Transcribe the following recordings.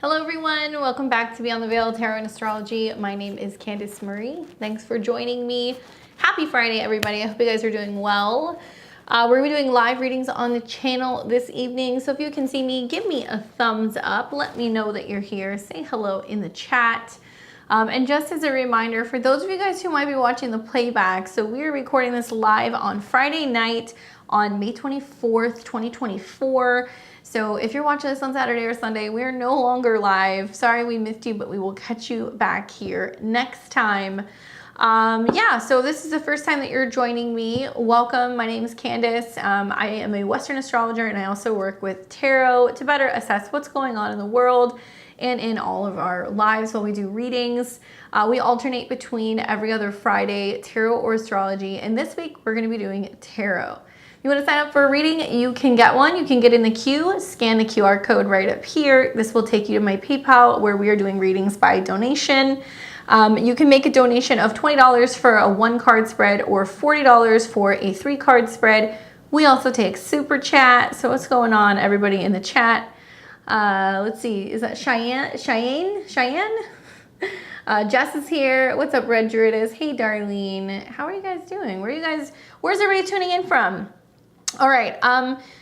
Hello everyone, welcome back to Beyond the Veil Tarot and Astrology. My name is Candace Marie. Thanks for joining me. Happy Friday everybody. I hope you guys are doing well. We're going to be doing live readings on the channel this evening. So if you can see me, give me a thumbs up. Let me know that you're here. Say hello in the chat. And just as a reminder, for those of you guys who might be watching the playback, so we're recording this live on Friday night on May 24th, 2024. So if you're watching this on Saturday or Sunday, we're no longer live. Sorry we missed you, but we will catch you back here next time. Yeah, so this is the first time that you're joining me. Welcome, my name is Candace. I am a Western astrologer and I also work with tarot to better assess what's going on in the world and in all of our lives while we do readings. We alternate between every other Friday, tarot or astrology, and this week we're gonna be doing tarot. If you want to sign up for a reading, you can get one. You can get in the queue, scan the QR code right up here. This will take you to my PayPal where we are doing readings by donation. You can make a donation of $20 for a 1-card spread or $40 for a 3-card spread. We also take super chat. So what's going on, everybody in the chat? Let's see, is that Cheyenne? Jess is here. What's up, Red Druidess? Hey, Darlene. How are you guys doing? Where's everybody tuning in from? All right,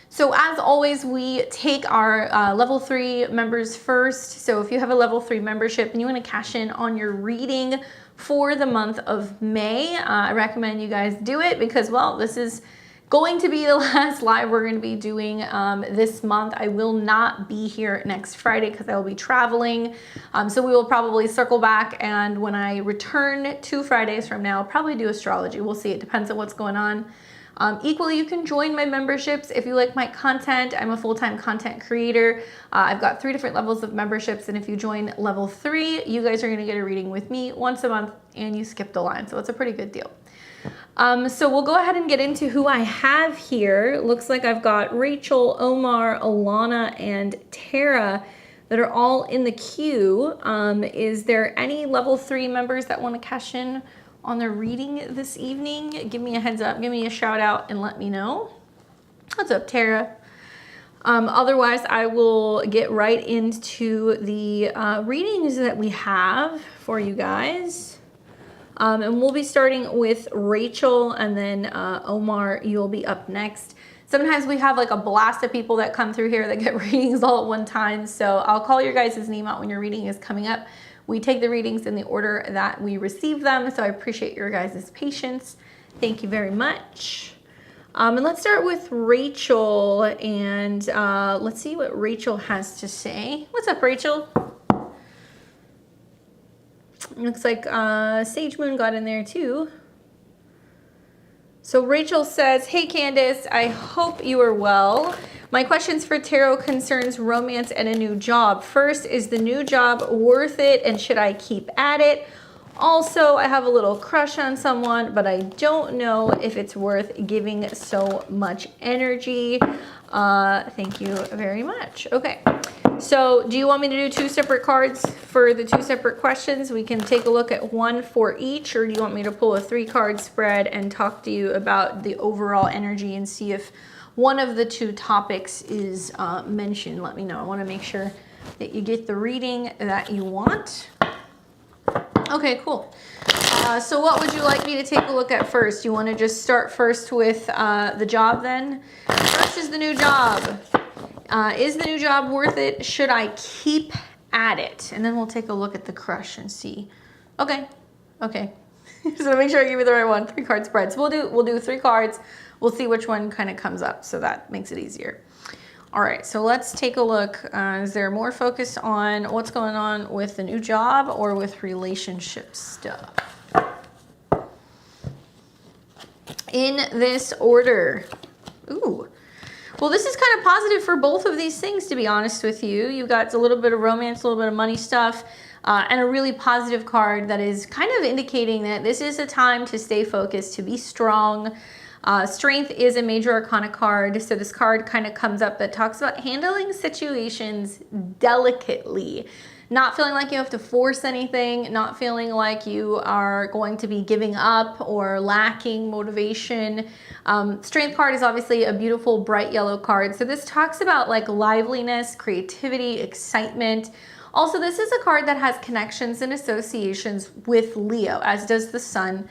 so as always, we take our level 3 members first. So if you have a level 3 membership and you want to cash in on your reading for the month of May, I recommend you guys do it because, well, this is going to be the last live we're going to be doing this month. I will not be here next Friday because I will be traveling. So we will probably circle back, and when I return 2 Fridays from now, I'll probably do astrology. We'll see. It depends on what's going on. Equally, you can join my memberships if you like my content. I'm a full-time content creator. I've got 3 different levels of memberships, and if you join level 3, you guys are going to get a reading with me once a month, and you skip the line, so it's a pretty good deal. So we'll go ahead and get into who I have here. Looks like I've got Rachel, Omar, Alana, and Tara that are all in the queue. Is there any level 3 members that want to cash in on their reading this evening? Give me a heads up, give me a shout out and let me know. What's up, Tara? Otherwise, I will get right into the readings that we have for you guys. And we'll be starting with Rachel, and then Omar, you'll be up next. Sometimes we have like a blast of people that come through here that get readings all at one time. So I'll call your guys' name out when your reading is coming up. We take the readings in the order that we receive them, so I appreciate your guys' patience. Thank you very much. And let's start with Rachel, and let's see what Rachel has to say. What's up, Rachel? Looks like Sage Moon got in there too. So Rachel says, hey Candace, I hope you are well. My questions for tarot concerns romance and a new job. First, is the new job worth it and should I keep at it? Also, I have a little crush on someone, but I don't know if it's worth giving so much energy. Thank you very much. Okay, so do you want me to do 2 separate cards for the 2 separate questions? We can take a look at one for each, or do you want me to pull a 3-card spread and talk to you about the overall energy and see if one of the 2 topics is mentioned? Let me know. I want to make sure that you get the reading that you want. Okay, cool. So what would you like me to take a look at first? You want to just start first with the job then? First is the new job. Is the new job worth it? Should I keep at it? And then we'll take a look at the crush and see. Okay. So make sure I give you the right one. 3-card spreads. We'll do 3 cards. We'll see which one kind of comes up, so that makes it easier. All right, so let's take a look. Is there more focus on what's going on with the new job or with relationship stuff? In this order. Ooh. Well, this is kind of positive for both of these things, to be honest with you. You've got a little bit of romance, a little bit of money stuff, and a really positive card that is kind of indicating that this is a time to stay focused, to be strong. Strength is a major arcana card, so this card kind of comes up that talks about handling situations delicately. Not feeling like you have to force anything, not feeling like you are going to be giving up or lacking motivation. Strength card is obviously a beautiful bright yellow card. So this talks about like liveliness, creativity, excitement, Also, this is a card that has connections and associations with Leo, as does the sun.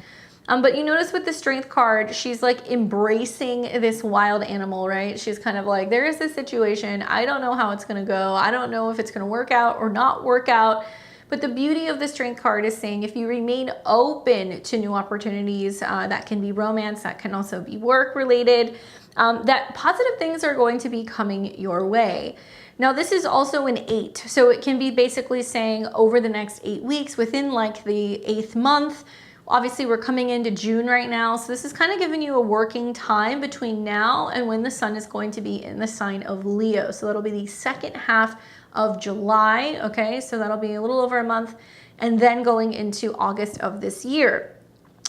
But you notice with the Strength card, she's like embracing this wild animal, right? She's kind of like, there is this situation. I don't know how it's going to go. I don't know if it's going to work out or not work out. But the beauty of the Strength card is saying if you remain open to new opportunities, that can be romance, that can also be work related, that positive things are going to be coming your way. Now, this is also an 8. So it can be basically saying over the next 8 weeks, within like the 8th month. Obviously, we're coming into June right now, so this is kind of giving you a working time between now and when the sun is going to be in the sign of Leo. So that'll be the second half of July, okay? So that'll be a little over a month, and then going into August of this year.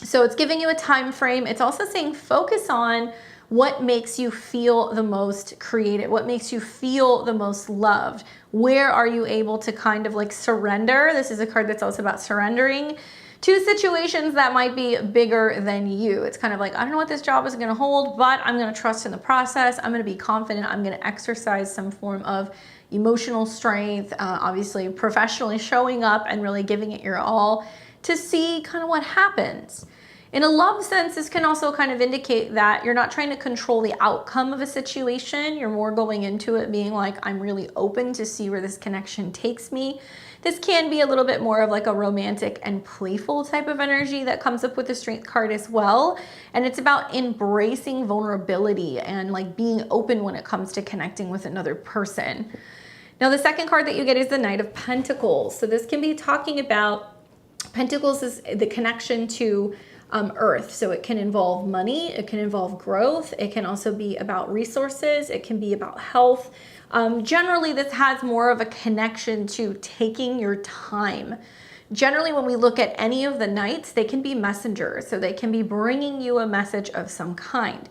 So it's giving you a time frame. It's also saying focus on what makes you feel the most creative, what makes you feel the most loved. Where are you able to kind of like surrender? This is a card that's also about surrendering to situations that might be bigger than you. It's kind of like, I don't know what this job is going to hold, but I'm going to trust in the process. I'm going to be confident. I'm going to exercise some form of emotional strength, obviously professionally showing up and really giving it your all to see kind of what happens. In a love sense, this can also kind of indicate that you're not trying to control the outcome of a situation. You're more going into it being like, I'm really open to see where this connection takes me. This can be a little bit more of like a romantic and playful type of energy that comes up with the Strength card as well. And it's about embracing vulnerability and like being open when it comes to connecting with another person. Now, the second card that you get is the Knight of Pentacles. So this can be talking about, Pentacles is the connection to earth. So it can involve money, it can involve growth, it can also be about resources, it can be about health. Generally, this has more of a connection to taking your time. Generally, when we look at any of the knights, they can be messengers. So they can be bringing you a message of some kind.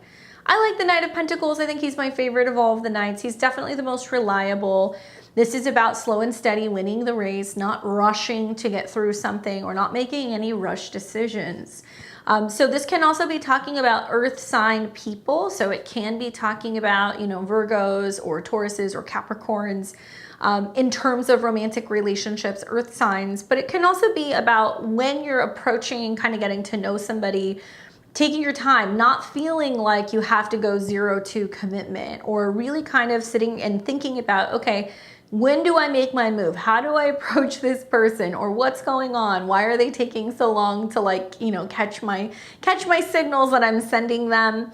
I like the Knight of Pentacles. I think he's my favorite of all of the knights. He's definitely the most reliable. This is about slow and steady, winning the race, not rushing to get through something or not making any rush decisions. So this can also be talking about earth sign people. So it can be talking about, Virgos or Tauruses or Capricorns in terms of romantic relationships, earth signs. But it can also be about when you're approaching, kind of getting to know somebody, taking your time, not feeling like you have to go 0 to commitment, or really kind of sitting and thinking about, okay, when do I make my move? How do I approach this person? Or what's going on? Why are they taking so long to catch my signals that I'm sending them?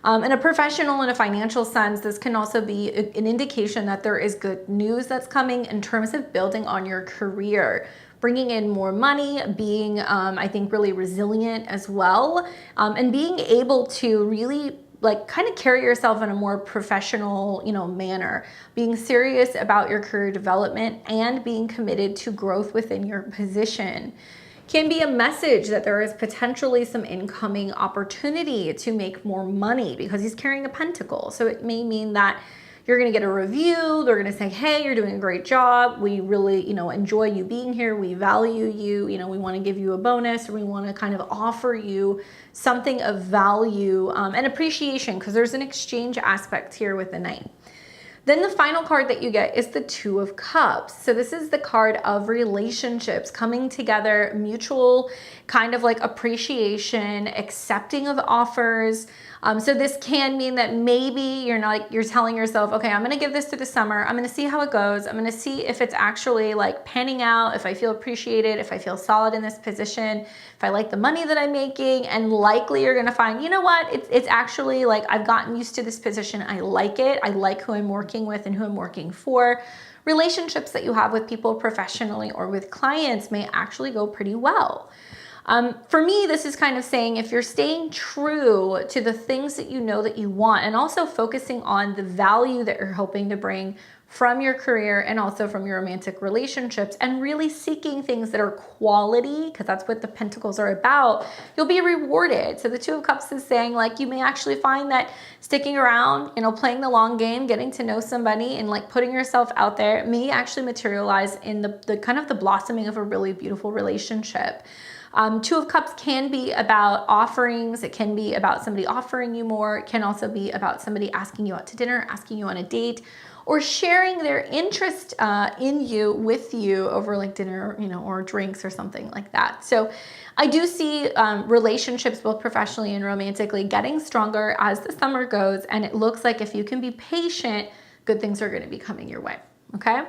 In a professional and a financial sense, this can also be an indication that there is good news that's coming in terms of building on your career, bringing in more money, being, I think, really resilient as well, and being able to really kind of carry yourself in a more professional, manner, being serious about your career development and being committed to growth within your position. Can be a message that there is potentially some incoming opportunity to make more money because he's carrying a pentacle. So it may mean that you're going to get a review. They're going to say, hey, you're doing a great job. We really, enjoy you being here. We value you. We want to give you a bonus, or we want to kind of offer you something of value and appreciation, because there's an exchange aspect here with the Knight. Then the final card that you get is the Two of Cups. So this is the card of relationships coming together, mutual kind of like appreciation, accepting of offers. So this can mean that maybe you're telling yourself, okay, I'm going to give this to the summer. I'm going to see how it goes. I'm going to see if it's actually like panning out, if I feel appreciated, if I feel solid in this position, if I like the money that I'm making. And likely you're going to find, you know what, it's actually like I've gotten used to this position. I like it. I like who I'm working with and who I'm working for. Relationships that you have with people professionally or with clients may actually go pretty well. For me, this is kind of saying if you're staying true to the things that you know that you want, and also focusing on the value that you're hoping to bring from your career and also from your romantic relationships, and really seeking things that are quality, because that's what the Pentacles are about, you'll be rewarded. So the Two of Cups is saying like you may actually find that sticking around, playing the long game, getting to know somebody and like putting yourself out there may actually materialize in the kind of the blossoming of a really beautiful relationship. Two of Cups can be about offerings. It can be about somebody offering you more. It can also be about somebody asking you out to dinner, asking you on a date, or sharing their interest in you with you over like dinner, you know, or drinks or something like that. So I do see relationships, both professionally and romantically, getting stronger as the summer goes. And it looks like if you can be patient, good things are going to be coming your way. Okay.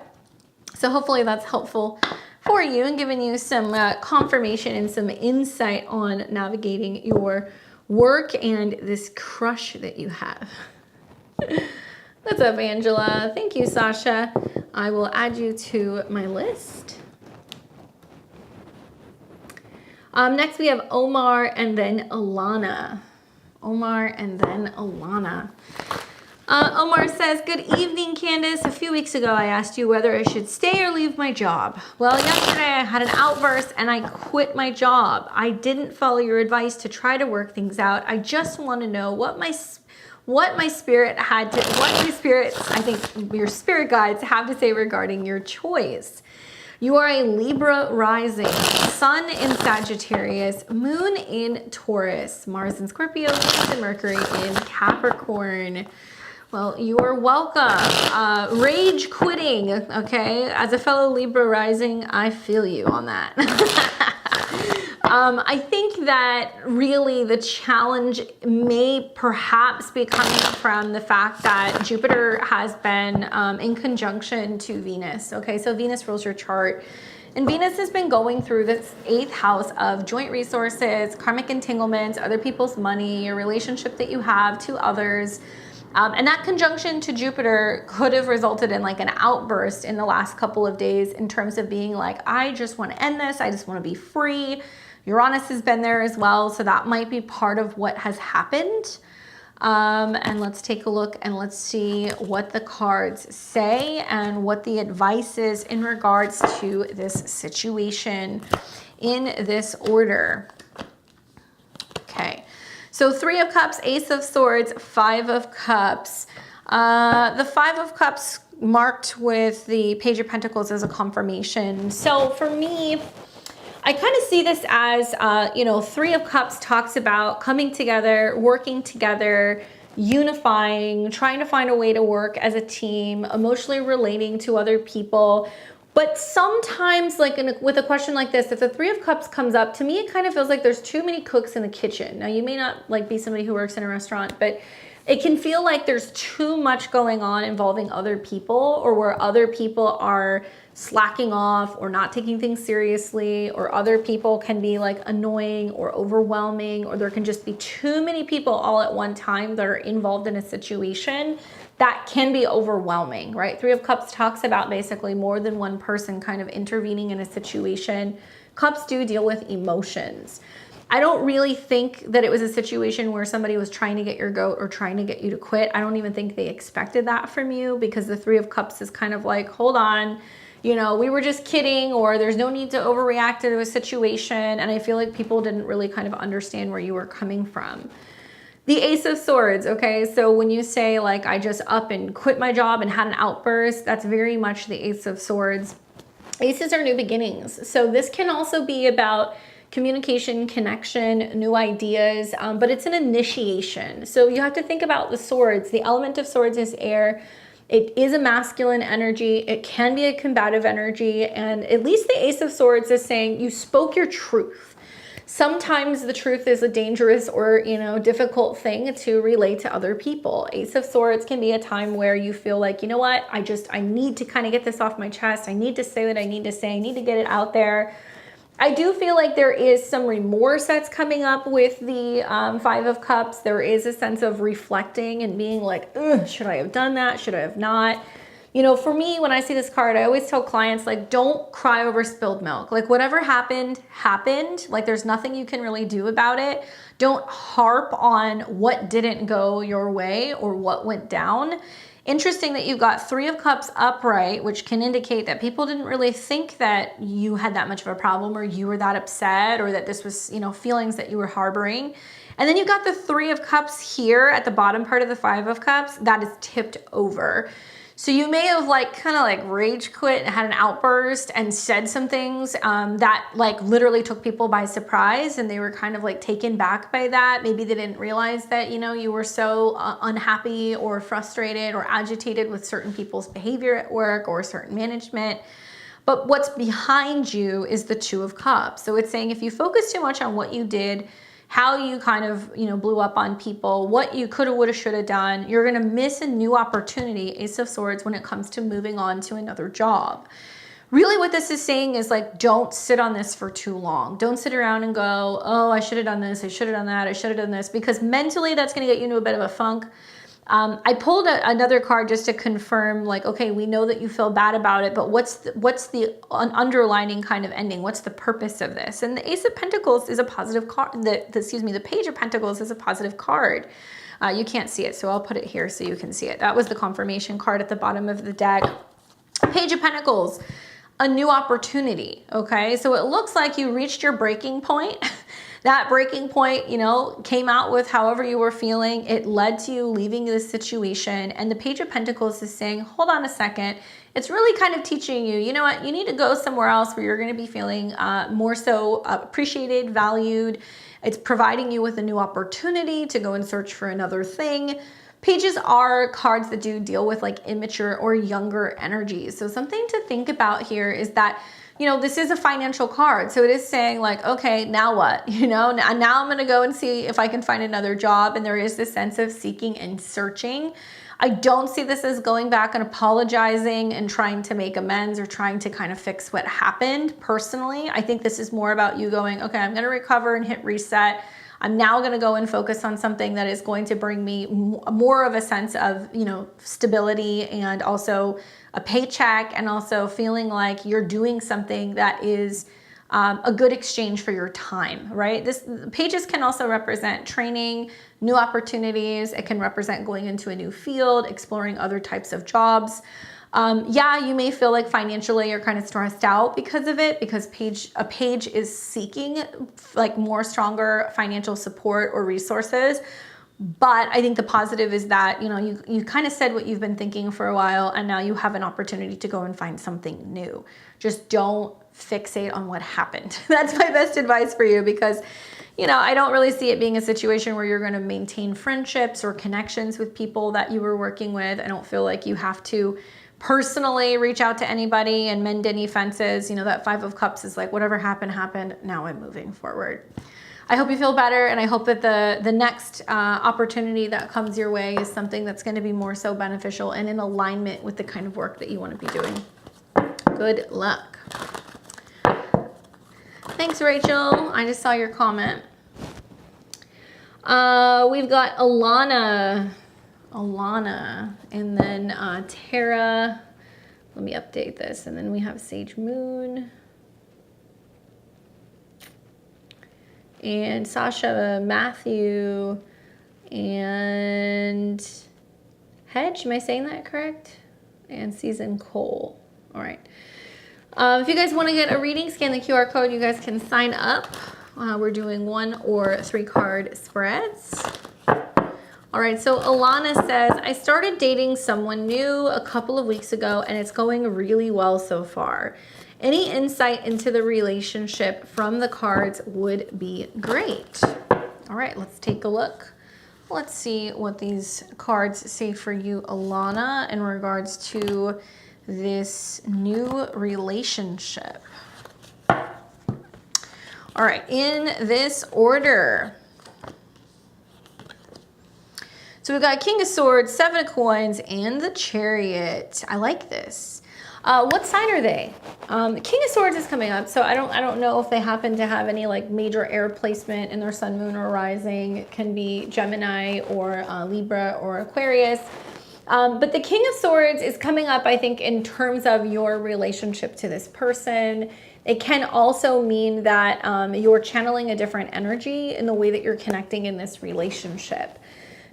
So hopefully that's helpful for you and giving you some confirmation and some insight on navigating your work and this crush that you have. What's up, Angela? Thank you, Sasha. I will add you to my list. Next we have Omar and then Alana. Omar and then Alana. Omar says, good evening, Candace. A few weeks ago, I asked you whether I should stay or leave my job. Well, yesterday I had an outburst and I quit my job. I didn't follow your advice to try to work things out. I just want to know what my spirit, I think your spirit guides have to say regarding your choice. You are a Libra rising, Sun in Sagittarius, Moon in Taurus, Mars in Scorpio, Venus and Mercury in Capricorn. Well, you are welcome. Rage quitting, okay? As a fellow Libra rising, I feel you on that. I think that really the challenge may perhaps be coming from the fact that Jupiter has been in conjunction to Venus, okay? So Venus rules your chart. And Venus has been going through this 8th house of joint resources, karmic entanglements, other people's money, your relationship that you have to others. And that conjunction to Jupiter could have resulted in like an outburst in the last couple of days in terms of being like, I just want to end this. I just want to be free. Uranus has been there as well. So that might be part of what has happened. And let's take a look and let's see what the cards say and what the advice is in regards to this situation in this order. Okay. So 3 of Cups, Ace of Swords, 5 of Cups. The 5 of Cups marked with the Page of Pentacles as a confirmation. So for me, I kind of see this as, 3 of Cups talks about coming together, working together, unifying, trying to find a way to work as a team, emotionally relating to other people. But sometimes, like with a question like this, if the 3 of Cups comes up, to me, it kind of feels like there's too many cooks in the kitchen. Now, you may not like be somebody who works in a restaurant, but it can feel like there's too much going on involving other people, or where other people are slacking off or not taking things seriously, or other people can be like annoying or overwhelming, or there can just be too many people all at one time that are involved in a situation that can be overwhelming, right? 3 of Cups talks about basically more than one person kind of intervening in a situation. Cups do deal with emotions. I don't really think that it was a situation where somebody was trying to get your goat or trying to get you to quit. I don't even think they expected that from you, because the 3 of Cups is kind of like, hold on, we were just kidding, or there's no need to overreact to a situation. And I feel like people didn't really kind of understand where you were coming from. The Ace of Swords, okay? So when you say like, I just up and quit my job and had an outburst, that's very much the Ace of Swords. Aces are new beginnings. So this can also be about communication, connection, new ideas, but it's an initiation. So you have to think about the swords. The element of swords is air. It is a masculine energy. It can be a combative energy. And at least the Ace of Swords is saying you spoke your truth. Sometimes the truth is a dangerous or, difficult thing to relate to other people. Ace of Swords can be a time where you feel like, you know what, I need to kind of get this off my chest. I need to say what I need to say. I need to get it out there. I do feel like there is some remorse that's coming up with the 5 of Cups. There is a sense of reflecting and being like, ugh, should I have done that? Should I have not? For me, when I see this card, I always tell clients, like, don't cry over spilled milk. Like, whatever happened, happened. Like, there's nothing you can really do about it. Don't harp on what didn't go your way or what went down. Interesting that you've got 3 of Cups upright, which can indicate that people didn't really think that you had that much of a problem, or you were that upset, or that this was, feelings that you were harboring. And then you've got the 3 of Cups here at the bottom part of the 5 of Cups that is tipped over. So you may have like kind of like rage quit and had an outburst and said some things that like literally took people by surprise, and they were kind of like taken back by that. Maybe they didn't realize that, you know, you were so unhappy or frustrated or agitated with certain people's behavior at work or certain management. But what's behind you is the Two of Cups. So it's saying if you focus too much on what you did, how you kind of, you know, blew up on people, what you coulda, woulda, shoulda done, you're gonna miss a new opportunity, Ace of Swords, when it comes to moving on to another job. Really what this is saying is like, don't sit on this for too long. Don't sit around and go, oh, I should have done this, I should have done that, I should have done this, because mentally that's gonna get you into a bit of a funk. I pulled another card just to confirm, like, okay, we know that you feel bad about it, but what's the underlining kind of ending? What's the purpose of this? And the Ace of Pentacles is a positive card. The Page of Pentacles is a positive card. You can't see it, so I'll put it here so you can see it. That was the confirmation card at the bottom of the deck. Page of Pentacles, a new opportunity, okay? So it looks like you reached your breaking point. That breaking point, you know, came out with however you were feeling. It led to you leaving this situation. And the Page of Pentacles is saying, hold on a second. It's really kind of teaching you, you know what, you need to go somewhere else where you're going to be feeling more so appreciated, valued. It's providing you with a new opportunity to go and search for another thing. Pages are cards that do deal with like immature or younger energies. So something to think about here is that, you know, this is a financial card. So it is saying like, okay, now what? You know, now I'm going to go and see if I can find another job. And there is this sense of seeking and searching. I don't see this as going back and apologizing and trying to make amends or trying to kind of fix what happened personally. I think this is more about you going, okay, I'm going to recover and hit reset. I'm now going to go and focus on something that is going to bring me more of a sense of, you know, stability and also a paycheck, and also feeling like you're doing something that is a good exchange for your time, right? Pages can also represent training, new opportunities. It can represent going into a new field, exploring other types of jobs. Yeah, you may feel like financially you're kind of stressed out because of it, because a page is seeking like more stronger financial support or resources. But I think the positive is that, you know, you kind of said what you've been thinking for a while, and now you have an opportunity to go and find something new. Just don't fixate on what happened. That's my best advice for you, because, you know, I don't really see it being a situation where you're going to maintain friendships or connections with people that you were working with. I don't feel like you have to personally reach out to anybody and mend any fences. You know, that Five of Cups is like, whatever happened, happened. Now I'm moving forward. I hope you feel better, and I hope that the next opportunity that comes your way is something that's going to be more so beneficial and in alignment with the kind of work that you want to be doing. Good luck. Thanks, Rachel. I just saw your comment. We've got Alana, and then Tara. Let me update this, and then we have Sage Moon. And Sasha, Matthew, and Hedge. Am I saying that correct? And Season Cole. All right. If you guys want to get a reading, scan the QR code. You guys can sign up. We're doing 1 or 3 card spreads. All right, so Alana says, I started dating someone new a couple of weeks ago, and it's going really well so far. Any insight into the relationship from the cards would be great. All right, let's take a look. Let's see what these cards say for you, Alana, in regards to this new relationship. All right, in this order. So we've got King of Swords, 7 of Coins, and the Chariot. I like this. What sign are they? King of Swords is coming up, so I don't know if they happen to have any like major air placement in their sun, moon, or rising. It can be Gemini or Libra or Aquarius. But the King of Swords is coming up, I think, in terms of your relationship to this person. It can also mean that you're channeling a different energy in the way that you're connecting in this relationship.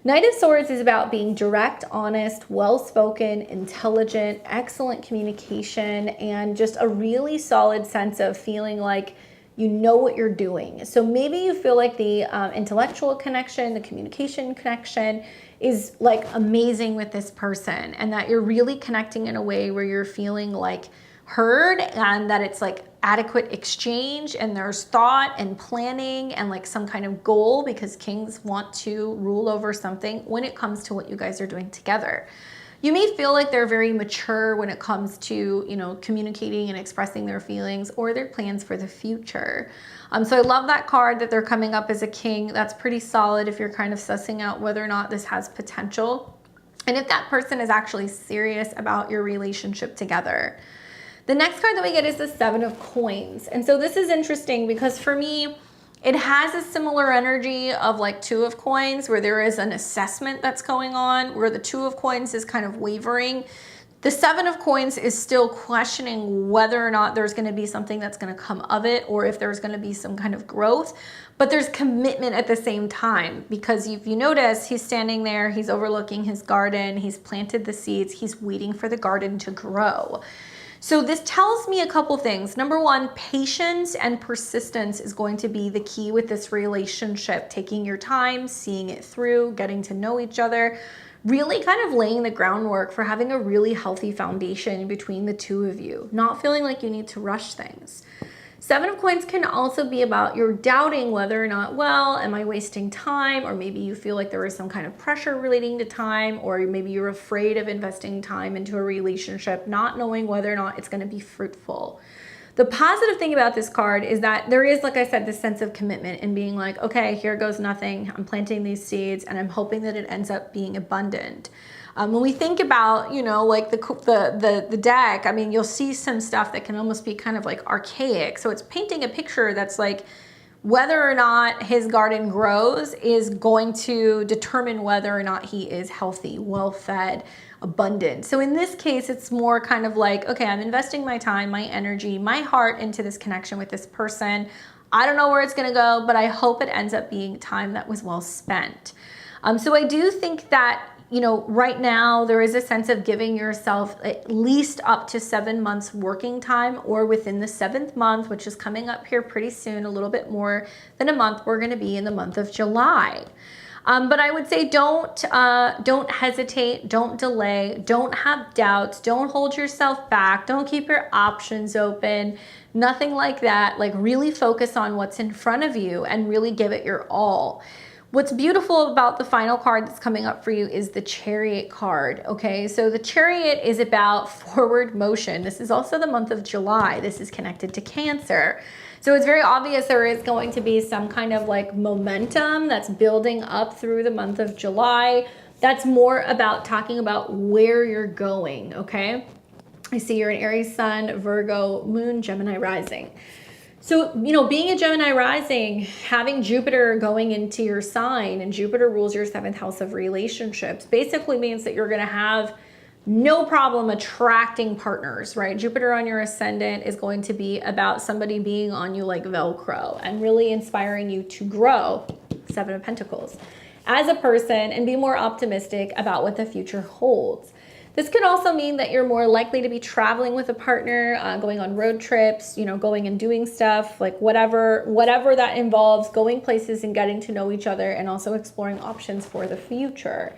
Knight of Swords is about being direct, honest, well-spoken, intelligent, excellent communication, and just a really solid sense of feeling like You know what you're doing. So maybe you feel like the intellectual connection, the communication connection is like amazing with this person, and that you're really connecting in a way where you're feeling like heard, and that it's like adequate exchange, and there's thought and planning and like some kind of goal, because kings want to rule over something when it comes to what you guys are doing together. You may feel like they're very mature when it comes to, you know, communicating and expressing their feelings or their plans for the future. So I love that card that they're coming up as a king. That's pretty solid if you're kind of sussing out whether or not this has potential, and if that person is actually serious about your relationship together. The next card that we get is the Seven of Coins. And so this is interesting because for me, it has a similar energy of like Two of Coins, where there is an assessment that's going on, where the Two of Coins is kind of wavering. The Seven of Coins is still questioning whether or not there's going to be something that's going to come of it, or if there's going to be some kind of growth. But there's commitment at the same time, because if you notice, he's standing there, he's overlooking his garden, he's planted the seeds, he's waiting for the garden to grow. So this tells me a couple things. Number one, patience and persistence is going to be the key with this relationship. Taking your time, seeing it through, getting to know each other, really kind of laying the groundwork for having a really healthy foundation between the two of you, not feeling like you need to rush things. Seven of Coins can also be about you're doubting whether or not, well, am I wasting time? Or maybe you feel like there is some kind of pressure relating to time, or maybe you're afraid of investing time into a relationship, not knowing whether or not it's going to be fruitful. The positive thing about this card is that there is, like I said, this sense of commitment and being like, okay, here goes nothing. I'm planting these seeds and I'm hoping that it ends up being abundant. When we think about, you know, like the deck, I mean, you'll see some stuff that can almost be kind of like archaic. So it's painting a picture that's like whether or not his garden grows is going to determine whether or not he is healthy, well-fed, abundant. So in this case, it's more kind of like, okay, I'm investing my time, my energy, my heart into this connection with this person. I don't know where it's going to go, but I hope it ends up being time that was well spent. So I do think that, you know, right now there is a sense of giving yourself at least up to 7 months working time, or within the 7th month, which is coming up here pretty soon, a little bit more than a month. We're going to be in the month of July. But I would say don't hesitate, don't delay, don't have doubts, don't hold yourself back, don't keep your options open, nothing like that. Like really focus on what's in front of you and really give it your all. What's beautiful about the final card that's coming up for you is the Chariot card, okay? So the Chariot is about forward motion. This is also the month of July. This is connected to Cancer. So it's very obvious there is going to be some kind of like momentum that's building up through the month of July. That's more about talking about where you're going, okay? I see you're an Aries sun, Virgo moon, Gemini rising. So, you know, being a Gemini rising, having Jupiter going into your sign, and Jupiter rules your 7th house of relationships, basically means that you're going to have no problem attracting partners, right? Jupiter on your ascendant is going to be about somebody being on you like Velcro and really inspiring you to grow, 7 of Pentacles, as a person and be more optimistic about what the future holds. This could also mean that you're more likely to be traveling with a partner, going on road trips, you know, going and doing stuff, like whatever that involves, going places and getting to know each other, and also exploring options for the future.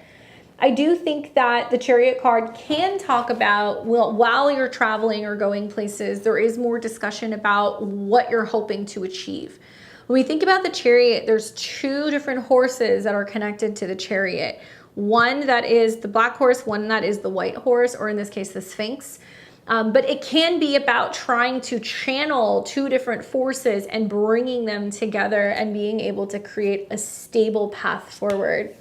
I do think that the Chariot card can talk about, well, while you're traveling or going places, there is more discussion about what you're hoping to achieve. When we think about the Chariot, there's 2 different horses that are connected to the Chariot. One that is the black horse, one that is the white horse, or in this case, the Sphinx. But it can be about trying to channel 2 different forces and bringing them together and being able to create a stable path forward.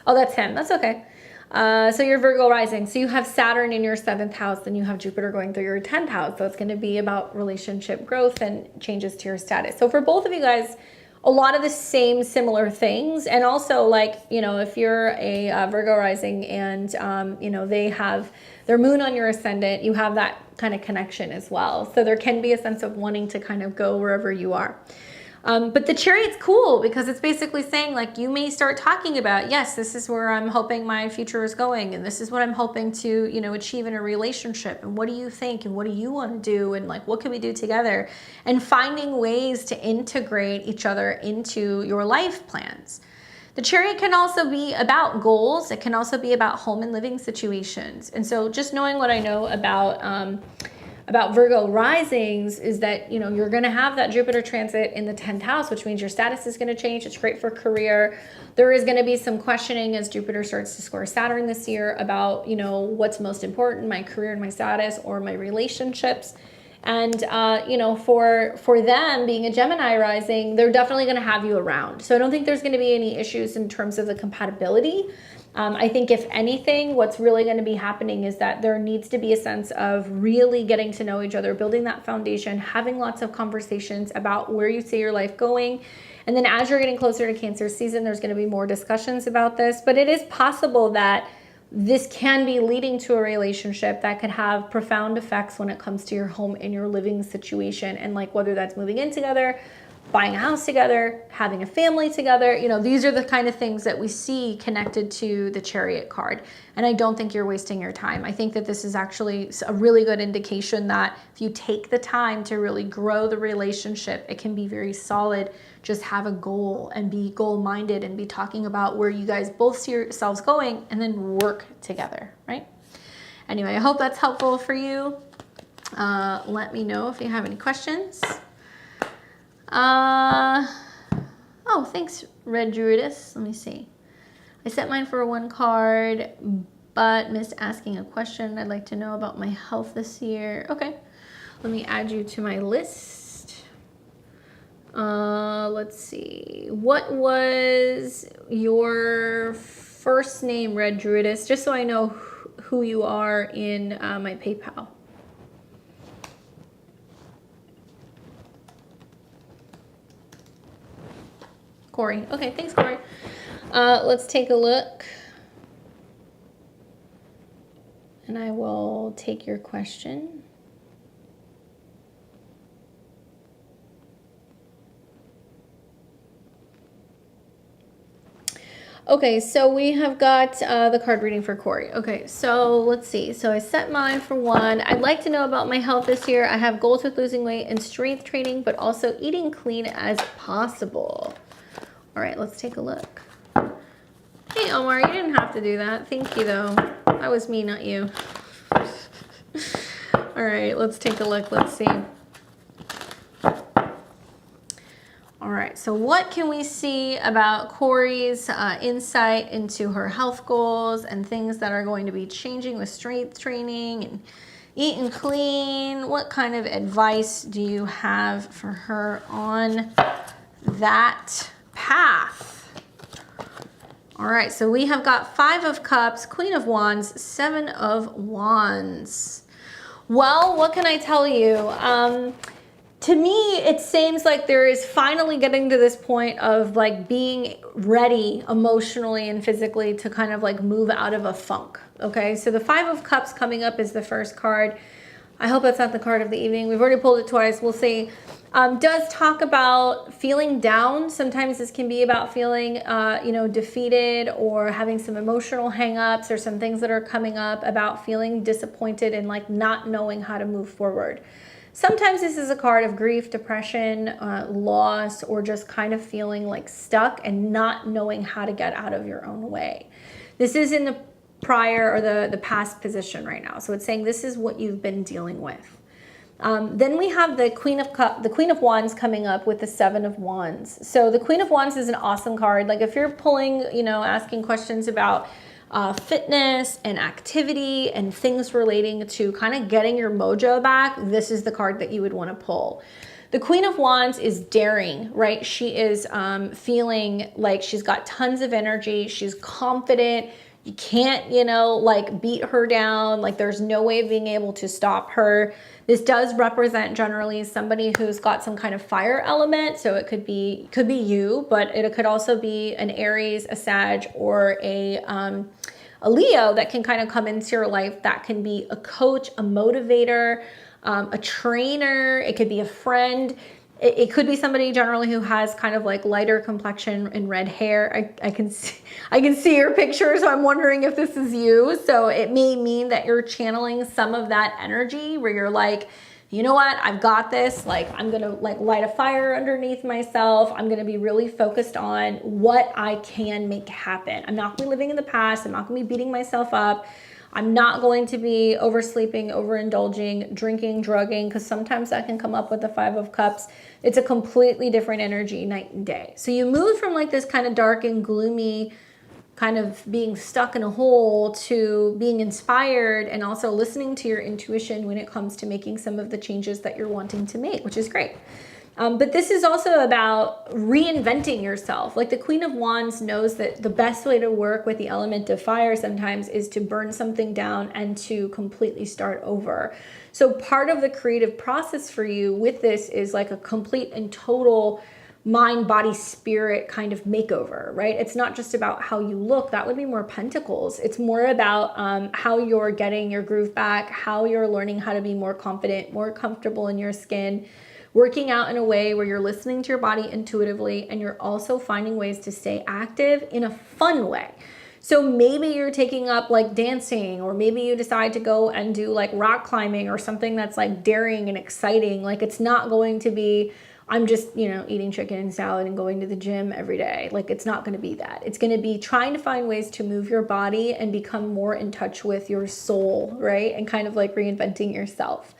Oh, that's him. That's okay. So you're Virgo rising. So you have Saturn in your 7th house, then you have Jupiter going through your 10th house. So it's going to be about relationship growth and changes to your status. So for both of you guys, a lot of the same similar things. And also, like, you know, if you're a Virgo rising and, you know, they have their moon on your ascendant, you have that kind of connection as well. So there can be a sense of wanting to kind of go wherever you are. But the Chariot's cool because it's basically saying, like, you may start talking about, yes, this is where I'm hoping my future is going, and this is what I'm hoping to, you know, achieve in a relationship, and what do you think, and what do you want to do, and like, what can we do together, and finding ways to integrate each other into your life plans. The Chariot can also be about goals. It can also be about home and living situations. And so just knowing what I know about Virgo risings is that, you know, you're going to have that Jupiter transit in the 10th house, which means your status is going to change. It's great for career. There is going to be some questioning as Jupiter starts to square Saturn this year about, you know, what's most important, my career and my status, or my relationships. And, you know, for them being a Gemini rising, they're definitely going to have you around. So I don't think there's going to be any issues in terms of the compatibility. I think if anything, what's really going to be happening is that there needs to be a sense of really getting to know each other, building that foundation, having lots of conversations about where you see your life going. And then as you're getting closer to Cancer season, there's going to be more discussions about this. But it is possible that this can be leading to a relationship that could have profound effects when it comes to your home and your living situation. And like whether that's moving in together, buying a house together, having a family together, you know, these are the kind of things that we see connected to the Chariot card. And I don't think you're wasting your time. I think that this is actually a really good indication that if you take the time to really grow the relationship, it can be very solid. Just have a goal and be goal-minded and be talking about where you guys both see yourselves going and then work together, right? Anyway, I hope that's helpful for you. Let me know if you have any questions. Oh, thanks, Red Druidess. Let me see. I set mine for one card, but missed asking a question. I'd like to know about my health this year. Okay, let me add you to my list. Let's see. What was your first name, Red Druidess? Just so I know who you are in my PayPal. Corey. Okay, thanks, Corey. Let's take a look. And I will take your question. Okay, so we have got the card reading for Corey. Okay, so let's see. So I set mine for one. I'd like to know about my health this year. I have goals with losing weight and strength training, but also eating clean as possible. All right, let's take a look. Hey, Omar, you didn't have to do that. Thank you, though. That was me, not you. All right, let's take a look. Let's see. All right, so what can we see about Corey's insight into her health goals and things that are going to be changing with strength training and eating clean? What kind of advice do you have for her on that path? All right, so we have got 5 of Cups, Queen of Wands, 7 of Wands. Well, what can I tell you? To me, it seems like there is finally getting to this point of like being ready emotionally and physically to kind of like move out of a funk. Okay, so the 5 of Cups coming up is the first card. I hope that's not the card of the evening. We've already pulled it twice. We'll see. Does talk about feeling down. Sometimes this can be about feeling, you know, defeated or having some emotional hang-ups or some things that are coming up about feeling disappointed and like not knowing how to move forward. Sometimes this is a card of grief, depression, loss, or just kind of feeling like stuck and not knowing how to get out of your own way. This is in the prior or the past position right now. So it's saying this is what you've been dealing with. Then we have the Queen of Wands coming up with the 7 of Wands. So the Queen of Wands is an awesome card. Like if you're pulling, you know, asking questions about fitness and activity and things relating to kind of getting your mojo back, this is the card that you would want to pull. The Queen of Wands is daring, right? She is feeling like she's got tons of energy. She's confident. You can't, you know, like beat her down. Like there's no way of being able to stop her. This does represent generally somebody who's got some kind of fire element. So it could be you, but it could also be an Aries, a Sag, or a Leo that can kind of come into your life. That can be a coach, a motivator, a trainer. It could be a friend. It could be somebody generally who has kind of like lighter complexion and red hair. I can see your picture, so I'm wondering if this is you. So it may mean that you're channeling some of that energy where you're like, you know what, I've got this. Like, I'm gonna like light a fire underneath myself. I'm gonna be really focused on what I can make happen. I'm not gonna be living in the past. I'm not gonna be beating myself up. I'm not going to be oversleeping, overindulging, drinking, drugging, because sometimes that can come up with the 5 of Cups. It's a completely different energy night and day. So you move from like this kind of dark and gloomy, kind of being stuck in a hole, to being inspired and also listening to your intuition when it comes to making some of the changes that you're wanting to make, which is great. But this is also about reinventing yourself. Like the Queen of Wands knows that the best way to work with the element of fire sometimes is to burn something down and to completely start over. So part of the creative process for you with this is like a complete and total mind, body, spirit kind of makeover, right? It's not just about how you look. That would be more pentacles. It's more about how you're getting your groove back, how you're learning how to be more confident, more comfortable in your skin, working out in a way where you're listening to your body intuitively, and you're also finding ways to stay active in a fun way. So maybe you're taking up like dancing, or maybe you decide to go and do like rock climbing or something that's like daring and exciting. Like it's not going to be, I'm just, you know, eating chicken and salad and going to the gym every day. Like it's not going to be that. It's going to be trying to find ways to move your body and become more in touch with your soul, right? And kind of like reinventing yourself.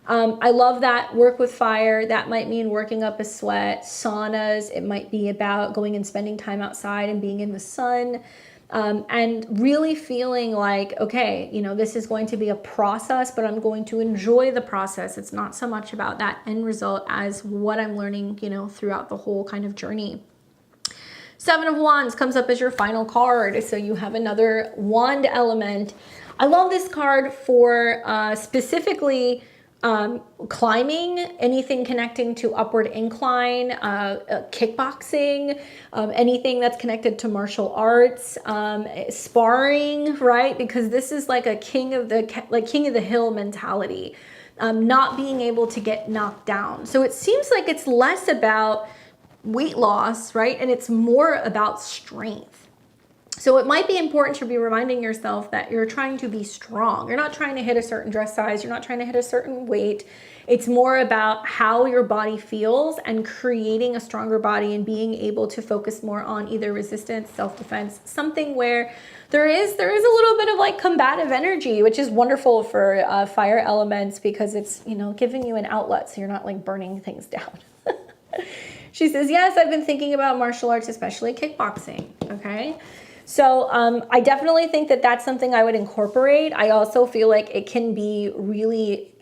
I love that. Work with fire. That might mean working up a sweat, saunas. It might be about going and spending time outside and being in the sun, and really feeling like, okay, you know, this is going to be a process, but I'm going to enjoy the process. It's not so much about that end result as what I'm learning, you know, throughout the whole kind of journey. 7 of Wands comes up as your final card. So you have another wand element. I love this card for specifically climbing, anything connecting to upward incline, kickboxing, anything that's connected to martial arts, sparring, right? Because this is like a king of the hill mentality, not being able to get knocked down. So it seems like it's less about weight loss, right? And it's more about strength. So it might be important to be reminding yourself that you're trying to be strong. You're not trying to hit a certain dress size. You're not trying to hit a certain weight. It's more about how your body feels and creating a stronger body and being able to focus more on either resistance, self-defense, something where there is a little bit of like combative energy, which is wonderful for fire elements because it's, you know, giving you an outlet so you're not like burning things down. She says, yes, I've been thinking about martial arts, especially kickboxing. Okay. So I definitely think that that's something I would incorporate. I also feel like it can be really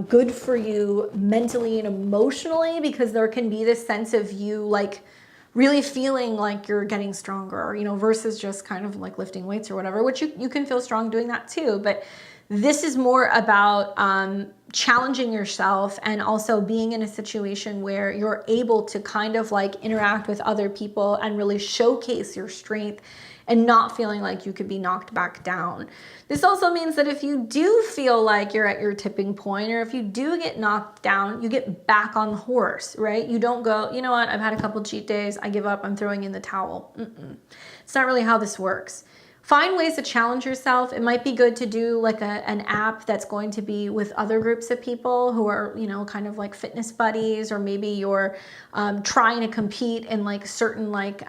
good for you mentally and emotionally, because there can be this sense of you like really feeling like you're getting stronger, you know, versus just kind of like lifting weights or whatever, which you can feel strong doing that too. But this is more about challenging yourself and also being in a situation where you're able to kind of like interact with other people and really showcase your strength and not feeling like you could be knocked back down. This also means that if you do feel like you're at your tipping point, or if you do get knocked down, you get back on the horse, right? You don't go, you know what, I've had a couple cheat days, I give up, I'm throwing in the towel. It's not really how this works. Find ways to challenge yourself. It might be good to do like an app that's going to be with other groups of people who are, you know, kind of like fitness buddies, or maybe you're trying to compete in like certain like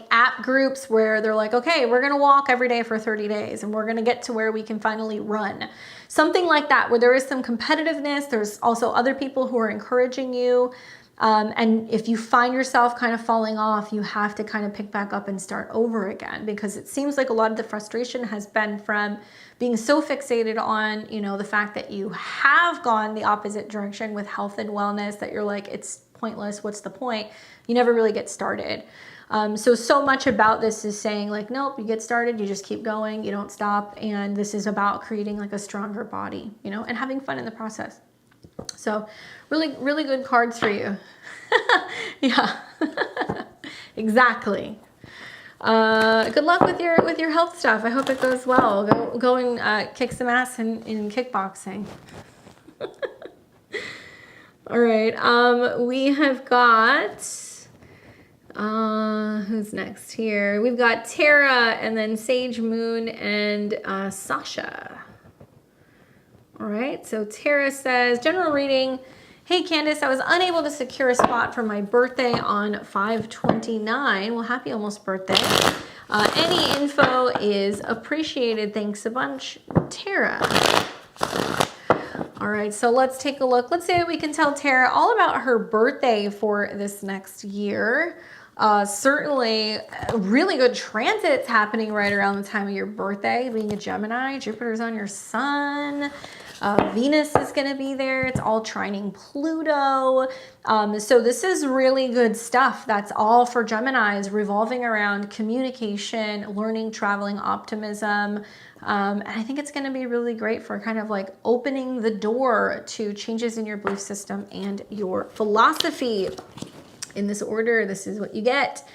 app groups where they're like, okay, we're going to walk every day for 30 days and we're going to get to where we can finally run. Something like that, where there is some competitiveness. There's also other people who are encouraging you. And if you find yourself kind of falling off, you have to kind of pick back up and start over again, because it seems like a lot of the frustration has been from being so fixated on, you know, the fact that you have gone the opposite direction with health and wellness that you're like, it's pointless. What's the point? You never really get started. So much about this is saying like, nope, you get started, you just keep going, you don't stop. And this is about creating like a stronger body, you know, and having fun in the process. So really, really good cards for you. Yeah, exactly. Good luck with your health stuff. I hope it goes well. Go and kick some ass in kickboxing. All right. We have got, who's next here? We've got Tara and then Sage Moon and Sasha. All right. So Tara says, general reading. Hey, Candace, I was unable to secure a spot for my birthday on 5/29. Well, happy almost birthday. Any info is appreciated. Thanks a bunch, Tara. All right, so let's take a look. Let's see what we can tell Tara all about her birthday for this next year. Certainly really good transits happening right around the time of your birthday. Being a Gemini, Jupiter's on your sun. Venus is going to be there. It's all trining Pluto. So this is really good stuff. That's all for Geminis, revolving around communication, learning, traveling, optimism. And I think it's going to be really great for kind of like opening the door to changes in your belief system and your philosophy. In this order, this is what you get.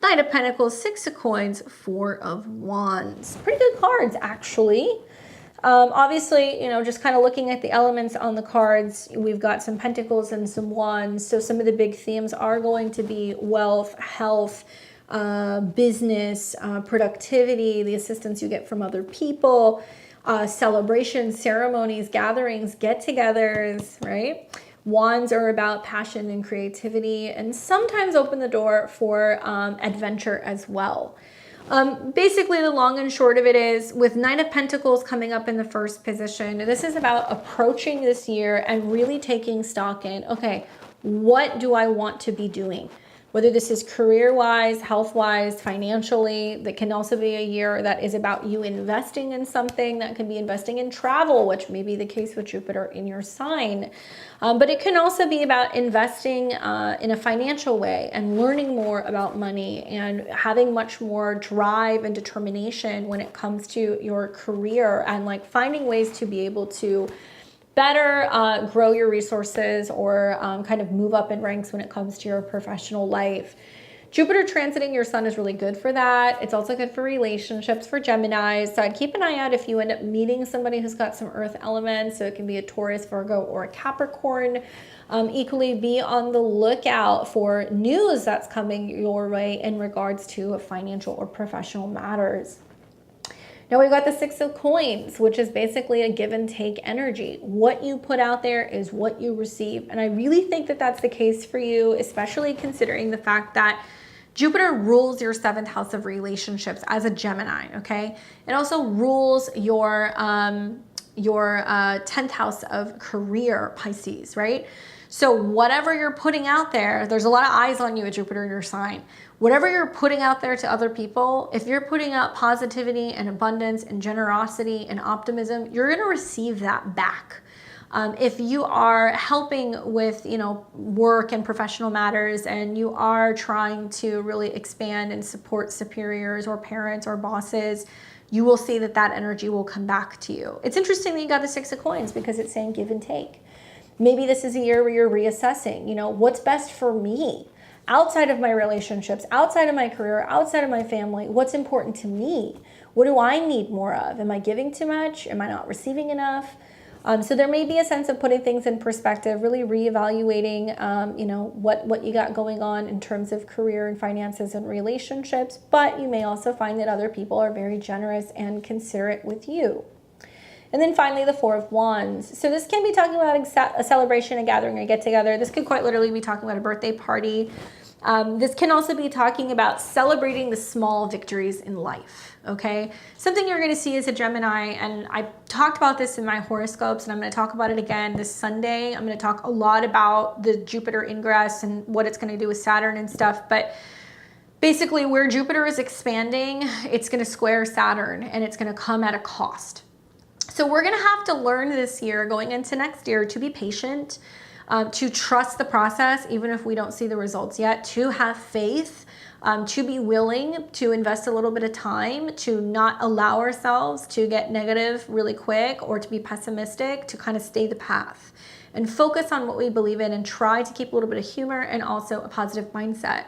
Knight of Pentacles, Six of Coins, Four of Wands. Pretty good cards, actually. Obviously, you know, just kind of looking at the elements on the cards, we've got some Pentacles and some Wands. So some of the big themes are going to be wealth, health, business, productivity, the assistance you get from other people, celebrations, ceremonies, gatherings, get-togethers, right? Wands are about passion and creativity and sometimes open the door for adventure as well. Basically, the long and short of it is, with Nine of Pentacles coming up in the first position, this is about approaching this year and really taking stock in, okay, what do I want to be doing? Whether this is career-wise, health-wise, financially, that can also be a year that is about you investing in something. That can be investing in travel, which may be the case with Jupiter in your sign. But it can also be about investing in a financial way and learning more about money and having much more drive and determination when it comes to your career and like finding ways to be able to better grow your resources or kind of move up in ranks when it comes to your professional life. Jupiter transiting your sun is really good for that. It's also good for relationships for Geminis. So I'd keep an eye out if you end up meeting somebody who's got some earth elements. So it can be a Taurus, Virgo, or a Capricorn. Equally, be on the lookout for news that's coming your way in regards to financial or professional matters. Now we've got the Six of Coins, which is basically a give and take energy. What you put out there is what you receive. And I really think that that's the case for you, especially considering the fact that Jupiter rules your 7th house of relationships as a Gemini, okay? It also rules your 10th house of career, Pisces, right? So whatever you're putting out there, there's a lot of eyes on you with Jupiter in your sign. Whatever you're putting out there to other people, if you're putting out positivity and abundance and generosity and optimism, you're going to receive that back. If you are helping with, you know, work and professional matters and you are trying to really expand and support superiors or parents or bosses, you will see that that energy will come back to you. It's interesting that you got the Six of Coins because it's saying give and take. Maybe this is a year where you're reassessing, you know, what's best for me outside of my relationships, outside of my career, outside of my family. What's important to me? What do I need more of? Am I giving too much? Am I not receiving enough? So there may be a sense of putting things in perspective, really reevaluating, you know, what you got going on in terms of career and finances and relationships. But you may also find that other people are very generous and considerate with you. And then finally, the Four of Wands. So this can be talking about a celebration, a gathering, a get-together. This could quite literally be talking about a birthday party. This can also be talking about celebrating the small victories in life, okay? Something you're going to see as a Gemini, and I talked about this in my horoscopes, and I'm going to talk about it again this Sunday. I'm going to talk a lot about the Jupiter ingress and what it's going to do with Saturn and stuff, but basically where Jupiter is expanding, it's going to square Saturn, and it's going to come at a cost. So we're going to have to learn this year, going into next year, to be patient, to trust the process, even if we don't see the results yet, to have faith, to be willing to invest a little bit of time, to not allow ourselves to get negative really quick or to be pessimistic, to kind of stay the path and focus on what we believe in and try to keep a little bit of humor and also a positive mindset.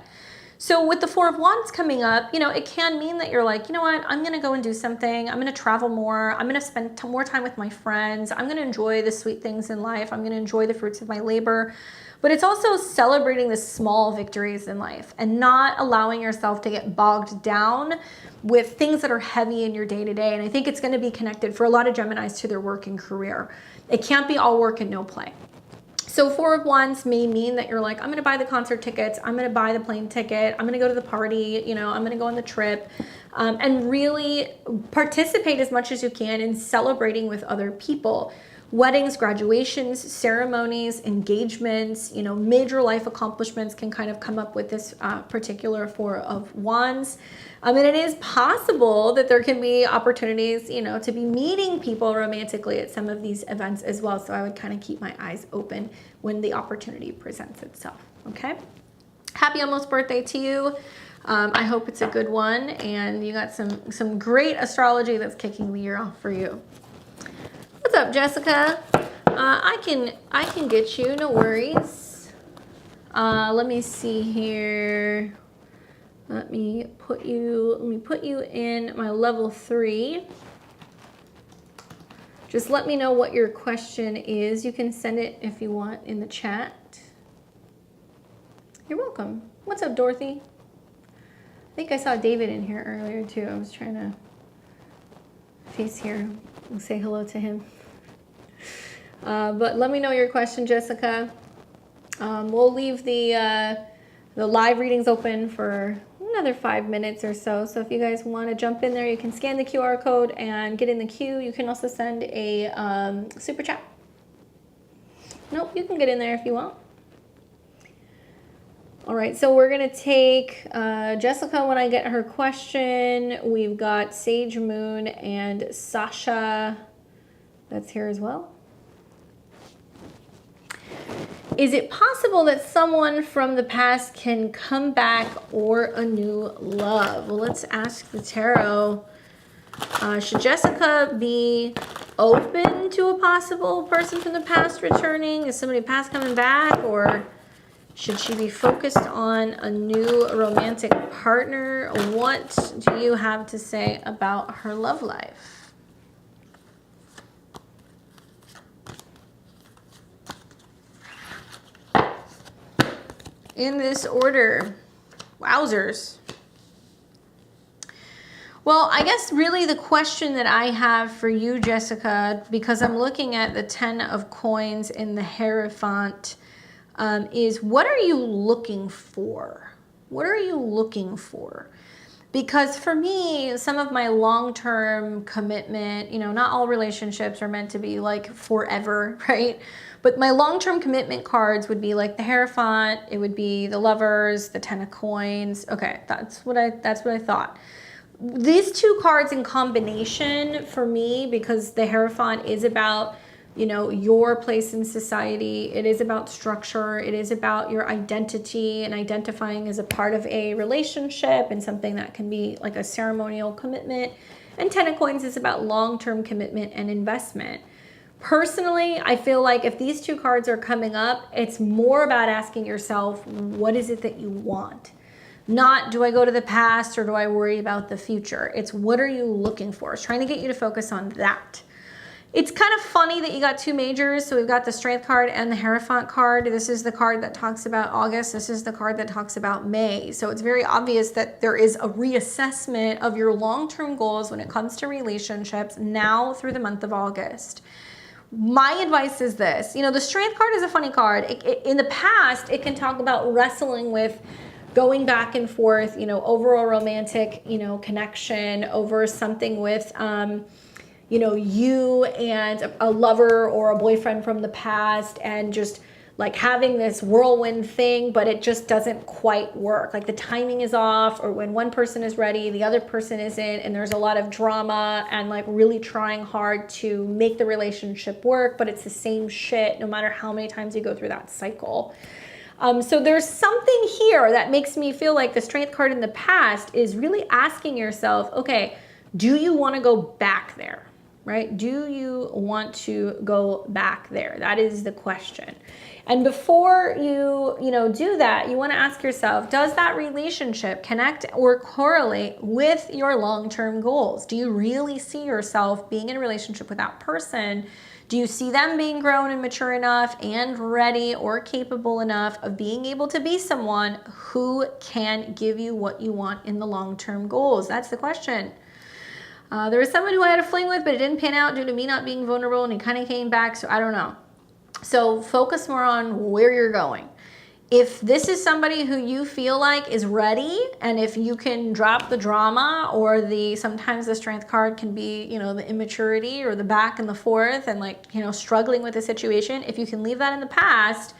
So with the Four of Wands coming up, you know, it can mean that you're like, you know what, I'm going to go and do something. I'm going to travel more. I'm going to spend more time with my friends. I'm going to enjoy the sweet things in life. I'm going to enjoy the fruits of my labor. But it's also celebrating the small victories in life and not allowing yourself to get bogged down with things that are heavy in your day-to-day. And I think it's going to be connected for a lot of Geminis to their work and career. It can't be all work and no play. So Four of Wands may mean that you're like, I'm going to buy the concert tickets. I'm going to buy the plane ticket. I'm going to go to the party. You know, I'm going to go on the trip, and really participate as much as you can in celebrating with other people. Weddings, graduations, ceremonies, engagements, you know, major life accomplishments can kind of come up with this particular Four of Wands. And it is possible that there can be opportunities, you know, to be meeting people romantically at some of these events as well. So I would kind of keep my eyes open when the opportunity presents itself. Okay. Happy almost birthday to you. I hope it's a good one and you got some great astrology that's kicking the year off for you. What's up, Jessica? I can get you, no worries. Let me see here. Let me put you in my level 3. Just let me know what your question is. You can send it if you want in the chat. You're welcome. What's up, Dorothy? I think I saw David in here earlier too. I was trying to face here and say hello to him. But let me know your question, Jessica. We'll leave the live readings open for another 5 minutes or so. So if you guys want to jump in there, you can scan the QR code and get in the queue. You can also send a super chat. Nope, you can get in there if you want. All right, so we're going to take Jessica when I get her question. We've got Sage Moon and Sasha that's here as well. Is it possible that someone from the past can come back or a new love? Well, let's ask the tarot. Should Jessica be open to a possible person from the past returning? Is somebody past coming back? Or should she be focused on a new romantic partner? What do you have to say about her love life? In this order. Wowzers. Well, I guess really the question that I have for you, Jessica, because I'm looking at the 10 of coins in the Hierophant, is what are you looking for? What are you looking for? Because for me, some of my long-term commitment, you know, not all relationships are meant to be like forever, right? But my long-term commitment cards would be like the Hierophant, it would be the Lovers, the 10 of coins. Okay, that's what I thought. These two cards in combination for me, because the Hierophant is about, you know, your place in society. It is about structure. It is about your identity and identifying as a part of a relationship and something that can be like a ceremonial commitment. And 10 of coins is about long-term commitment and investment. Personally, I feel like if these two cards are coming up, it's more about asking yourself, what is it that you want? Not, do I go to the past or do I worry about the future? It's what are you looking for? It's trying to get you to focus on that. It's kind of funny that you got two majors. So we've got the Strength card and the Hierophant card. This is the card that talks about August. This is the card that talks about May. So it's very obvious that there is a reassessment of your long-term goals when it comes to relationships now through the month of August. My advice is this, you know, the Strength card is a funny card. In the past, it can talk about wrestling with going back and forth, you know, over a romantic, you know, connection, over something with, you know, you and a lover or a boyfriend from the past, and just like having this whirlwind thing, but it just doesn't quite work. Like the timing is off, or when one person is ready, the other person isn't, and there's a lot of drama and like really trying hard to make the relationship work, but it's the same shit no matter how many times you go through that cycle. So there's something here that makes me feel like the Strength card in the past is really asking yourself, okay, do you want to go back there? right? Do you want to go back there? That is the question. And before you do that, you want to ask yourself, does that relationship connect or correlate with your long-term goals? Do you really see yourself being in a relationship with that person? Do you see them being grown and mature enough and ready or capable enough of being able to be someone who can give you what you want in the long-term goals? That's the question. There was someone who I had a fling with, but it didn't pan out due to me not being vulnerable, and he kind of came back, so I don't know. So focus more on where you're going. If this is somebody who you feel like is ready, and if you can drop the drama or sometimes the strength card can be, the immaturity or the back and the forth and struggling with the situation. If you can leave that in the past,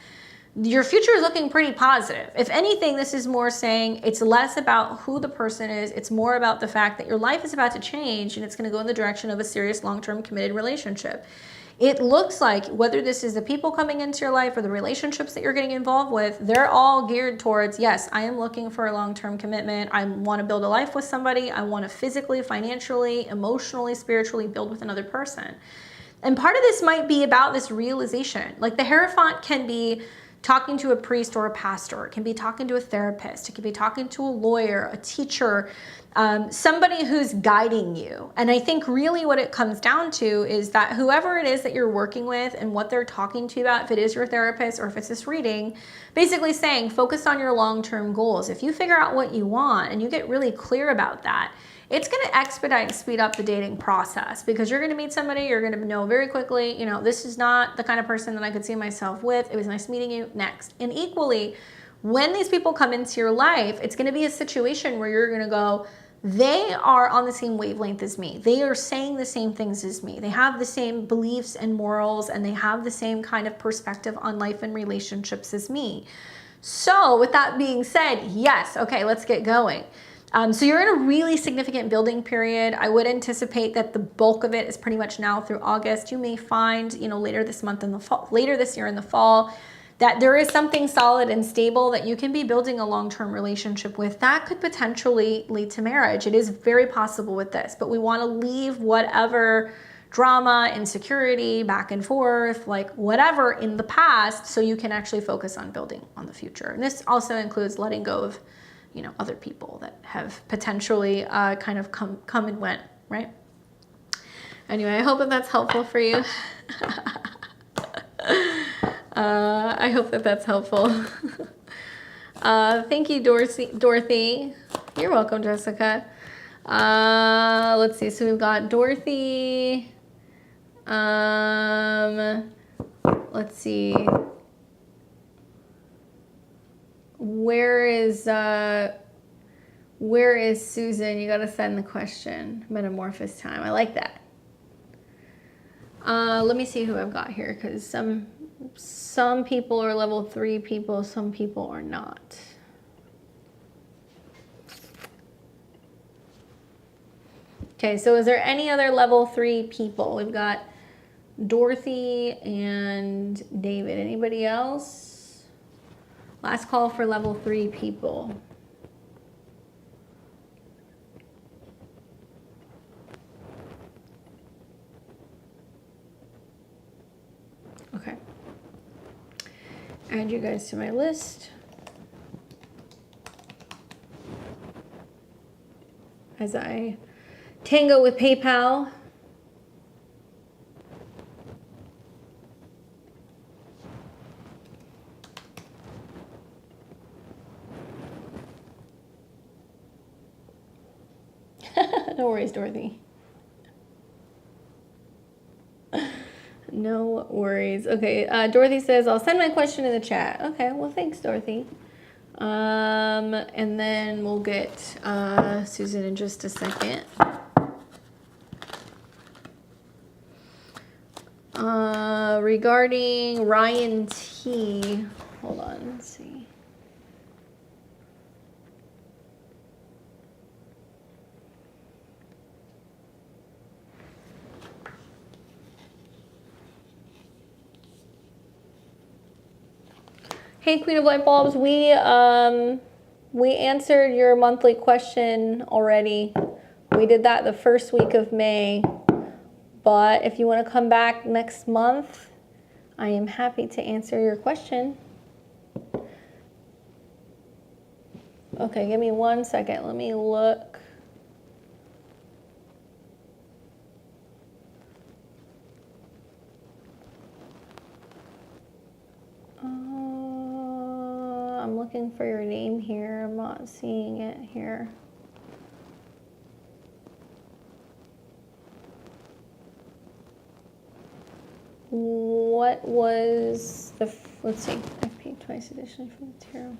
your future is looking pretty positive. If anything, this is more saying it's less about who the person is. It's more about the fact that your life is about to change and it's going to go in the direction of a serious long-term committed relationship. It looks like whether this is the people coming into your life or the relationships that you're getting involved with, they're all geared towards, yes, I am looking for a long-term commitment. I want to build a life with somebody. I want to physically, financially, emotionally, spiritually build with another person. And part of this might be about this realization. Like the Hierophant can be talking to a priest or a pastor. It can be talking to a therapist. It can be talking to a lawyer, a teacher, somebody who's guiding you. And I think really what it comes down to is that whoever it is that you're working with and what they're talking to you about, if it is your therapist or if it's this reading, basically saying focus on your long-term goals. If you figure out what you want and you get really clear about that, it's going to expedite and speed up the dating process because you're going to meet somebody, you're going to know very quickly, this is not the kind of person that I could see myself with. It was nice meeting you. Next. And equally, when these people come into your life, it's going to be a situation where you're going to go, they are on the same wavelength as me. They are saying the same things as me. They have the same beliefs and morals, and they have the same kind of perspective on life and relationships as me. So with that being said, yes, okay, let's get going. So you're in a really significant building period. I would anticipate that the bulk of it is pretty much now through August. You may find, later this month in the fall, later this year in the fall, that there is something solid and stable that you can be building a long-term relationship with that could potentially lead to marriage. It is very possible with this, but we want to leave whatever drama, insecurity, back and forth, like whatever in the past so you can actually focus on building on the future. And this also includes letting go of other people that have potentially kind of come and went, right? Anyway, I hope that that's helpful for you. I hope that that's helpful. Thank you, Dorothy. You're welcome, Jessica. Let's see. So we've got Dorothy. Let's see. Where is Susan? You got to send the question. Metamorphosis time. I like that. Let me see who I've got here because some people are level 3 people, some people are not. Okay, so is there any other level 3 people? We've got Dorothy and David. Anybody else? Last call for level 3 people. Okay. Add you guys to my list. As I tango with PayPal. No worries, Dorothy. No worries. Okay, Dorothy says, I'll send my question in the chat. Okay, well, thanks, Dorothy. And then we'll get Susan in just a second. Regarding Ryan T. Hold on, let's see. Hey, Queen of Light Bulbs, we answered your monthly question already. We did that the first week of May. But if you want to come back next month, I am happy to answer your question. Okay, give me 1 second. Let me look. I'm looking for your name here. I'm not seeing it here. What was the, let's see, I paid twice additionally for the tarot.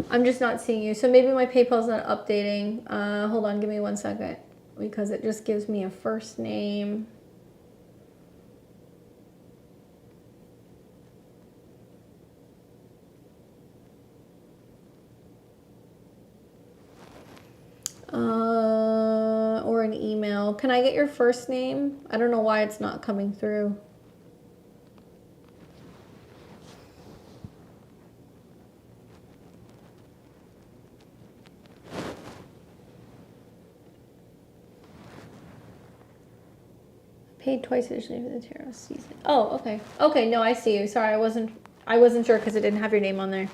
I'm just not seeing you. So maybe my PayPal's not updating. Hold on, give me 1 second, because it just gives me a first name. Or an email. Can I get your first name? I don't know why it's not coming through. Paid twice additionally for the tarot season. Oh, okay. Okay, no, I see you. Sorry, I wasn't sure because it didn't have your name on there.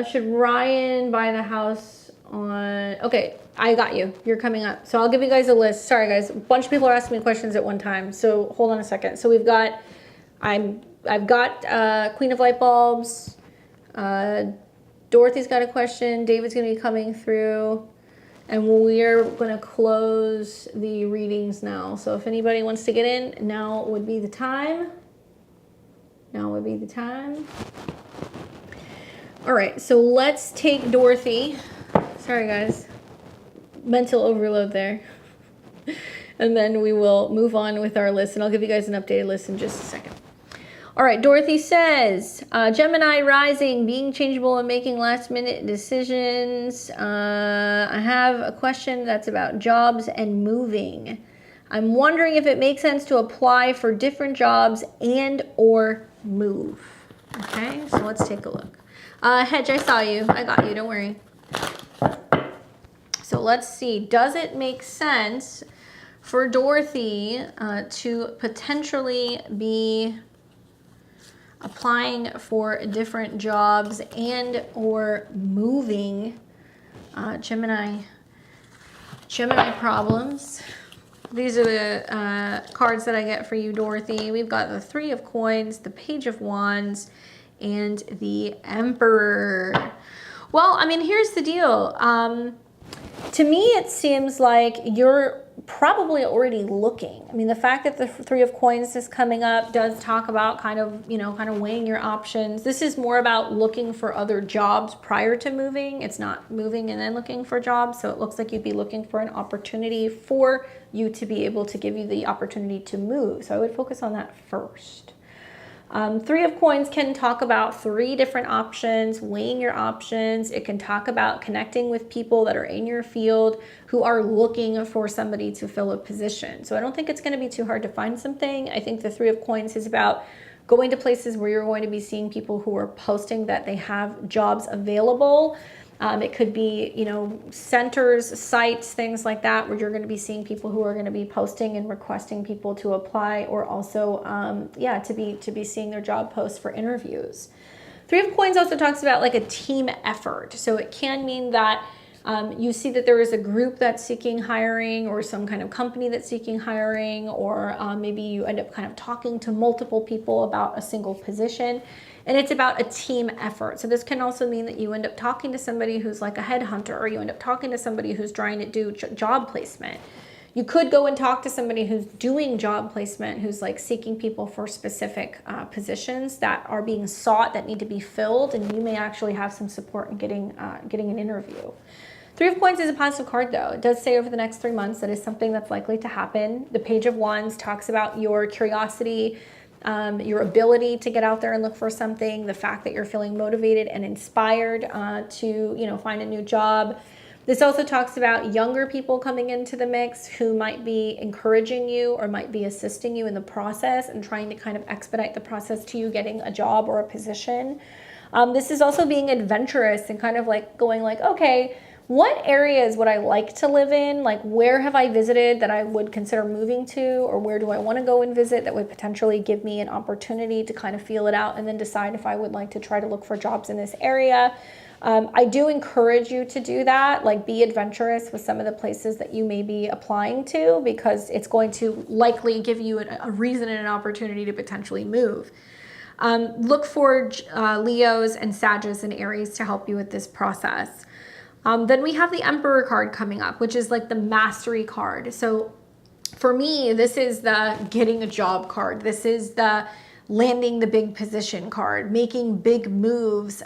Should Ryan buy the house on... Okay, I got you. You're coming up. So I'll give you guys a list. Sorry, guys. A bunch of people are asking me questions at one time. So hold on a second. So we've got... I've got Queen of Light Bulbs. Dorothy's got a question. David's going to be coming through. And we're going to close the readings now. So if anybody wants to get in, now would be the time. Now would be the time. All right, so let's take Dorothy. Sorry, guys. Mental overload there. And then we will move on with our list. And I'll give you guys an updated list in just a second. All right, Dorothy says, Gemini rising, being changeable and making last minute decisions. I have a question that's about jobs and moving. I'm wondering if it makes sense to apply for different jobs and or move. Okay, so let's take a look. Hedge, I saw you. I got you, don't worry. So let's see, does it make sense for Dorothy to potentially be applying for different jobs and or moving? Gemini problems. These are the cards that I get for you, Dorothy. We've got the Three of Coins, the Page of Wands, and the Emperor. Well, I mean, here's the deal. To me, it seems like you're probably already looking. I mean, the fact that the Three of Coins is coming up does talk about kind of weighing your options. This is more about looking for other jobs prior to moving. It's not moving and then looking for jobs. So it looks like you'd be looking for an opportunity for you to be able to give you the opportunity to move. So I would focus on that first. Three of Coins can talk about three different options, weighing your options. It can talk about connecting with people that are in your field who are looking for somebody to fill a position. So I don't think it's going to be too hard to find something. I think the Three of Coins is about going to places where you're going to be seeing people who are posting that they have jobs available. It could be, centers, sites, things like that, where you're going to be seeing people who are going to be posting and requesting people to apply, or also, to be seeing their job posts for interviews. Three of Coins also talks about like a team effort. So it can mean that you see that there is a group that's seeking hiring, or some kind of company that's seeking hiring, or maybe you end up kind of talking to multiple people about a single position. And it's about a team effort. So this can also mean that you end up talking to somebody who's like a headhunter, or you end up talking to somebody who's trying to do job placement. You could go and talk to somebody who's doing job placement, who's like seeking people for specific positions that are being sought, that need to be filled, and you may actually have some support in getting an interview. Three of Coins is a positive card, though. It does say over the next 3 months that is something that's likely to happen. The Page of Wands talks about your curiosity, your ability to get out there and look for something, the fact that you're feeling motivated and inspired to find a new job. This also talks about younger people coming into the mix who might be encouraging you or might be assisting you in the process and trying to kind of expedite the process to you getting a job or a position. This is also being adventurous and kind of like going like, okay, what areas would I like to live in? Like, where have I visited that I would consider moving to, or where do I want to go and visit that would potentially give me an opportunity to kind of feel it out and then decide if I would like to try to look for jobs in this area. I do encourage you to do that, like be adventurous with some of the places that you may be applying to, because it's going to likely give you a reason and an opportunity to potentially move. Look for Leos and Sagittarius and Aries to help you with this process. Then we have the Emperor card coming up, which is like the mastery card. So for me, this is the getting a job card. This is the landing the big position card, making big moves,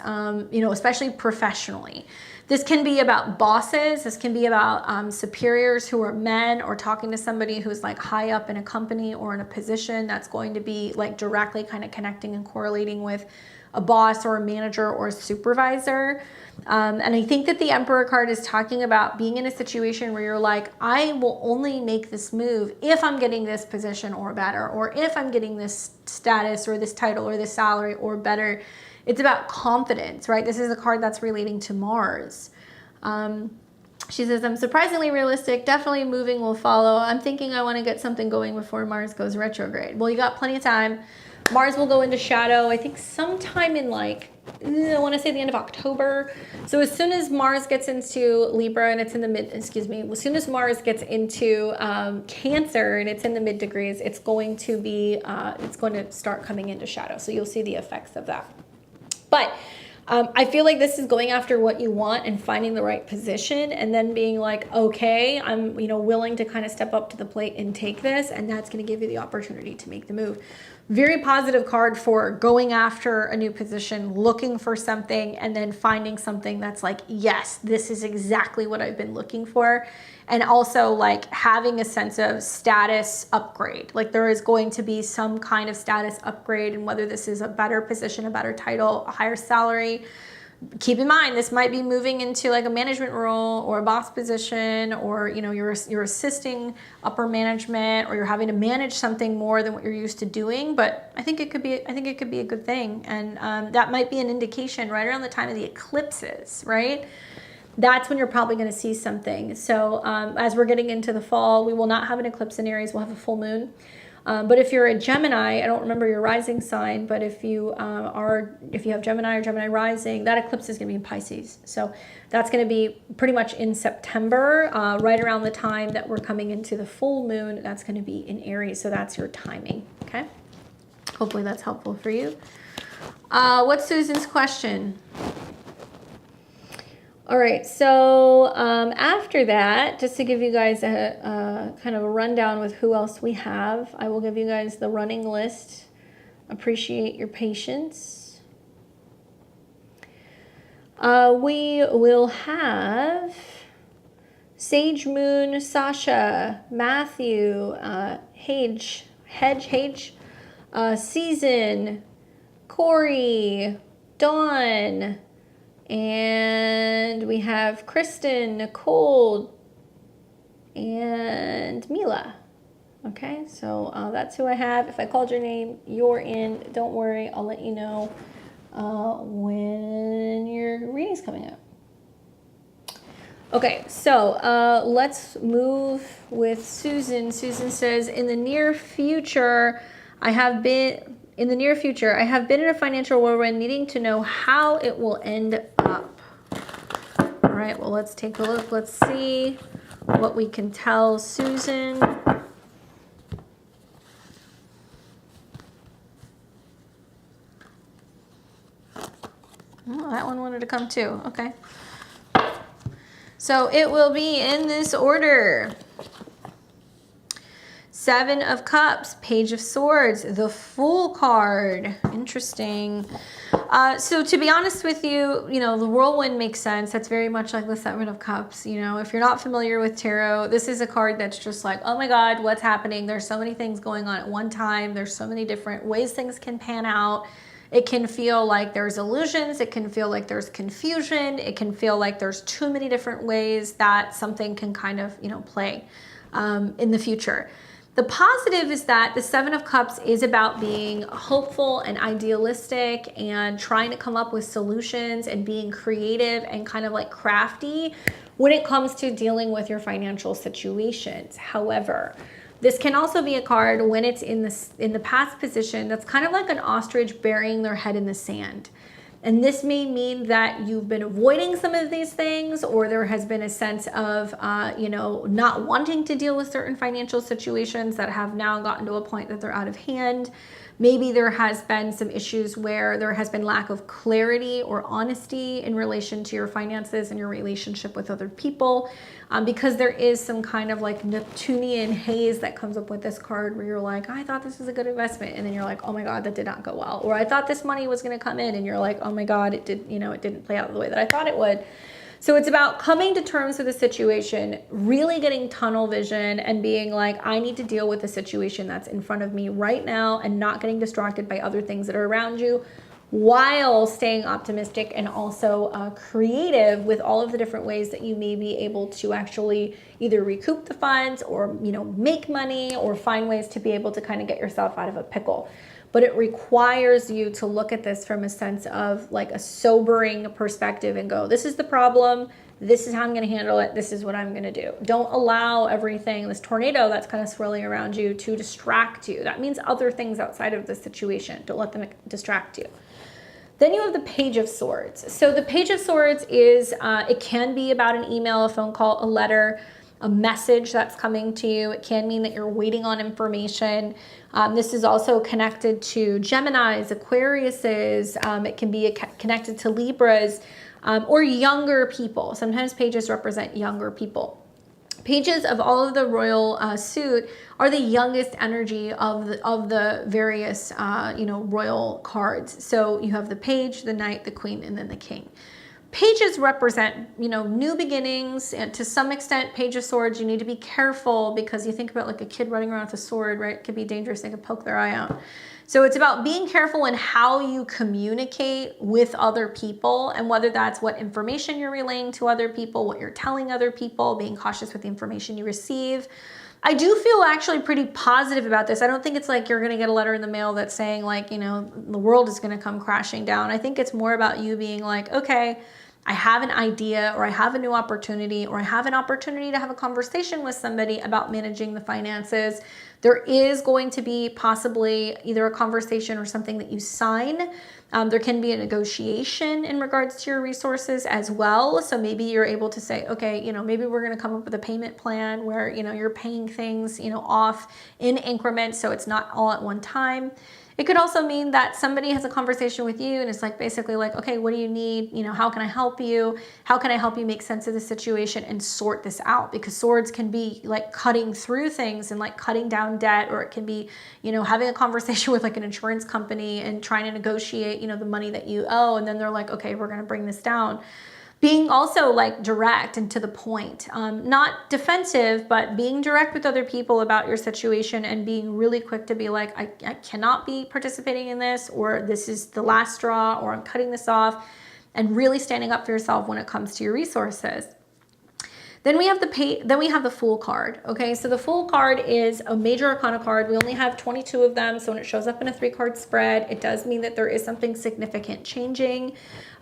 you know, especially professionally. This can be about bosses. This can be about superiors who are men, or talking to somebody who's like high up in a company or in a position that's going to be like directly kind of connecting and correlating with a boss or a manager or a supervisor. And I think that the Emperor card is talking about being in a situation where you're like, I will only make this move if I'm getting this position or better, or if I'm getting this status or this title or this salary or better. It's about confidence, right? This is a card that's relating to Mars. She says, I'm surprisingly realistic. Definitely moving will follow. I'm thinking I want to get something going before Mars goes retrograde. Well, you got plenty of time. Mars will go into shadow, I think sometime in like, I want to say the end of October. So as soon as Mars gets into Libra and it's in the as soon as Mars gets into Cancer and it's in the mid degrees, it's going to start coming into shadow. So you'll see the effects of that. But I feel like this is going after what you want and finding the right position, and then being like, okay, I'm willing to kind of step up to the plate and take this, and that's going to give you the opportunity to make the move. Very positive card for going after a new position, looking for something, and then finding something that's like, yes, this is exactly what I've been looking for. And also like having a sense of status upgrade. Like there is going to be some kind of status upgrade, and whether this is a better position, a better title, a higher salary. Keep in mind, this might be moving into like a management role or a boss position, or you're assisting upper management, or you're having to manage something more than what you're used to doing. But I think it could be a good thing, and that might be an indication right around the time of the eclipses, right? That's when you're probably going to see something. So as we're getting into the fall, we will not have an eclipse in Aries. We'll have a full moon. But if you're a Gemini, I don't remember your rising sign, but if you have Gemini or Gemini rising, that eclipse is going to be in Pisces. So that's going to be pretty much in September, right around the time that we're coming into the full moon. That's going to be in Aries. So that's your timing. Okay. Hopefully that's helpful for you. What's Susan's question? All right, so after that, just to give you guys a kind of a rundown with who else we have, I will give you guys the running list. Appreciate your patience. We will have Sage Moon, Sasha, Matthew, Hedge, Season, Corey, Dawn, and we have Kristen, Nicole, and Milela. Okay, so that's who I have. If I called your name, you're in. Don't worry, I'll let you know when your reading's coming up. Okay, so let's move with Susan. Susan says, in the near future, I have been in a financial whirlwind, needing to know how it will end up. All right, well, let's take a look. Let's see what we can tell Susan. Oh, that one wanted to come too. Okay. So it will be in this order. 7 of Cups, Page of Swords, the Fool card. Interesting. So to be honest with you, the whirlwind makes sense. That's very much like the 7 of Cups. If you're not familiar with tarot, this is a card that's just like, oh my God, what's happening? There's so many things going on at one time. There's so many different ways things can pan out. It can feel like there's illusions. It can feel like there's confusion. It can feel like there's too many different ways that something can kind of, play in the future. The positive is that the 7 of Cups is about being hopeful and idealistic and trying to come up with solutions and being creative and kind of like crafty, when it comes to dealing with your financial situations. However, this can also be a card when it's in the past position that's kind of like an ostrich burying their head in the sand. And this may mean that you've been avoiding some of these things, or there has been a sense of, not wanting to deal with certain financial situations that have now gotten to a point that they're out of hand. Maybe there has been some issues where there has been lack of clarity or honesty in relation to your finances and your relationship with other people, because there is some kind of like Neptunian haze that comes up with this card where you're like, I thought this was a good investment, and then you're like, oh my God, that did not go well. Or I thought this money was going to come in, and you're like, oh my God, it didn't play out the way that I thought it would. So it's about coming to terms with the situation, really getting tunnel vision and being like, I need to deal with the situation that's in front of me right now and not getting distracted by other things that are around you, while staying optimistic and also creative with all of the different ways that you may be able to actually either recoup the funds or, make money or find ways to be able to kind of get yourself out of a pickle. But it requires you to look at this from a sense of like a sobering perspective and go, this is the problem. This is how I'm going to handle it. This is what I'm going to do. Don't allow everything, this tornado that's kind of swirling around you, to distract you. That means other things outside of the situation. Don't let them distract you. Then you have the Page of Swords. So the Page of Swords is, it can be about an email, a phone call, a letter, a message that's coming to you. It can mean that you're waiting on information. This is also connected to Geminis, Aquariuses. It can be connected to Libras or younger people. Sometimes pages represent younger people. Pages of all of the royal suit are the youngest energy of the various royal cards. So you have the page, the knight, the queen, and then the king. Pages represent, new beginnings, and to some extent, Page of Swords, you need to be careful because you think about like a kid running around with a sword, right? It could be dangerous. They could poke their eye out. So it's about being careful in how you communicate with other people, and whether that's what information you're relaying to other people, what you're telling other people, being cautious with the information you receive. I do feel actually pretty positive about this. I don't think it's like you're going to get a letter in the mail that's saying like, the world is going to come crashing down. I think it's more about you being like, okay, I have an idea, or I have a new opportunity, or I have an opportunity to have a conversation with somebody about managing the finances. There is going to be possibly either a conversation or something that you sign. There can be a negotiation in regards to your resources as well. So maybe you're able to say, okay, maybe we're going to come up with a payment plan where, you're paying things, off in increments, so it's not all at one time. It could also mean that somebody has a conversation with you and it's like basically like, okay, what do you need? How can I help you? How can I help you make sense of the situation and sort this out? Because swords can be like cutting through things and like cutting down debt, or it can be, having a conversation with like an insurance company and trying to negotiate, the money that you owe. And then they're like, okay, we're going to bring this down. Being also like direct and to the point, not defensive, but being direct with other people about your situation and being really quick to be like, I cannot be participating in this, or this is the last straw, or I'm cutting this off, and really standing up for yourself when it comes to your resources. Then we have the Fool card. Okay, so the Fool card is a major arcana card. We only have 22 of them, so when it shows up in a 3-card spread, it does mean that there is something significant changing.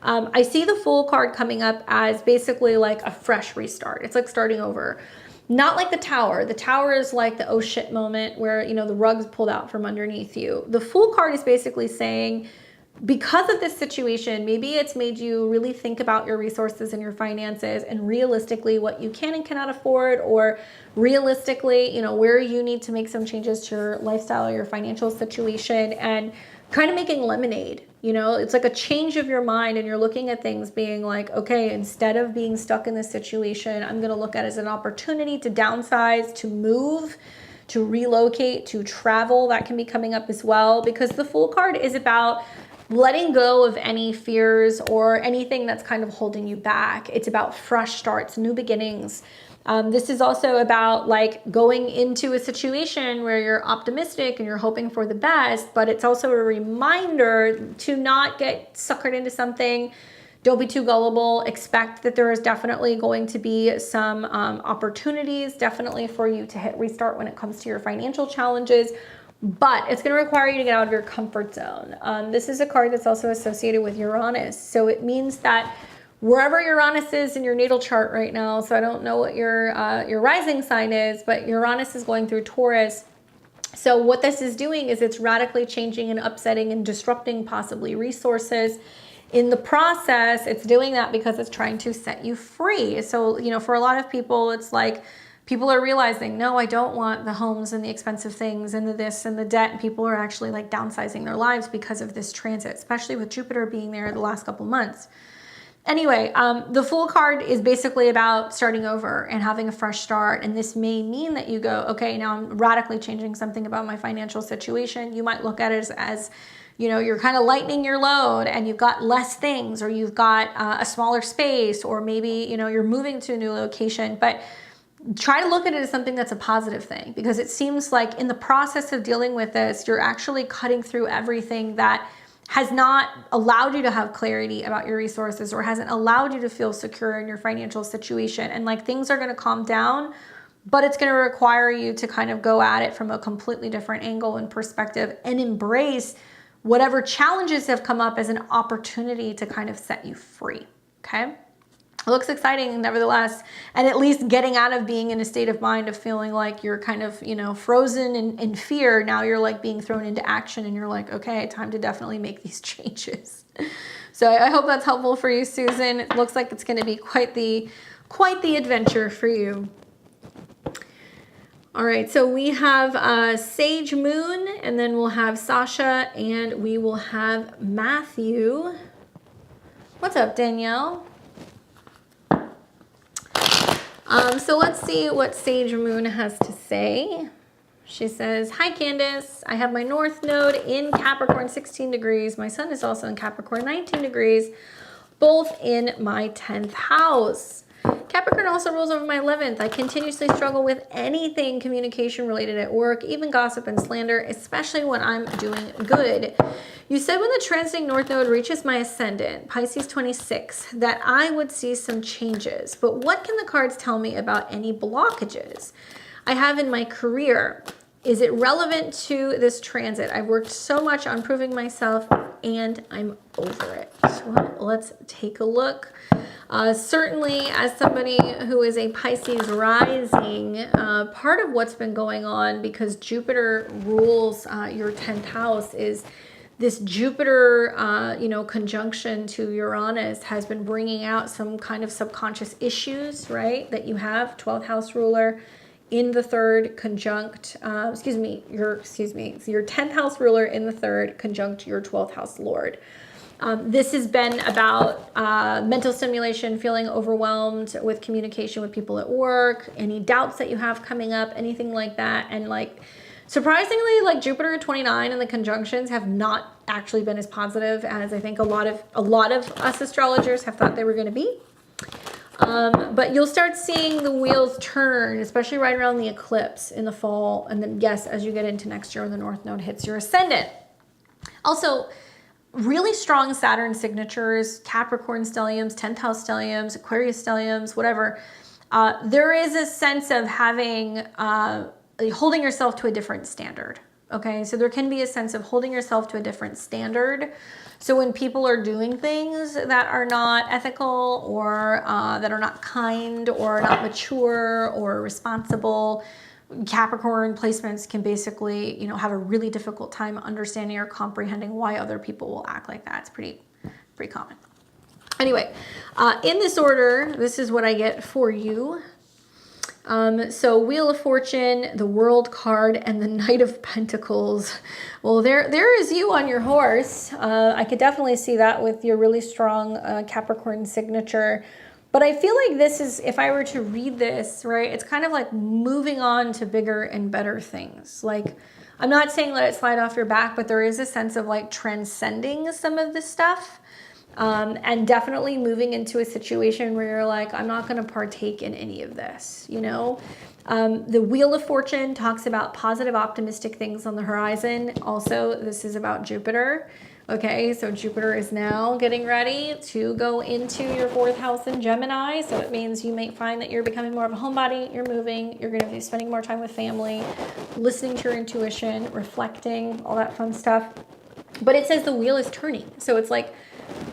I see the Fool card coming up as basically like a fresh restart. It's like starting over. Not like the Tower. The Tower is like the oh shit moment where, the rug's pulled out from underneath you. The Fool card is basically saying, because of this situation, maybe it's made you really think about your resources and your finances and realistically what you can and cannot afford, or realistically, where you need to make some changes to your lifestyle or your financial situation, and kind of making lemonade. It's like a change of your mind, and you're looking at things being like, okay, instead of being stuck in this situation, I'm going to look at it as an opportunity to downsize, to move, to relocate, to travel. That can be coming up as well, because the Fool card is about letting go of any fears or anything that's kind of holding you back. It's about fresh starts, new beginnings. This is also about like going into a situation where you're optimistic and you're hoping for the best, but it's also a reminder to not get suckered into something. Don't be too gullible. Expect that there is definitely going to be some opportunities, definitely for you to hit restart when it comes to your financial challenges. But it's going to require you to get out of your comfort zone. This is a card that's also associated with Uranus. So it means that wherever Uranus is in your natal chart right now. So I don't know what your rising sign is, but Uranus is going through Taurus. So what this is doing is it's radically changing and upsetting and disrupting possibly resources. In the process, it's doing that because it's trying to set you free. So, you know, for a lot of people, it's like people are realizing, no, I don't want the homes and the expensive things and the this and the debt. And people are actually like downsizing their lives because of this transit, especially with Jupiter being there the last couple months. Anyway, the Fool card is basically about starting over and having a fresh start. And this may mean that you go, okay, now I'm radically changing something about my financial situation. You might look at it as you know, you're kind of lightening your load and you've got less things, or you've got a smaller space, or maybe, you know, you're moving to a new location. But try to look at it as something that's a positive thing, because it seems like in the process of dealing with this, you're actually cutting through everything that has not allowed you to have clarity about your resources, or hasn't allowed you to feel secure in your financial situation. And like things are going to calm down, but it's going to require you to kind of go at it from a completely different angle and perspective, and embrace whatever challenges have come up as an opportunity to kind of set you free. Okay. It looks exciting nevertheless, and at least getting out of being in a state of mind of feeling like you're kind of, you know, frozen in fear. Now you're like being thrown into action and you're like, okay, time to definitely make these changes. So I hope that's helpful for you, Susan. It looks like it's going to be quite the adventure for you. All right, so we have Sage Moon, and then we'll have Sasha, and we will have Matthew. What's up, Danielle? So let's see what Sage Moon has to say. She says, hi, Candace. I have my North Node in Capricorn, 16 degrees. My Sun is also in Capricorn, 19 degrees, both in my 10th house. Capricorn also rules over my 11th. I continuously struggle with anything communication related at work, even gossip and slander, especially when I'm doing good. You said when the transiting North Node reaches my ascendant, Pisces 26, that I would see some changes. But what can the cards tell me about any blockages I have in my career? Is it relevant to this transit? I've worked so much on proving myself and I'm over it. So let's take a look. Certainly, as somebody who is a Pisces rising, part of what's been going on, because Jupiter rules your 10th house, is this Jupiter, you know, conjunction to Uranus has been bringing out some kind of subconscious issues, right? That you have 12th house ruler in the third conjunct, your 10th house ruler in the third conjunct your 12th house lord. This has been about mental stimulation, feeling overwhelmed with communication with people at work, any doubts that you have coming up, anything like that. And like, surprisingly, like Jupiter 29 and the conjunctions have not actually been as positive as I think a lot of us astrologers have thought they were going to be. But you'll start seeing the wheels turn, especially right around the eclipse in the fall. And then, yes, as you get into next year when the North Node hits your ascendant. Also, really strong Saturn signatures, Capricorn stelliums, 10th house stelliums, Aquarius stelliums, whatever. There is a sense of having, holding yourself to a different standard. Okay, so there can be a sense of holding yourself to a different standard. So when people are doing things that are not ethical, or that are not kind, or not mature or responsible, Capricorn placements can basically, you know, have a really difficult time understanding or comprehending why other people will act like that. It's pretty common. Anyway, in this order, this is what I get for you. So Wheel of Fortune, the World card, and the Knight of Pentacles. Well, there is you on your horse. I could definitely see that with your really strong Capricorn signature. But I feel like this is, if I were to read this, right, it's kind of like moving on to bigger and better things. Like, I'm not saying let it slide off your back, but there is a sense of like transcending some of this stuff. And definitely moving into a situation where you're like, I'm not going to partake in any of this, you know? The Wheel of Fortune talks about positive, optimistic things on the horizon. Also, this is about Jupiter. Okay, so Jupiter is now getting ready to go into your 4th house in Gemini. So it means you may find that you're becoming more of a homebody, you're moving, you're going to be spending more time with family, listening to your intuition, reflecting, all that fun stuff. But it says the wheel is turning. So it's like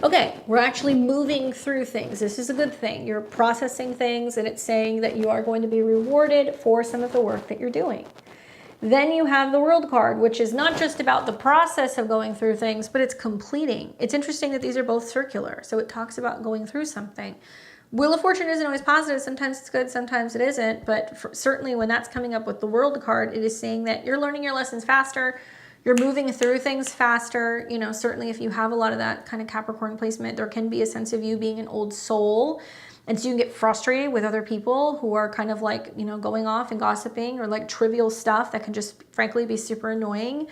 Okay, we're actually moving through things. This is a good thing. You're processing things, and it's saying that you are going to be rewarded for some of the work that you're doing. Then you have the World card, which is not just about the process of going through things, but it's completing. It's interesting that these are both circular, so it talks about going through something. Wheel of Fortune isn't always positive. Sometimes it's good, sometimes it isn't. But certainly when that's coming up with the World card, it is saying that you're learning your lessons faster. You're moving through things faster. You know, certainly if you have a lot of that kind of Capricorn placement, there can be a sense of you being an old soul. And so you can get frustrated with other people who are kind of like, you know, going off and gossiping or like trivial stuff that can just frankly be super annoying.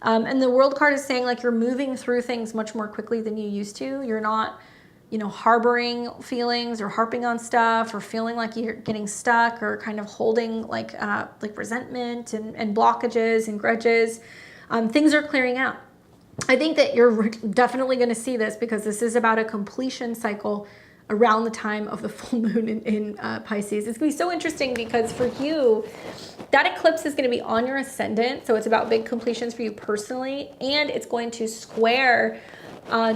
And the World card is saying like you're moving through things much more quickly than you used to. You're not, you know, harboring feelings or harping on stuff or feeling like you're getting stuck or kind of holding like resentment and blockages and grudges. Things are clearing out. I think that you're definitely going to see this because this is about a completion cycle around the time of the full moon in Pisces. It's going to be so interesting because for you, that eclipse is going to be on your ascendant. So it's about big completions for you personally, and it's going to square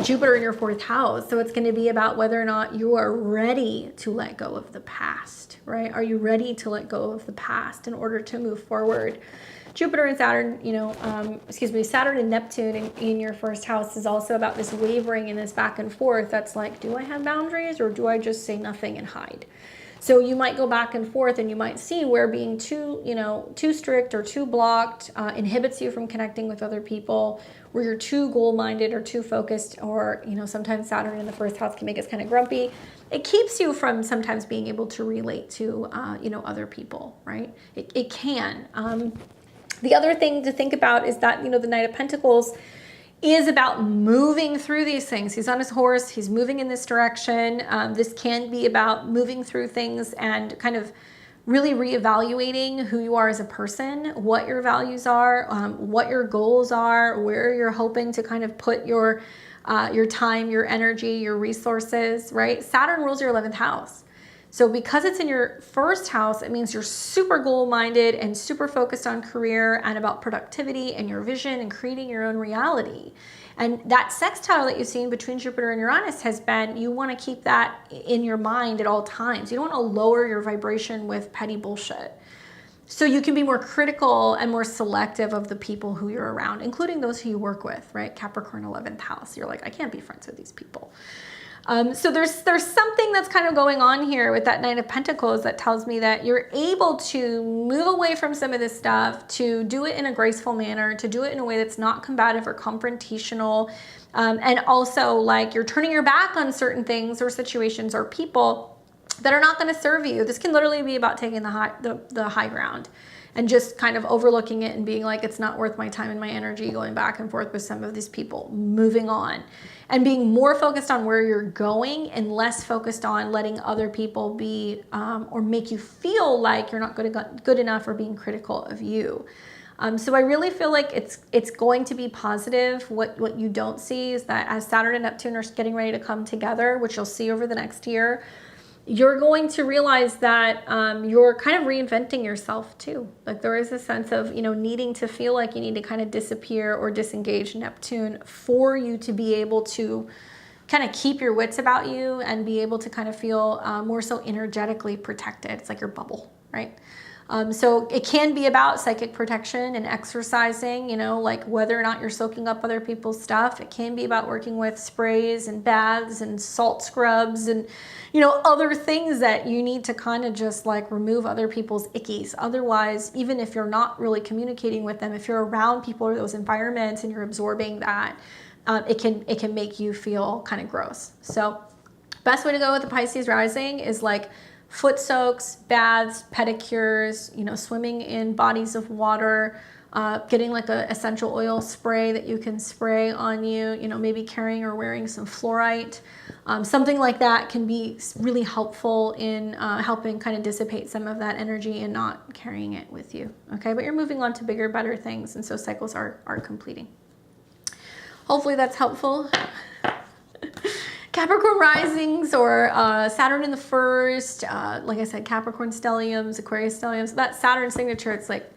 Jupiter in your 4th house. So it's going to be about whether or not you are ready to let go of the past, right? Are you ready to let go of the past in order to move forward? Jupiter and Saturn, you know, Saturn and Neptune in your 1st house is also about this wavering and this back and forth. That's like, do I have boundaries or do I just say nothing and hide? So you might go back and forth and you might see where being too strict or too blocked inhibits you from connecting with other people, where you're too goal-minded or too focused, or, you know, sometimes Saturn in the 1st house can make us kind of grumpy. It keeps you from sometimes being able to relate to, other people, right? It can. The other thing to think about is that, you know, the Knight of Pentacles is about moving through these things. He's on his horse. He's moving in this direction. This can be about moving through things and kind of really reevaluating who you are as a person, what your values are, what your goals are, where you're hoping to kind of put your time, your energy, your resources, right? Saturn rules your 11th house. So because it's in your 1st house, it means you're super goal-minded and super focused on career and about productivity and your vision and creating your own reality. And that sextile that you've seen between Jupiter and Uranus has been, you want to keep that in your mind at all times. You don't want to lower your vibration with petty bullshit. So you can be more critical and more selective of the people who you're around, including those who you work with, right? Capricorn 11th house. You're like, I can't be friends with these people. So there's something that's kind of going on here with that Knight of Pentacles that tells me that you're able to move away from some of this stuff, to do it in a graceful manner, to do it in a way that's not combative or confrontational. And also like you're turning your back on certain things or situations or people that are not going to serve you. This can literally be about taking the high ground and just kind of overlooking it and being like, it's not worth my time and my energy going back and forth with some of these people, moving on. And being more focused on where you're going and less focused on letting other people be or make you feel like you're not good enough or being critical of you. So I really feel like it's going to be positive. What you don't see is that as Saturn and Neptune are getting ready to come together, which you'll see over the next year, you're going to realize that you're kind of reinventing yourself too. Like there is a sense of, you know, needing to feel like you need to kind of disappear or disengage Neptune for you to be able to kind of keep your wits about you and be able to kind of feel more so energetically protected. It's like your bubble, right? So it can be about psychic protection and exercising, you know, like whether or not you're soaking up other people's stuff. It can be about working with sprays and baths and salt scrubs and, you know, other things that you need to kind of just like remove other people's ickies. Otherwise, even if you're not really communicating with them, if you're around people or those environments and you're absorbing that, it can make you feel kind of gross. So best way to go with the Pisces rising is like foot soaks, baths, pedicures, you know, swimming in bodies of water, getting like a essential oil spray that you can spray on you, you know, maybe carrying or wearing some fluorite. Something like that can be really helpful in helping kind of dissipate some of that energy and not carrying it with you. Okay, but you're moving on to bigger, better things, and so cycles are completing. Hopefully that's helpful. Capricorn risings or Saturn in the 1st, like I said, Capricorn stelliums, Aquarius stelliums, that Saturn signature, it's like,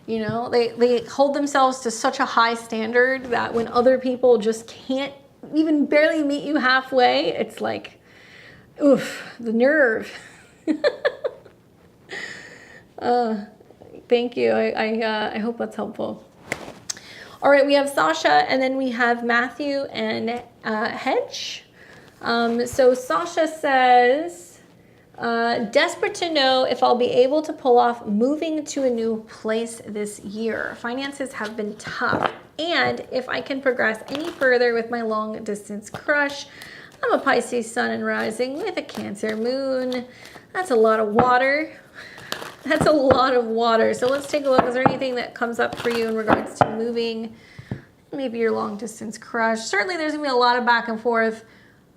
you know, they hold themselves to such a high standard that when other people just can't even barely meet you halfway, it's like, oof, the nerve. Thank you. I hope that's helpful. All right, we have Sasha, and then we have Matthew and Hedge. So Sasha says, desperate to know if I'll be able to pull off moving to a new place this year. Finances have been tough, and if I can progress any further with my long distance crush. I'm a Pisces sun and rising with a Cancer moon. That's a lot of water. That's a lot of water. So let's take a look. Is there anything that comes up for you in regards to moving? Maybe your long distance crush. Certainly there's gonna be a lot of back and forth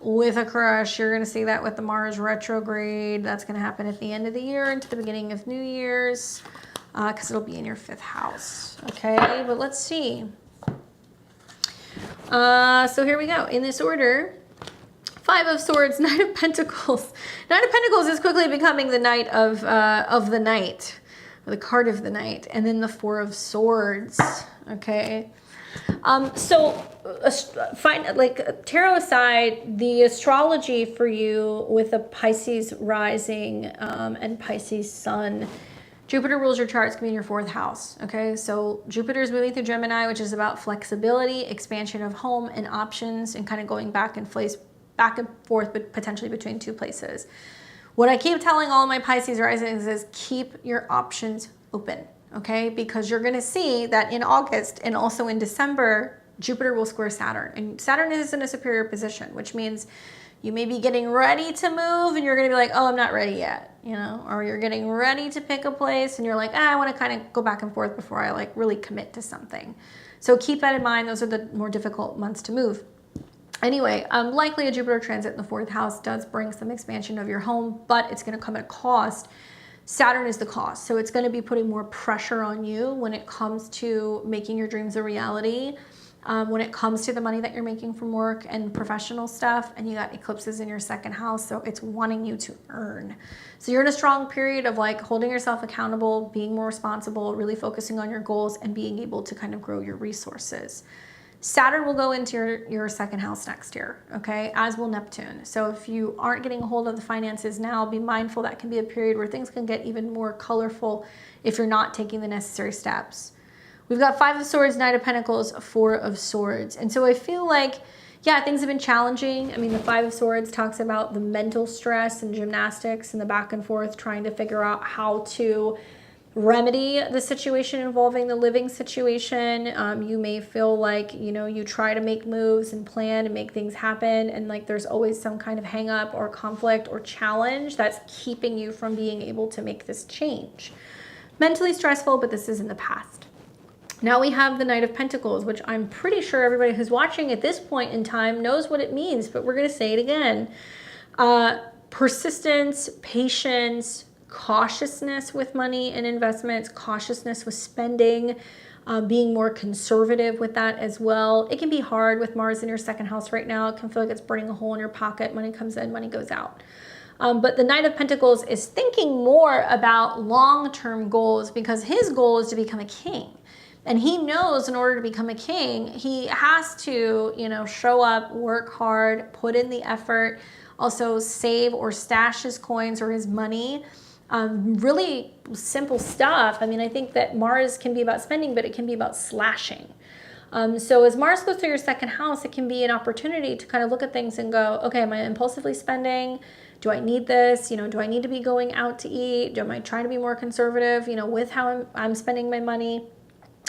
with a crush. You're gonna see that with the Mars retrograde. That's gonna happen at the end of the year into the beginning of New Year's, because it'll be in your 5th house. Okay, but let's see. So here we go. In this order, 5 of Swords, Knight of Pentacles. Knight of Pentacles is quickly becoming the Knight of the Night, or the card of the night, and then the 4 of Swords. Okay, so like tarot aside, the astrology for you with a Pisces rising and Pisces sun. Jupiter rules your chart. It's going to be in your 4th house. Okay, so Jupiter is moving through Gemini, which is about flexibility, expansion of home and options, and kind of going back and forth, but potentially between 2 places. What I keep telling all my Pisces risings is keep your options open, okay? Because you're gonna see that in August and also in December, Jupiter will square Saturn. And Saturn is in a superior position, which means you may be getting ready to move and you're gonna be like, oh, I'm not ready yet, you know? Or you're getting ready to pick a place and you're like, I wanna kind of go back and forth before I like really commit to something. So keep that in mind. Those are the more difficult months to move. Anyway, likely a Jupiter transit in the 4th house does bring some expansion of your home, but it's going to come at a cost. Saturn is the cost. So it's going to be putting more pressure on you when it comes to making your dreams a reality, when it comes to the money that you're making from work and professional stuff, and you got eclipses in your 2nd house. So it's wanting you to earn. So you're in a strong period of like holding yourself accountable, being more responsible, really focusing on your goals and being able to kind of grow your resources. Saturn will go into your 2nd house next year, okay, as will Neptune. So if you aren't getting a hold of the finances now, be mindful that can be a period where things can get even more colorful if you're not taking the necessary steps. We've got 5 of Swords, Knight of Pentacles, 4 of Swords. And so I feel like, yeah, things have been challenging. I mean, the 5 of Swords talks about the mental stress and gymnastics and the back and forth, trying to figure out how to remedy the situation involving the living situation. You may feel like, you know, you try to make moves and plan and make things happen, and like there's always some kind of hang up or conflict or challenge that's keeping you from being able to make this change. Mentally stressful, but this is in the past. Now we have the Knight of Pentacles, which I'm pretty sure everybody who's watching at this point in time knows what it means, but we're going to say it again. Persistence, patience, cautiousness with money and investments, cautiousness with spending, being more conservative with that as well. It can be hard with Mars in your 2nd house right now. It can feel like it's burning a hole in your pocket. Money comes in, money goes out. But the Knight of Pentacles is thinking more about long-term goals because his goal is to become a king. And he knows in order to become a king, he has to, you know, show up, work hard, put in the effort, also save or stash his coins or his money. Really simple stuff. I mean, I think that Mars can be about spending, but it can be about slashing. So as Mars goes through your 2nd house, it can be an opportunity to kind of look at things and go, okay, am I impulsively spending? Do I need this? You know, do I need to be going out to eat? Am I trying to be more conservative, you know, with how I'm spending my money?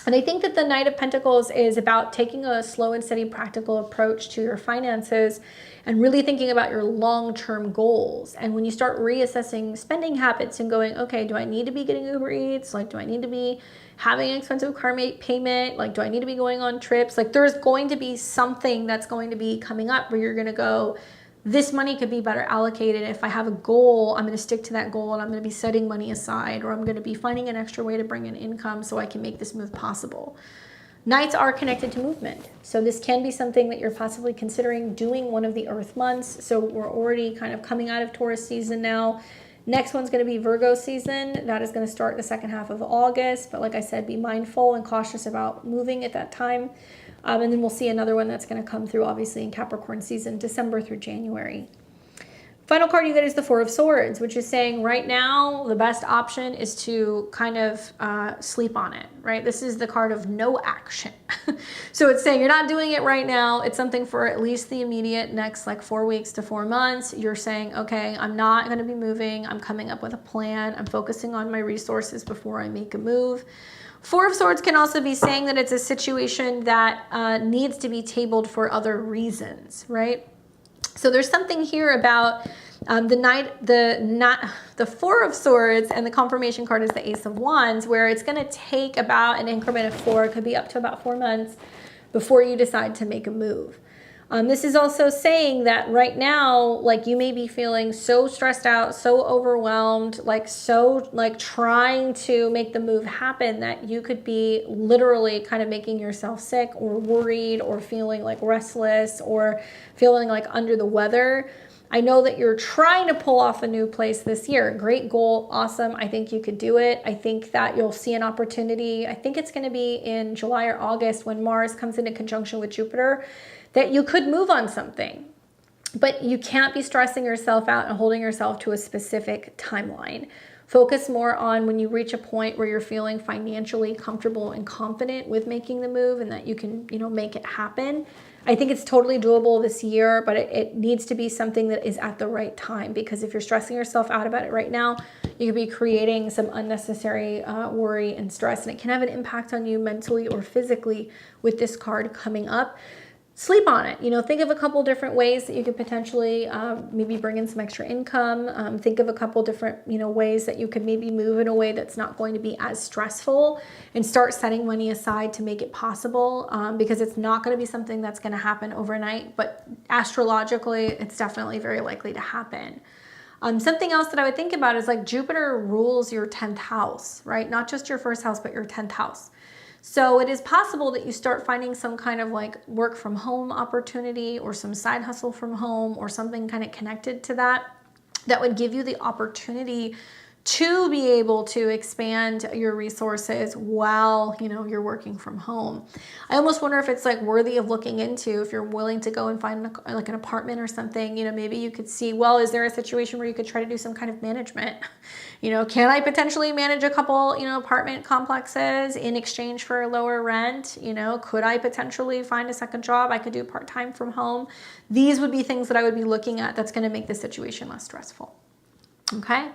And I think that the Knight of Pentacles is about taking a slow and steady practical approach to your finances and really thinking about your long-term goals. And when you start reassessing spending habits and going, okay, do I need to be getting Uber Eats? Like, do I need to be having an expensive car payment? Like, do I need to be going on trips? Like, there's going to be something that's going to be coming up where you're going to go, this money could be better allocated. If I have a goal, I'm going to stick to that goal and I'm going to be setting money aside, or I'm going to be finding an extra way to bring in income so I can make this move possible. Nights are connected to movement. So this can be something that you're possibly considering doing one of the Earth months. So we're already kind of coming out of Taurus season now. Next one's going to be Virgo season. That is going to start the 2nd half of August. But like I said, be mindful and cautious about moving at that time. And then we'll see another one that's going to come through, obviously, in Capricorn season, December through January. Final card you get is the Four of Swords, which is saying right now the best option is to kind of sleep on it, right? This is the card of no action. So it's saying you're not doing it right now. It's something for at least the immediate next like 4 weeks to 4 months. You're saying, okay, I'm not going to be moving. I'm coming up with a plan. I'm focusing on my resources before I make a move. Four of Swords can also be saying that it's a situation that needs to be tabled for other reasons, right? So there's something here about the Four of Swords, and the confirmation card is the Ace of Wands, where it's going to take about an increment of 4, it could be up to about 4 months before you decide to make a move. This is also saying that right now, like, you may be feeling so stressed out, so overwhelmed, like trying to make the move happen that you could be literally kind of making yourself sick or worried or feeling like restless or feeling like under the weather. I know that you're trying to pull off a new place this year. Great goal. Awesome. I think you could do it. I think that you'll see an opportunity. I think it's going to be in July or August when Mars comes into conjunction with Jupiter, that you could move on something. But you can't be stressing yourself out and holding yourself to a specific timeline. Focus more on when you reach a point where you're feeling financially comfortable and confident with making the move and that you can, make it happen. I think it's totally doable this year, but it needs to be something that is at the right time, because if you're stressing yourself out about it right now, you could be creating some unnecessary worry and stress, and it can have an impact on you mentally or physically with this card coming up. Sleep on it. Think of a couple different ways that you could potentially maybe bring in some extra income. Think of a couple different, ways that you could maybe move in a way that's not going to be as stressful, and start setting money aside to make it possible, because it's not going to be something that's going to happen overnight, but astrologically, it's definitely very likely to happen. Something else that I would think about is like Jupiter rules your 10th house, right? Not just your first house, but your 10th house. So it is possible that you start finding some kind of like work from home opportunity or some side hustle from home or something kind of connected to that would give you the opportunity to be able to expand your resources while, you're working from home. I almost wonder if it's like worthy of looking into, if you're willing to go and find like an apartment or something, maybe you could see, well, is there a situation where you could try to do some kind of management? Can I potentially manage a couple, apartment complexes in exchange for a lower rent? Could I potentially find a second job I could do part-time from home? These would be things that I would be looking at that's going to make the situation less stressful. Okay.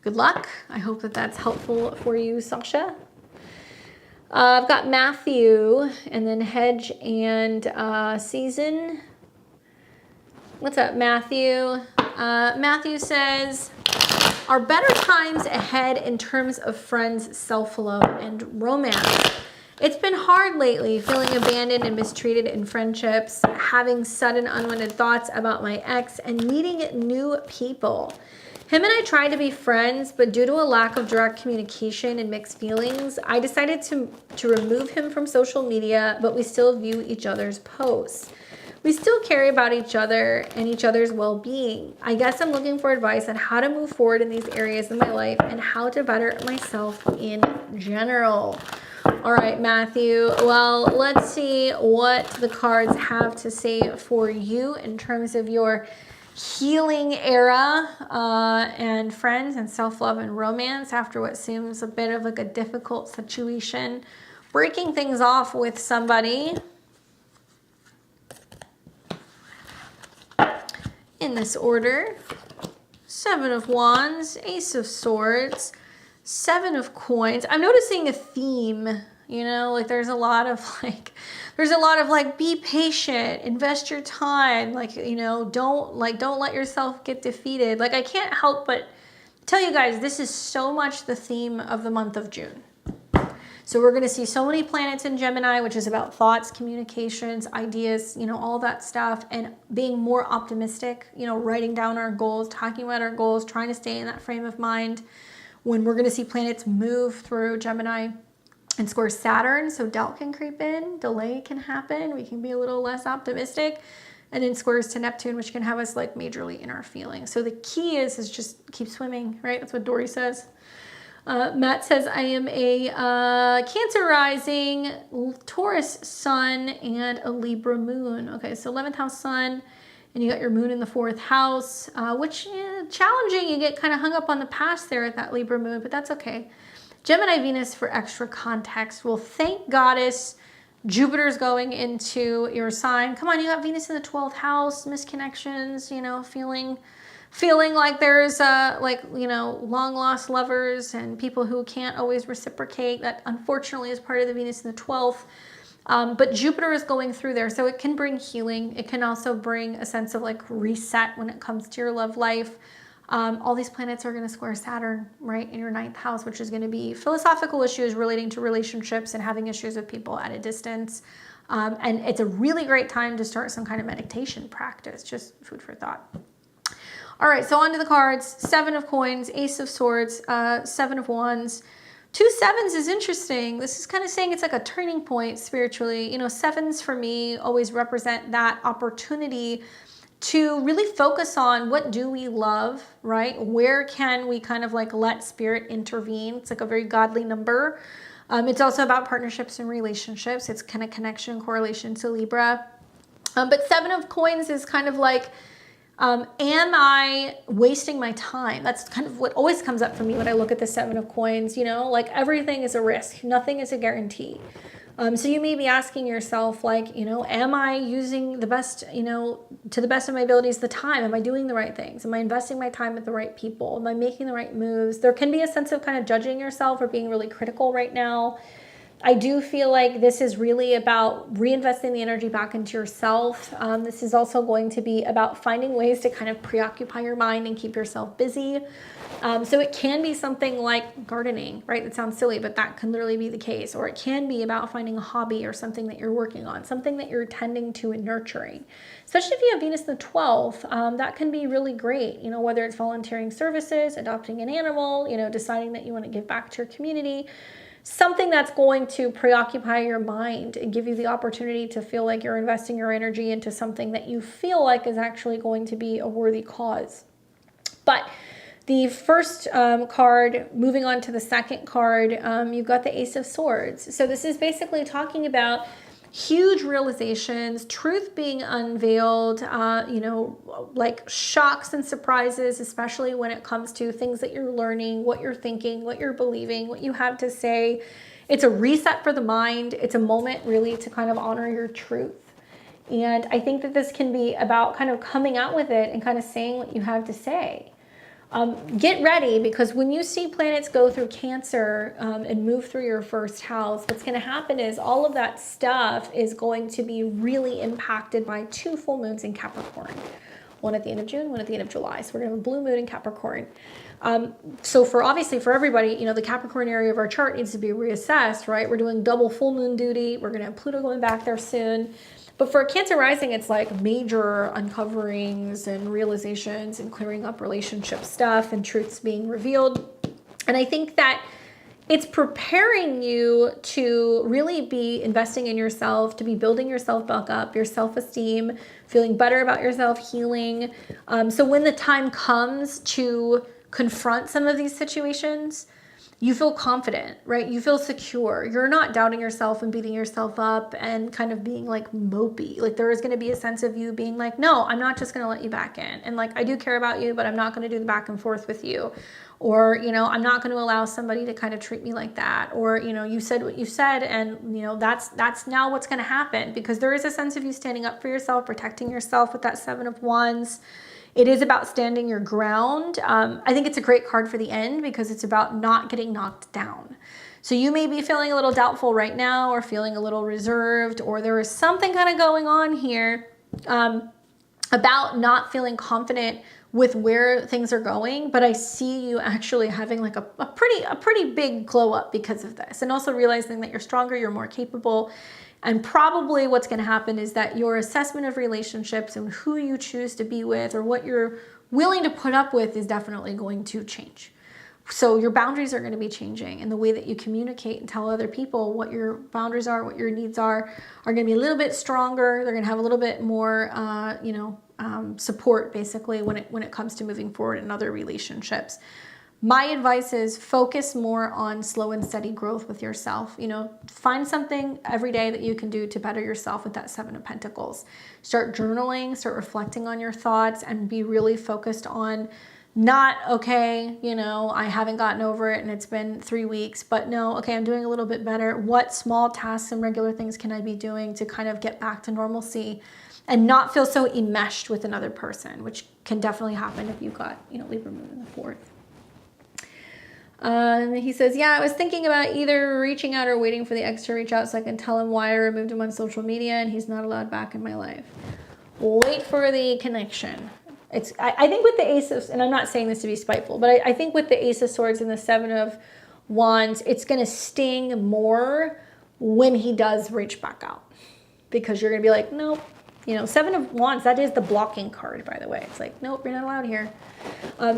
Good luck. I hope that that's helpful for you, Sasha. I've got Matthew and then Hedge and Season. What's up, Matthew? Matthew says, are better times ahead in terms of friends, self-love, and romance? It's been hard lately, feeling abandoned and mistreated in friendships, having sudden unwanted thoughts about my ex, and meeting new people. Him and I tried to be friends, but due to a lack of direct communication and mixed feelings, I decided to remove him from social media, but we still view each other's posts. We still care about each other and each other's well-being. I guess I'm looking for advice on how to move forward in these areas in my life and how to better myself in general. All right, Matthew. Well, let's see what the cards have to say for you in terms of your healing era and friends and self-love and romance after what seems a bit of like a difficult situation. Breaking things off with somebody. In this order, Seven of Wands, Ace of Swords, Seven of Coins. I'm noticing a theme, like there's a lot of like, be patient, invest your time, don't let yourself get defeated. Like, I can't help but tell you guys, this is so much the theme of the month of June. So we're going to see so many planets in Gemini, which is about thoughts, communications, ideas, all that stuff, and being more optimistic, writing down our goals, talking about our goals, trying to stay in that frame of mind. When we're going to see planets move through Gemini and square Saturn, so doubt can creep in, delay can happen, we can be a little less optimistic, and then squares to Neptune, which can have us like majorly in our feelings. So the key is just keep swimming, right? That's what Dory says. Matt says, I am a Cancer rising, Taurus sun, and a Libra moon. Okay, so 11th house sun, and you got your moon in the 4th house, which challenging. You get kind of hung up on the past there at that Libra moon, but that's okay. Gemini Venus for extra context. Well, thank Goddess. Jupiter's going into your sign. Come on, you got Venus in the 12th house, misconnections, you know, feeling like there's long lost lovers and people who can't always reciprocate. That unfortunately is part of the Venus in the 12th. But Jupiter is going through there, so it can bring healing. It can also bring a sense of like reset when it comes to your love life. All these planets are going to square Saturn, right, in your 9th house, which is going to be philosophical issues relating to relationships and having issues with people at a distance. And it's a really great time to start some kind of meditation practice, just food for thought. All right, so on to the cards. 7 of coins, Ace of swords, 7 of wands. 2 sevens is interesting. This is kind of saying it's like a turning point spiritually. You know, 7s for me always represent that opportunity to really focus on what do we love, right? Where can we kind of like let spirit intervene? It's like a very godly number. It's also about partnerships and relationships. It's kind of connection, correlation to Libra. But 7 of coins is kind of like, am I wasting my time? That's kind of what always comes up for me when I look at the 7 of coins, you know, like everything is a risk. Nothing is a guarantee. So you may be asking yourself, like, you know, am I using the best, you know, to the best of my abilities, the time? Am I doing the right things? Am I investing my time with the right people? Am I making the right moves? There can be a sense of kind of judging yourself or being really critical right now. I do feel like this is really about reinvesting the energy back into yourself. This is also going to be about finding ways to kind of preoccupy your mind and keep yourself busy. So it can be something like gardening, right? That sounds silly, but that can literally be the case. Or it can be about finding a hobby or something that you're working on, something that you're tending to and nurturing. Especially if you have Venus in the 12th, that can be really great. You know, whether it's volunteering services, adopting an animal, you know, deciding that you want to give back to your community. Something that's going to preoccupy your mind and give you the opportunity to feel like you're investing your energy into something that you feel like is actually going to be a worthy cause. But the first card, moving on to the second card, you've got the Ace of Swords. So this is basically talking about huge realizations, truth being unveiled, you know, like shocks and surprises, especially when it comes to things that you're learning, what you're thinking, what you're believing, what you have to say. It's a reset for the mind. It's a moment really to kind of honor your truth. And I think that this can be about kind of coming out with it and kind of saying what you have to say. Get ready, because when you see planets go through Cancer and move through your first house, what's going to happen is all of that stuff is going to be really impacted by 2 full moons in Capricorn. One at the end of June, one at the end of July. So we're going to have a blue moon in Capricorn. So obviously for everybody, you know, the Capricorn area of our chart needs to be reassessed, right? We're doing double full moon duty. We're going to have Pluto going back there soon. But for Cancer rising, it's like major uncoverings and realizations and clearing up relationship stuff and truths being revealed. And I think that it's preparing you to really be investing in yourself, to be building yourself back up, your self-esteem, feeling better about yourself, healing. So when the time comes to confront some of these situations, you feel confident, right? You feel secure. You're not doubting yourself and beating yourself up and kind of being like mopey. Like there is going to be a sense of you being like, no, I'm not just going to let you back in. And like, I do care about you, but I'm not going to do the back and forth with you. Or, you know, I'm not going to allow somebody to kind of treat me like that. Or, you know, you said what you said, and, you know, that's now what's going to happen, because there is a sense of you standing up for yourself, protecting yourself with that 7 of Wands. It is about standing your ground. I think it's a great card for the end because it's about not getting knocked down. So you may be feeling a little doubtful right now, or feeling a little reserved, or there is something kind of going on here about not feeling confident with where things are going. But I see you actually having like a pretty big glow up because of this, and also realizing that you're stronger, you're more capable. And probably what's going to happen is that your assessment of relationships and who you choose to be with, or what you're willing to put up with, is definitely going to change. So your boundaries are going to be changing, and the way that you communicate and tell other people what your boundaries are, what your needs are going to be a little bit stronger. They're going to have a little bit more, support basically when it comes to moving forward in other relationships. My advice is focus more on slow and steady growth with yourself. You know, find something every day that you can do to better yourself with that Seven of Pentacles. Start journaling, start reflecting on your thoughts, and be really focused on not, okay, you know, I haven't gotten over it and it's been 3 weeks, but no, okay, I'm doing a little bit better. What small tasks and regular things can I be doing to kind of get back to normalcy and not feel so enmeshed with another person, which can definitely happen if you've got, you know, Libra moon in the 4th. He says, yeah, I was thinking about either reaching out or waiting for the ex to reach out so I can tell him why I removed him on social media and he's not allowed back in my life. Wait for the connection. I think with the Ace of, and I'm not saying this to be spiteful, but I think with the Ace of Swords and the Seven of Wands, it's going to sting more when he does reach back out. Because you're going to be like, nope. You know, Seven of Wands, that is the blocking card, by the way. It's like, nope, you're not allowed here.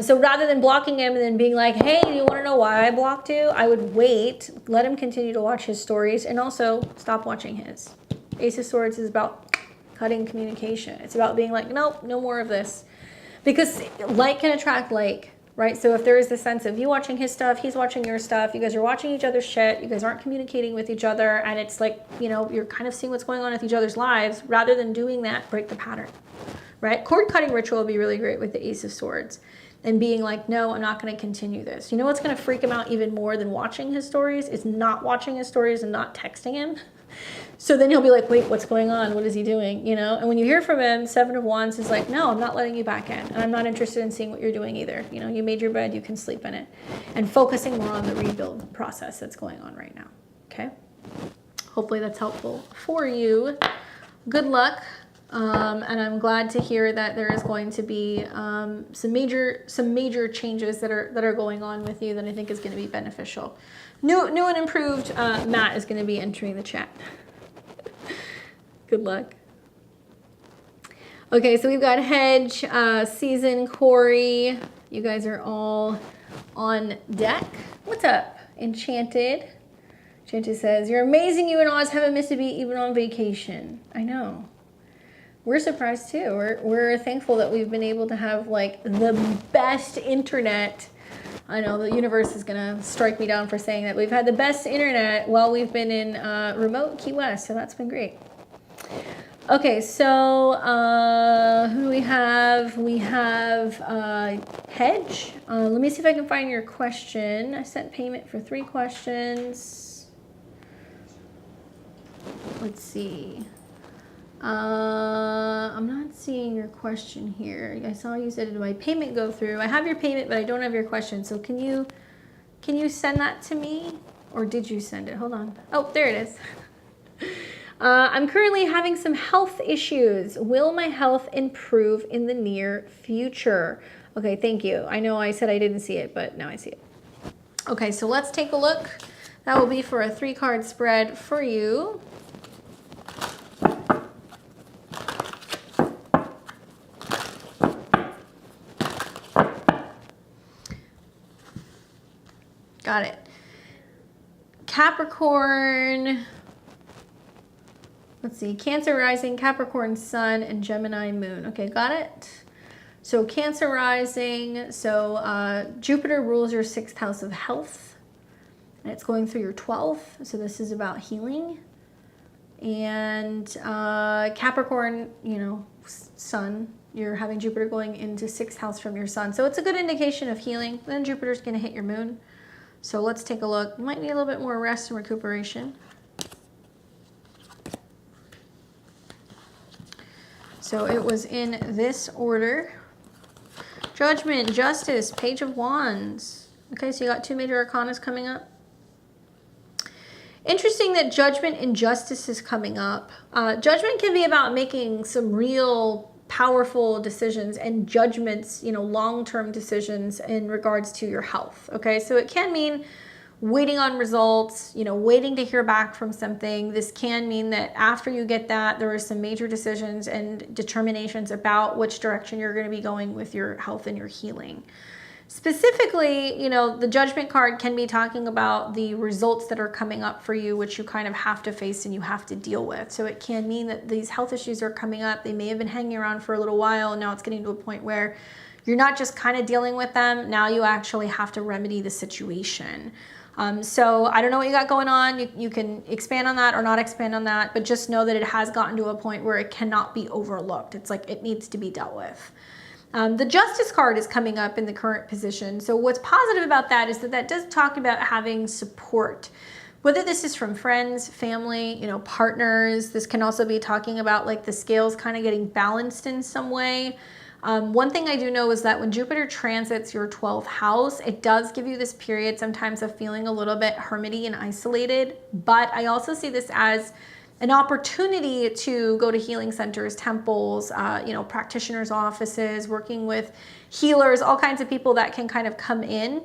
So rather than blocking him and then being like, hey, do you want to know why I blocked you? I would wait, let him continue to watch his stories, and also stop watching his. Ace of Swords is about cutting communication. It's about being like, nope, no more of this. Because like can attract like, right? So if there is the sense of you watching his stuff, he's watching your stuff, you guys are watching each other's shit, you guys aren't communicating with each other, and it's like, you know, you're kind of seeing what's going on with each other's lives, rather than doing that, break the pattern, right? Cord cutting ritual would be really great with the Ace of Swords. And being like, no, I'm not going to continue this. You know what's going to freak him out even more than watching his stories? Is not watching his stories and not texting him. So then he'll be like, wait, what's going on? What is he doing? You know, and when you hear from him, Seven of Wands is like, no, I'm not letting you back in. And I'm not interested in seeing what you're doing either. You know, you made your bed, you can sleep in it. And focusing more on the rebuild process that's going on right now. Okay. Hopefully that's helpful for you. Good luck. And I'm glad to hear that there is going to be some major changes that are going on with you that I think is going to be beneficial. New and improved Matt is going to be entering the chat. Good luck. Okay, so we've got Hedge, Season, Corey. You guys are all on deck. What's up, Enchanted? Enchanted says, you're amazing. You and Oz haven't missed a beat even on vacation. I know. We're surprised too. We're thankful that we've been able to have like the best internet. I know the universe is gonna strike me down for saying that. We've had the best internet while we've been in remote Key West, so that's been great. Okay, so who do we have? We have Hedge. Let me see if I can find your question. I sent payment for 3 questions. Let's see. I'm not seeing your question here. I saw you said, did my payment go through? I have your payment, but I don't have your question. So can you send that to me? Or did you send it? Hold on. Oh, there it is. I'm currently having some health issues. Will my health improve in the near future? Okay, thank you. I know I said I didn't see it, but now I see it. Okay, so let's take a look. That will be for a 3-card spread for you. Got it. Capricorn. Let's see. Cancer rising, Capricorn sun, and Gemini moon. Okay, got it. So Cancer rising. So Jupiter rules your 6th house of health. And it's going through your 12th. So this is about healing. And Capricorn, you know, sun. You're having Jupiter going into 6th house from your sun. So it's a good indication of healing. Then Jupiter's going to hit your moon. So let's take a look. You might need a little bit more rest and recuperation. So it was in this order. Judgment, Justice, Page of Wands. Okay, so you got 2 major arcanas coming up. Interesting that Judgment and Justice is coming up. Judgment can be about making some real powerful decisions and judgments, you know, long-term decisions in regards to your health. Okay, so it can mean waiting on results, you know, waiting to hear back from something. This can mean that after you get that, there are some major decisions and determinations about which direction you're going to be going with your health and your healing. Specifically, you know, the Judgment card can be talking about the results that are coming up for you, which you kind of have to face and you have to deal with. So it can mean that these health issues are coming up. They may have been hanging around for a little while, and now it's getting to a point where you're not just kind of dealing with them. Now you actually have to remedy the situation. So I don't know what you got going on. You can expand on that or not expand on that, but just know that it has gotten to a point where it cannot be overlooked. It's like it needs to be dealt with. The Justice card is coming up in the current position. So what's positive about that is that that does talk about having support. Whether this is from friends, family, you know, partners. This can also be talking about like the scales kind of getting balanced in some way. One thing I do know is that when Jupiter transits your 12th house, it does give you this period sometimes of feeling a little bit hermity and isolated. But I also see this as an opportunity to go to healing centers, temples, you know, practitioners' offices, working with healers, all kinds of people that can kind of come in.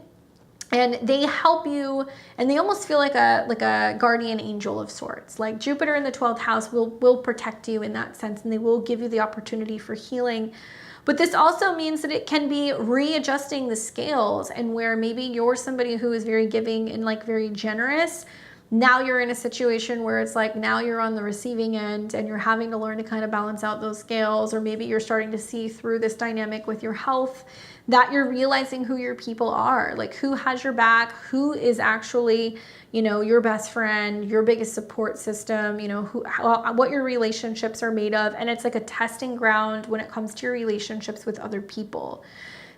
And they help you, and they almost feel like a guardian angel of sorts. Like Jupiter in the 12th house will protect you in that sense, and they will give you the opportunity for healing. But this also means that it can be readjusting the scales, and where maybe you're somebody who is very giving and like very generous. Now you're in a situation where it's like now you're on the receiving end and you're having to learn to kind of balance out those scales, or maybe you're starting to see through this dynamic with your health that you're realizing who your people are, like who has your back, who is actually, you know, your best friend, your biggest support system, you know, what your relationships are made of. And it's like a testing ground when it comes to your relationships with other people.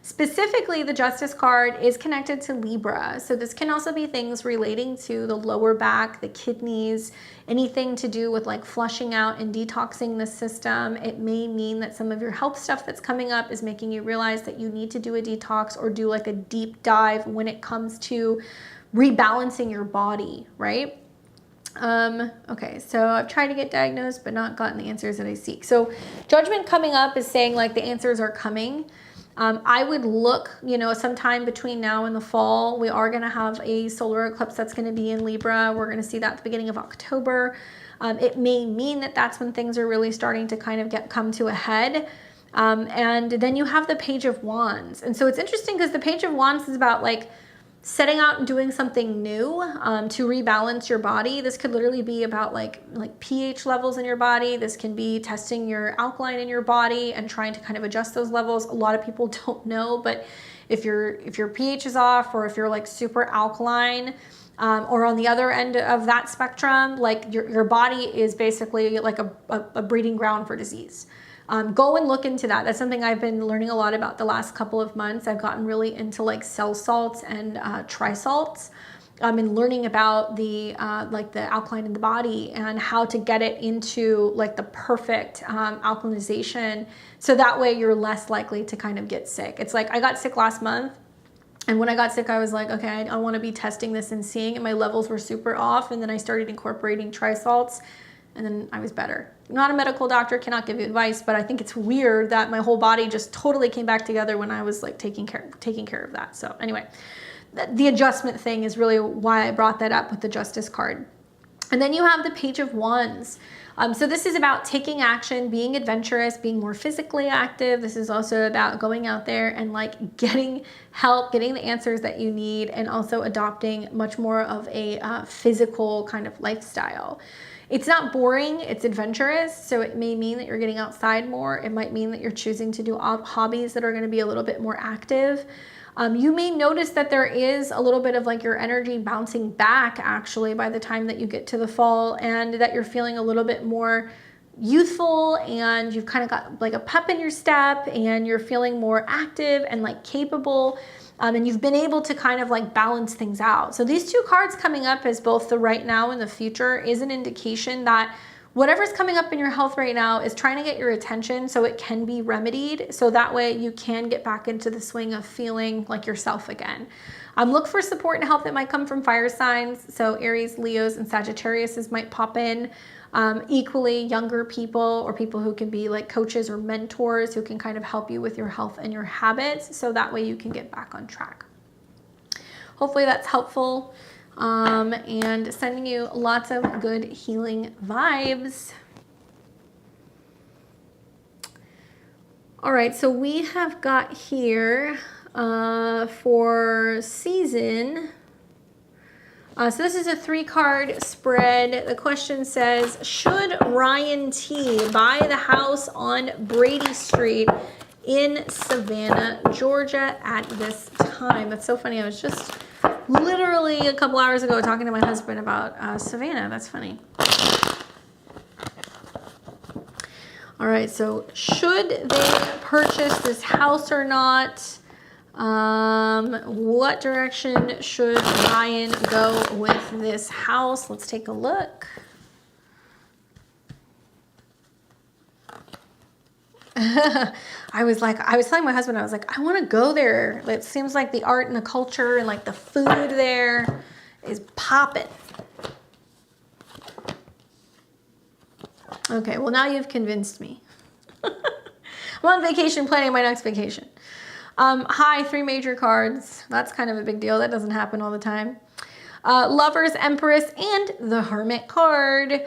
Specifically, the Justice card is connected to Libra. So this can also be things relating to the lower back, the kidneys, anything to do with like flushing out and detoxing the system. It may mean that some of your health stuff that's coming up is making you realize that you need to do a detox or do like a deep dive when it comes to rebalancing your body, right? Okay, so I've tried to get diagnosed, but not gotten the answers that I seek. So Judgment coming up is saying like the answers are coming. I would look, you know, sometime between now and the fall. We are going to have a solar eclipse that's going to be in Libra. We're going to see that at the beginning of October. It may mean that that's when things are really starting to kind of come to a head. And then you have the Page of Wands. And so it's interesting because the Page of Wands is about like setting out and doing something new to rebalance your body. This could literally be about like pH levels in your body. This can be testing your alkaline in your body and trying to kind of adjust those levels. A lot of people don't know, but if your pH is off, or if you're like super alkaline, or on the other end of that spectrum, like your body is basically like a breeding ground for disease. Go and look into that. That's something I've been learning a lot about the last couple of months. I've gotten really into like cell salts and trisalts. And learning about the like the alkaline in the body and how to get it into like the perfect alkalinization, so that way you're less likely to kind of get sick. It's like I got sick last month, and when I got sick, I was like, okay, I want to be testing this and seeing, and my levels were super off, and then I started incorporating trisalts, and then I was better. I'm not a medical doctor, cannot give you advice, but I think it's weird that my whole body just totally came back together when I was like taking care of that. So anyway, the adjustment thing is really why I brought that up with the Justice card. And then you have the Page of Wands. So this is about taking action, being adventurous, being more physically active. This is also about going out there and like getting help, getting the answers that you need, and also adopting much more of a physical kind of lifestyle. It's not boring, it's adventurous, so it may mean that you're getting outside more. It might mean that you're choosing to do hobbies that are going to be a little bit more active. You may notice that there is a little bit of like your energy bouncing back actually by the time that you get to the fall, and that you're feeling a little bit more youthful, and you've kind of got like a pep in your step, and you're feeling more active and like capable. And you've been able to kind of like balance things out. So these two cards coming up as both the right now and the future is an indication that whatever's coming up in your health right now is trying to get your attention so it can be remedied. So that way you can get back into the swing of feeling like yourself again. Look for support and help that might come from fire signs. So Aries, Leos, and Sagittariuses might pop in. Equally younger people, or people who can be like coaches or mentors who can kind of help you with your health and your habits, so that way you can get back on track. Hopefully that's helpful, and sending you lots of good healing vibes. All right, so we have got here for season. So this is a 3-card spread. The question says, should Ryan T buy the house on Brady Street in Savannah, Georgia at this time. That's so funny. I was just literally a couple hours ago talking to my husband about Savannah. That's funny. All right, so should they purchase this house or not? What direction should Ryan go with this house? Let's take a look. I was telling my husband, I was like, I want to go there. It seems like the art and the culture and like the food there is popping. Okay, well now you've convinced me. I'm on vacation planning my next vacation. Hi, 3 major cards. That's kind of a big deal. That doesn't happen all the time. Lovers, Empress, and the Hermit card.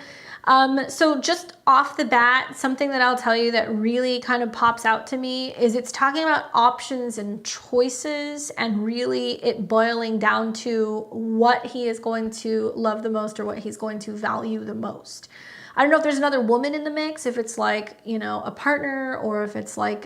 So just off the bat, something that I'll tell you that really kind of pops out to me is it's talking about options and choices and really it boiling down to what he is going to love the most or what he's going to value the most. I don't know if there's another woman in the mix, if it's like, you know, a partner or if it's like,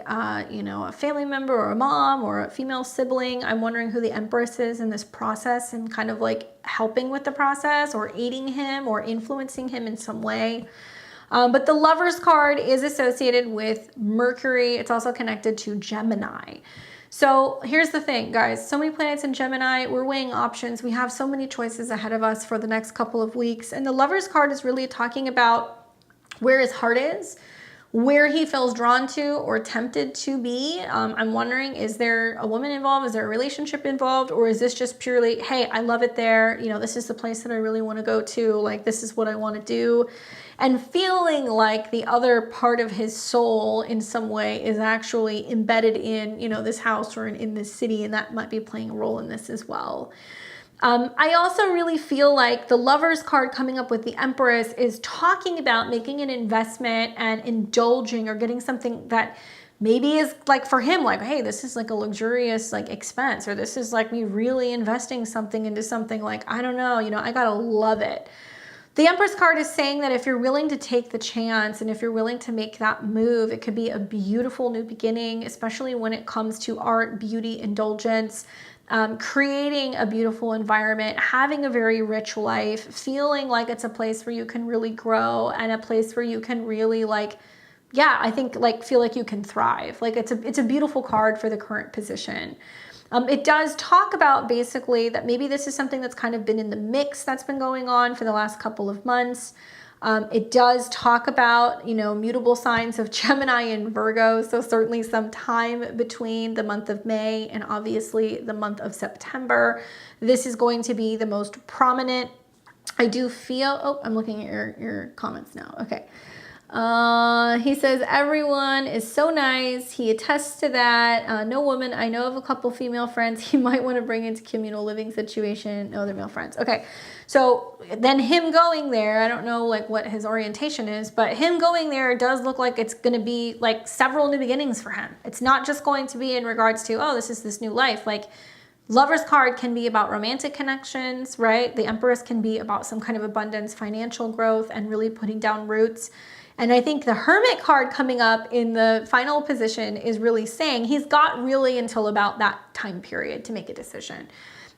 you know, a family member or a mom or a female sibling. I'm wondering who the Empress is in this process and kind of like helping with the process or aiding him or influencing him in some way. But the Lovers card is associated with Mercury. It's also connected to Gemini. So here's the thing, guys. So many planets in Gemini. We're weighing options. We have so many choices ahead of us for the next couple of weeks. And the Lovers card is really talking about where his heart is, where he feels drawn to or tempted to be. I'm wondering, is there a woman involved? Is there a relationship involved? Or is this just purely, hey, I love it there. You know, this is the place that I really want to go to. Like, this is what I want to do. And feeling like the other part of his soul in some way is actually embedded in, you know, this house or in this city, and that might be playing a role in this as well. I also really feel like the Lovers card coming up with the Empress is talking about making an investment and indulging or getting something that maybe is like for him, like, hey, this is like a luxurious like expense, or this is like me really investing something into something like, I don't know, you know, I gotta love it. The Empress card is saying that if you're willing to take the chance and if you're willing to make that move, it could be a beautiful new beginning, especially when it comes to art, beauty, indulgence, creating a beautiful environment, having a very rich life, feeling like it's a place where you can really grow and a place where you can really like, yeah, I think like feel like you can thrive. Like it's a beautiful card for the current position. It does talk about basically that maybe this is something that's kind of been in the mix that's been going on for the last couple of months. It does talk about, you know, mutable signs of Gemini and Virgo. So certainly some time between the month of May and obviously the month of September. This is going to be the most prominent. I do feel, oh, I'm looking at your comments now. Okay. He says, everyone is so nice. He attests to that. No woman. I know of a couple female friends he might want to bring into communal living situation. No, they're male friends. Okay. So then him going there, I don't know like what his orientation is, but him going there does look like it's going to be like several new beginnings for him. It's not just going to be in regards to, oh, this is this new life. Like Lover's card can be about romantic connections, right? The Empress can be about some kind of abundance, financial growth, and really putting down roots. And I think the Hermit card coming up in the final position is really saying he's got really until about that time period to make a decision.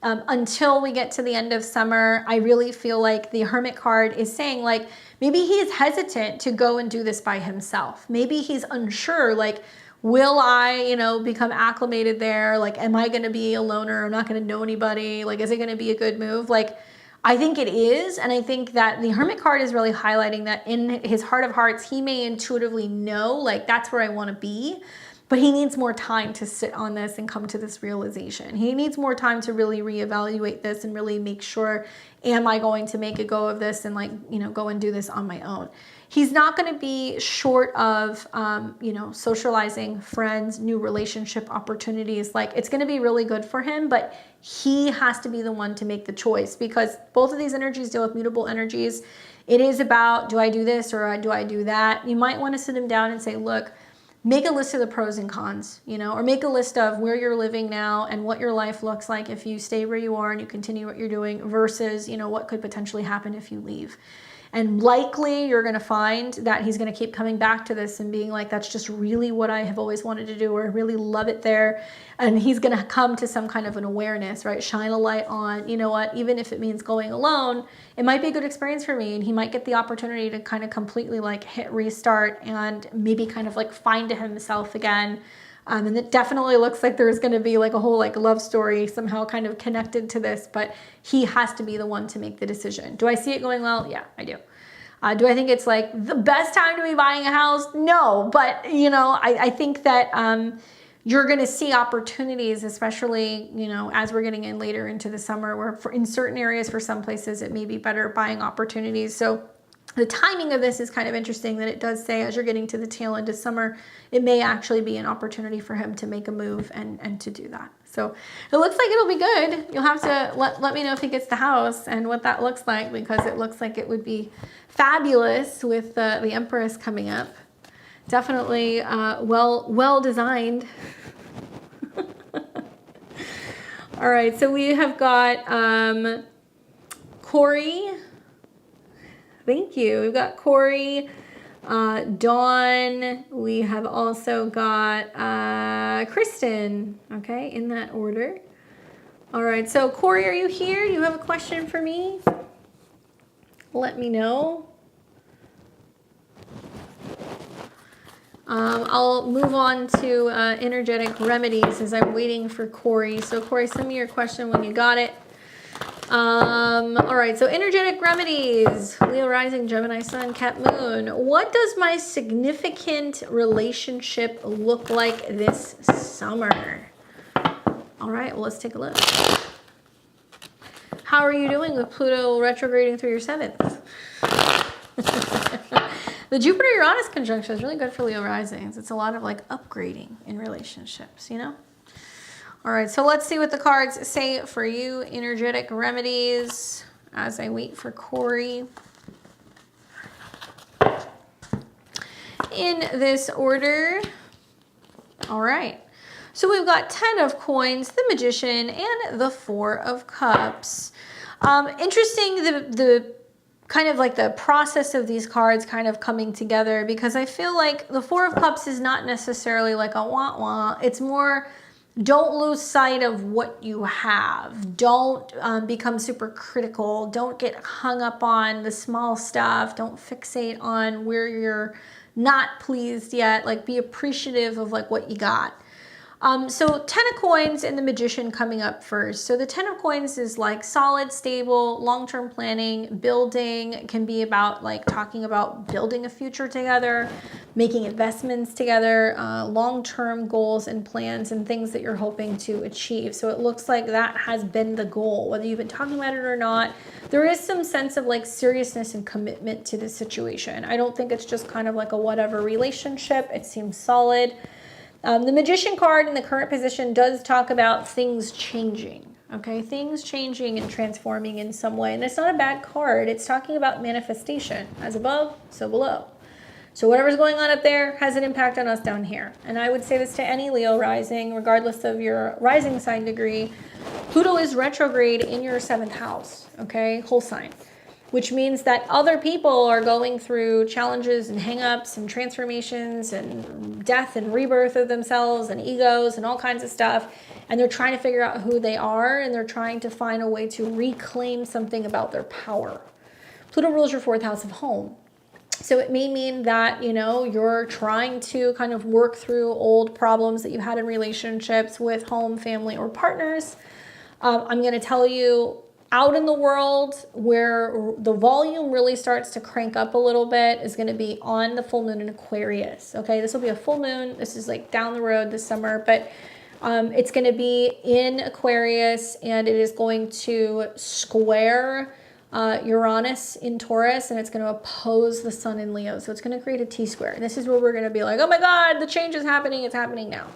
Until we get to the end of summer, I really feel like the Hermit card is saying like, maybe he's hesitant to go and do this by himself. Maybe he's unsure, like, will I, you know, become acclimated there? Like, am I going to be a loner? I'm not going to know anybody. Like, is it going to be a good move? Like, I think it is, and I think that the Hermit card is really highlighting that in his heart of hearts, he may intuitively know, like, that's where I want to be, but he needs more time to sit on this and come to this realization. He needs more time to really reevaluate this and really make sure, am I going to make a go of this and like, you know, go and do this on my own? He's not going to be short of, you know, socializing, friends, new relationship opportunities. Like, it's going to be really good for him, but he has to be the one to make the choice, because both of these energies deal with mutable energies. It is about, do I do this or do I do that? You might want to sit him down and say, look, make a list of the pros and cons, you know, or make a list of where you're living now and what your life looks like if you stay where you are and you continue what you're doing versus, you know, what could potentially happen if you leave. And likely you're going to find that he's going to keep coming back to this and being like, that's just really what I have always wanted to do, or I really love it there. And he's going to come to some kind of an awareness, right? Shine a light on, you know what, even if it means going alone, it might be a good experience for me. And he might get the opportunity to kind of completely like hit restart and maybe kind of like find himself again. And it definitely looks like there's going to be like a whole like love story somehow kind of connected to this, but he has to be the one to make the decision. Do I see it going well? Yeah, I do. Do I think it's like the best time to be buying a house? No, but you know, I think that you're going to see opportunities, especially, you know, as we're getting in later into the summer, where in certain areas, for some places, it may be better buying opportunities. So the timing of this is kind of interesting, that it does say as you're getting to the tail end of summer, it may actually be an opportunity for him to make a move and to do that. So it looks like it'll be good. You'll have to let me know if he gets the house and what that looks like, because it looks like it would be fabulous with the Empress coming up. Definitely well designed. All right, so we have got Corey. Thank you. We've got Corey, Dawn. We have also got Kristen. Okay, in that order. All right, so Corey, are you here? You have a question for me? Let me know. I'll move on to energetic remedies as I'm waiting for Corey. So Corey, send me your question when you got it. All right, so energetic remedies, Leo rising, Gemini sun, Cat moon. What does my significant relationship look like this summer? All right, well, let's take a look. How are you doing with Pluto retrograding through your 7th? The Jupiter-Uranus conjunction is really good for Leo risings. It's a lot of like upgrading in relationships, you know? All right, so let's see what the cards say for you, energetic remedies, as I wait for Corey. In this order. All right, so we've got 10 of coins, the Magician, and the 4 of cups. Interesting, the kind of like the process of these cards kind of coming together, because I feel like the 4 of cups is not necessarily like a wah-wah. It's more, don't lose sight of what you have. Don't become super critical. Don't get hung up on the small stuff. Don't fixate on where you're not pleased yet. Like, be appreciative of like what you got. So 10 of coins and the Magician coming up first. So the 10 of coins is like solid, stable, long-term planning, building. It can be about like talking about building a future together, making investments together, long-term goals and plans and things that you're hoping to achieve. So it looks like that has been the goal, whether you've been talking about it or not. There is some sense of like seriousness and commitment to this situation. I don't think it's just kind of like a whatever relationship. It seems solid. The Magician card in the current position does talk about things changing, okay? Things changing and transforming in some way. And it's not a bad card. It's talking about manifestation. As above, so below. So whatever's going on up there has an impact on us down here. And I would say this to any Leo rising, regardless of your rising sign degree. Pluto is retrograde in your 7th house, okay? Whole sign. Which means that other people are going through challenges and hang-ups and transformations and death and rebirth of themselves and egos and all kinds of stuff. And they're trying to figure out who they are, and they're trying to find a way to reclaim something about their power. Pluto rules your 4th house of home. So it may mean that, you know, you're trying to kind of work through old problems that you had in relationships with home, family, or partners. I'm going to tell you, out in the world where the volume really starts to crank up a little bit is going to be on the full moon in Aquarius. Okay, this will be a full moon. This is like down the road this summer, but it's going to be in Aquarius, and it is going to square Uranus in Taurus, and it's going to oppose the sun in Leo. So it's going to create a T-square. And this is where we're going to be like, oh my God, the change is happening. It's happening now.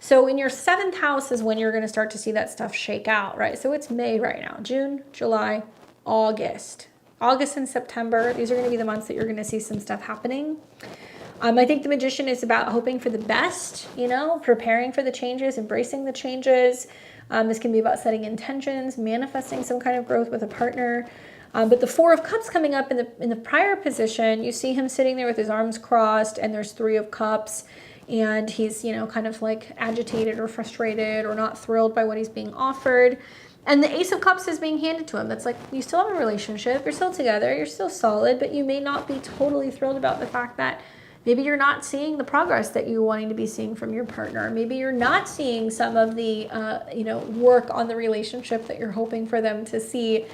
So in your 7th house is when you're going to start to see that stuff shake out, right? So it's May right now, June, July, August. August and September, these are going to be the months that you're going to see some stuff happening. I think the Magician is about hoping for the best, you know, preparing for the changes, embracing the changes. This can be about setting intentions, manifesting some kind of growth with a partner. But the Four of Cups coming up in the prior position, you see him sitting there with his arms crossed, and there's Three of Cups, and he's, you know, kind of like agitated or frustrated or not thrilled by what he's being offered. And the Ace of Cups is being handed to him. That's like, you still have a relationship, you're still together, you're still solid, but you may not be totally thrilled about the fact that maybe you're not seeing the progress that you're wanting to be seeing from your partner. Maybe you're not seeing some of the, you know, work on the relationship that you're hoping for them to see.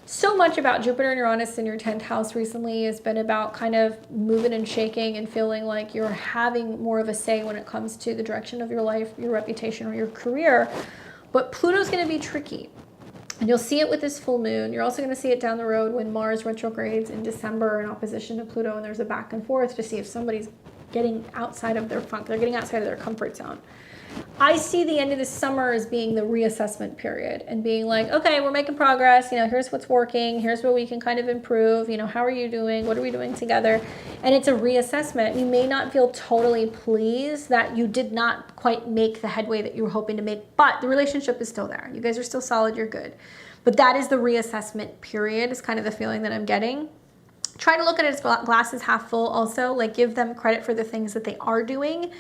So much about Jupiter and Uranus in your 10th house recently has been about kind of moving and shaking and feeling like you're having more of a say when it comes to the direction of your life, your reputation, or your career. But Pluto's going to be tricky. And you'll see it with this full moon. You're also going to see it down the road when Mars retrogrades in December in opposition to Pluto, and there's a back and forth to see if somebody's getting outside of their funk. They're getting outside of their comfort zone. I see the end of the summer as being the reassessment period and being like, okay, we're making progress. You know, here's what's working. Here's where we can kind of improve. You know, how are you doing? What are we doing together? And it's a reassessment. You may not feel totally pleased that you did not quite make the headway that you were hoping to make, but the relationship is still there. You guys are still solid. You're good. But that is the reassessment period is kind of the feeling that I'm getting. Try to look at it as glasses half full also, like give them credit for the things that they are doing,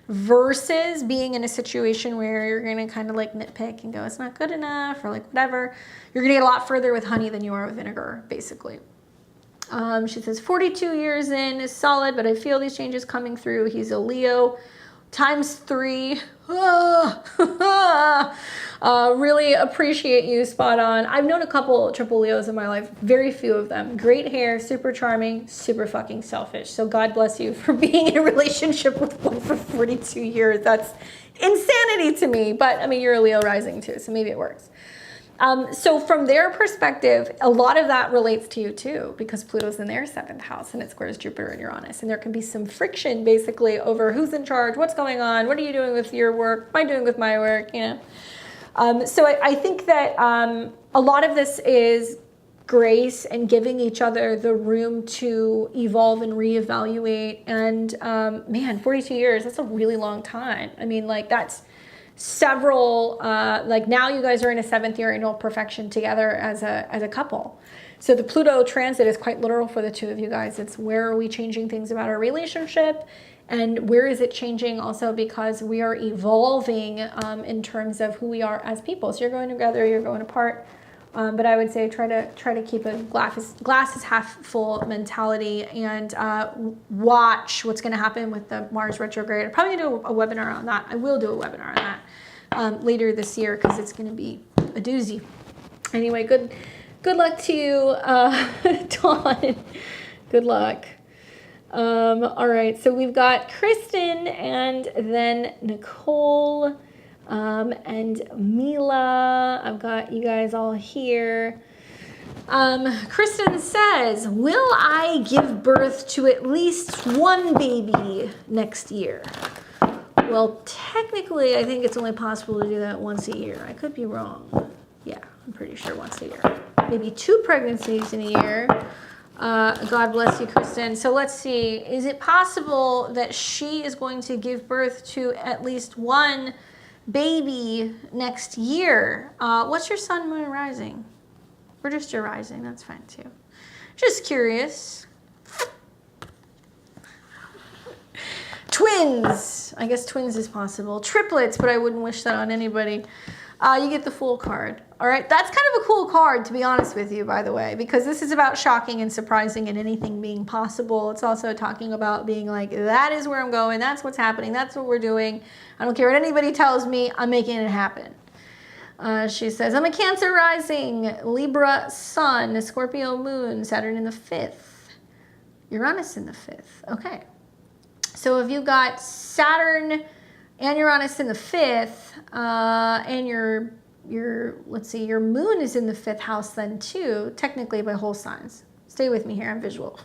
versus being in a situation where you're going to kind of like nitpick and go, it's not good enough, or like whatever. You're going to get a lot further with honey than you are with vinegar, basically. She says 42 years in is solid, but I feel these changes coming through. He's a Leo ×3. Really appreciate you, spot on. I've known a couple triple Leos in my life, very few of them. Great hair, super charming, super fucking selfish. So God bless you for being in a relationship with one for 42 years. That's insanity to me, but I mean, you're a Leo rising too, so maybe it works. So from their perspective, a lot of that relates to you too, because Pluto's in their 7th house and it squares Jupiter and Uranus. And there can be some friction basically over who's in charge, what's going on, what are you doing with your work, what am I doing with my work, you know. So I think that a lot of this is grace and giving each other the room to evolve and reevaluate. And man, 42 years, that's a really long time. I mean, like that's several, like now you guys are in a 7th year annual perfection together as a couple. So the Pluto transit is quite literal for the two of you guys. It's where are we changing things about our relationship, and where is it changing also because we are evolving in terms of who we are as people. So you're going together, you're going apart. But I would say try to keep a glasses half full mentality and watch what's going to happen with the Mars retrograde. I'll probably do a webinar on that. I will do a webinar on that later this year because it's going to be a doozy. Anyway, good luck to you, Dawn. Good luck. All right, so we've got Kristen and then Nicole. And Mila, I've got you guys all here. Kristen says, will I give birth to at least one baby next year? Well, technically, I think it's only possible to do that once a year. I could be wrong. Yeah, I'm pretty sure once a year. Maybe 2 pregnancies in a year. God bless you, Kristen. So let's see. Is it possible that she is going to give birth to at least one baby next year? What's your sun, moon, rising? Or just your rising, that's fine too. Just curious. Twins, I guess twins is possible. Triplets, but I wouldn't wish that on anybody. You get the Fool card. All right, that's kind of a cool card, to be honest with you, by the way, because this is about shocking and surprising and anything being possible. It's also talking about being like, that is where I'm going, that's what's happening, that's what we're doing. I don't care what anybody tells me, I'm making it happen. She says, I'm a Cancer rising, Libra sun, Scorpio moon, Saturn in the 5th, Uranus in the 5th. Okay. So if you've got Saturn and Uranus in the 5th, and your let's see, your moon is in the 5th house then too, technically by whole signs. Stay with me here, I'm visual.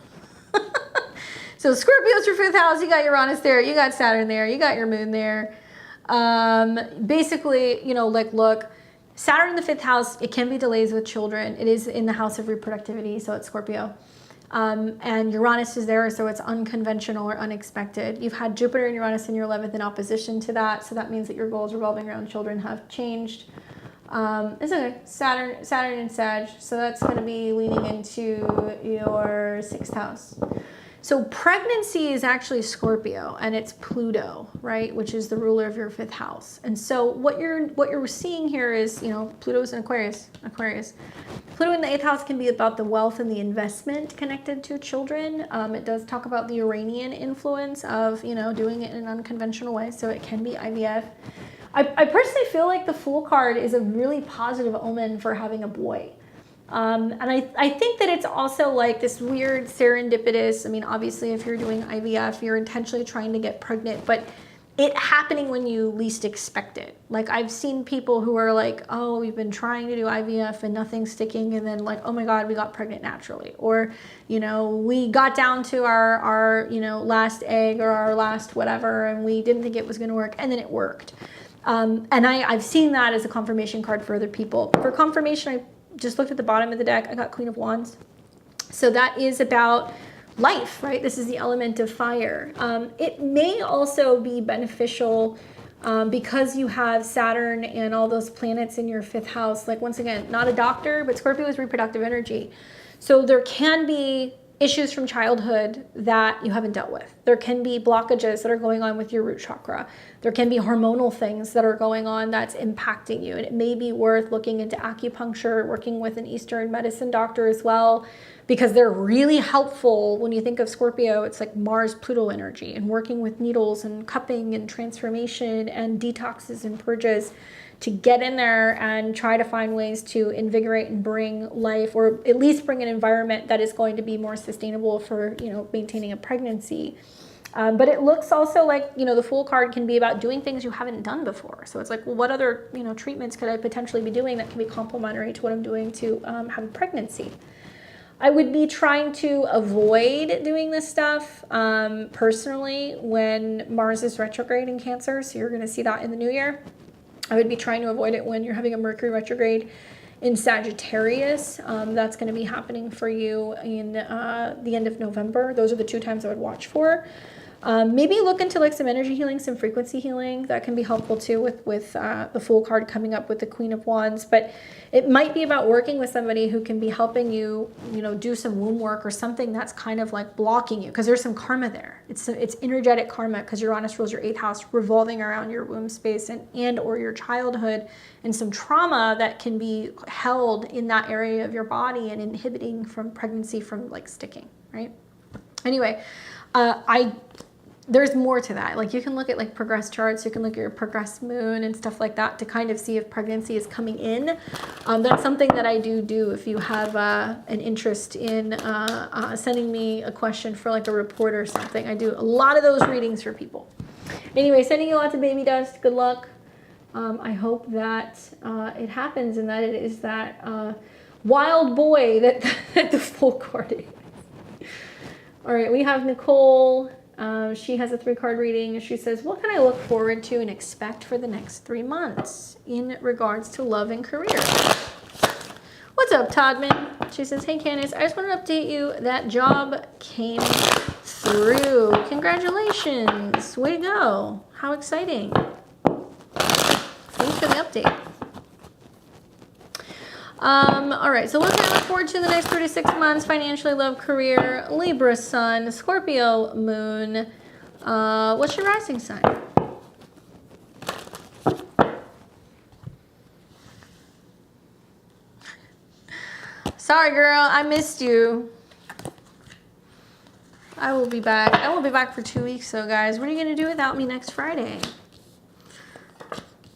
So Scorpio's your 5th house, you got Uranus there, you got Saturn there, you got your moon there. Basically, you know, like look, Saturn in the 5th house, it can be delays with children. It is in the house of reproductivity, so it's Scorpio. And Uranus is there, so it's unconventional or unexpected. You've had Jupiter and Uranus in your 11th in opposition to that, so that means that your goals revolving around children have changed. It's okay. Saturn and Sag. So that's going to be leaning into your 6th house. So pregnancy is actually Scorpio, and it's Pluto, right, which is the ruler of your 5th house. And so what you're seeing here is, Pluto's in Aquarius. Pluto in the 8th house can be about the wealth and the investment connected to children. It does talk about the Uranian influence of, doing it in an unconventional way. So it can be IVF. I personally feel like the Fool card is a really positive omen for having a boy. And I think that it's also like this weird serendipitous, obviously if you're doing IVF, you're intentionally trying to get pregnant, but it happening when you least expect it. Like I've seen people who are like, oh, we've been trying to do IVF and nothing's sticking. And then like, oh my God, we got pregnant naturally. Or, we got down to our last egg or our last whatever, and we didn't think it was going to work. And then it worked. And I've seen that as a confirmation card for other people. For confirmation, I just looked at the bottom of the deck. I got Queen of Wands. So that is about life, right? This is the element of fire. It may also be beneficial because you have Saturn and all those planets in your 5th house. Like once again, not a doctor, but Scorpio is reproductive energy. So there can be issues from childhood that you haven't dealt with. There can be blockages that are going on with your root chakra. There can be hormonal things that are going on that's impacting you. And it may be worth looking into acupuncture, working with an Eastern medicine doctor as well, because they're really helpful. When you think of Scorpio, it's like Mars-Pluto energy, and working with needles and cupping and transformation and detoxes and purges to get in there and try to find ways to invigorate and bring life, or at least bring an environment that is going to be more sustainable for, maintaining a pregnancy. But it looks also like, the Fool card can be about doing things you haven't done before. So it's like, well, what other, treatments could I potentially be doing that can be complementary to what I'm doing to have a pregnancy? I would be trying to avoid doing this stuff personally when Mars is retrograde in Cancer. So you're going to see that in the new year. I would be trying to avoid it when you're having a Mercury retrograde in Sagittarius. That's going to be happening for you in the end of November. Those are the 2 times I would watch for. Maybe look into like some energy healing, some frequency healing. That can be helpful too with the Fool card coming up with the Queen of Wands. But it might be about working with somebody who can be helping you, do some womb work or something that's kind of like blocking you, because there's some karma there. It's energetic karma, because Uranus rules your 8th house, revolving around your womb space and or your childhood, and some trauma that can be held in that area of your body and inhibiting from pregnancy from like sticking, right? Anyway, there's more to that. Like you can look at like progress charts, you can look at your progress moon and stuff like that to kind of see if pregnancy is coming in. That's something that I do if you have an interest in sending me a question for like a report or something. I do a lot of those readings for people. Anyway, sending you lots of baby dust. Good luck. I hope that it happens and that it is that wild boy that the Fool card is. All right, we have Nicole. She has a 3-card reading. She says, what can I look forward to and expect for the next 3 months in regards to love and career? What's up, Toddman? She says, hey, Candace, I just want to update you that job came through. Congratulations. Way to go. How exciting. Thanks for the update. All right, so what can I look forward to in the next 3 to 6 months? Financially, love, career, Libra sun, Scorpio moon. What's your rising sign? Sorry, girl, I missed you. I will be back. I won't be back for 2 weeks, though, guys. What are you going to do without me next Friday?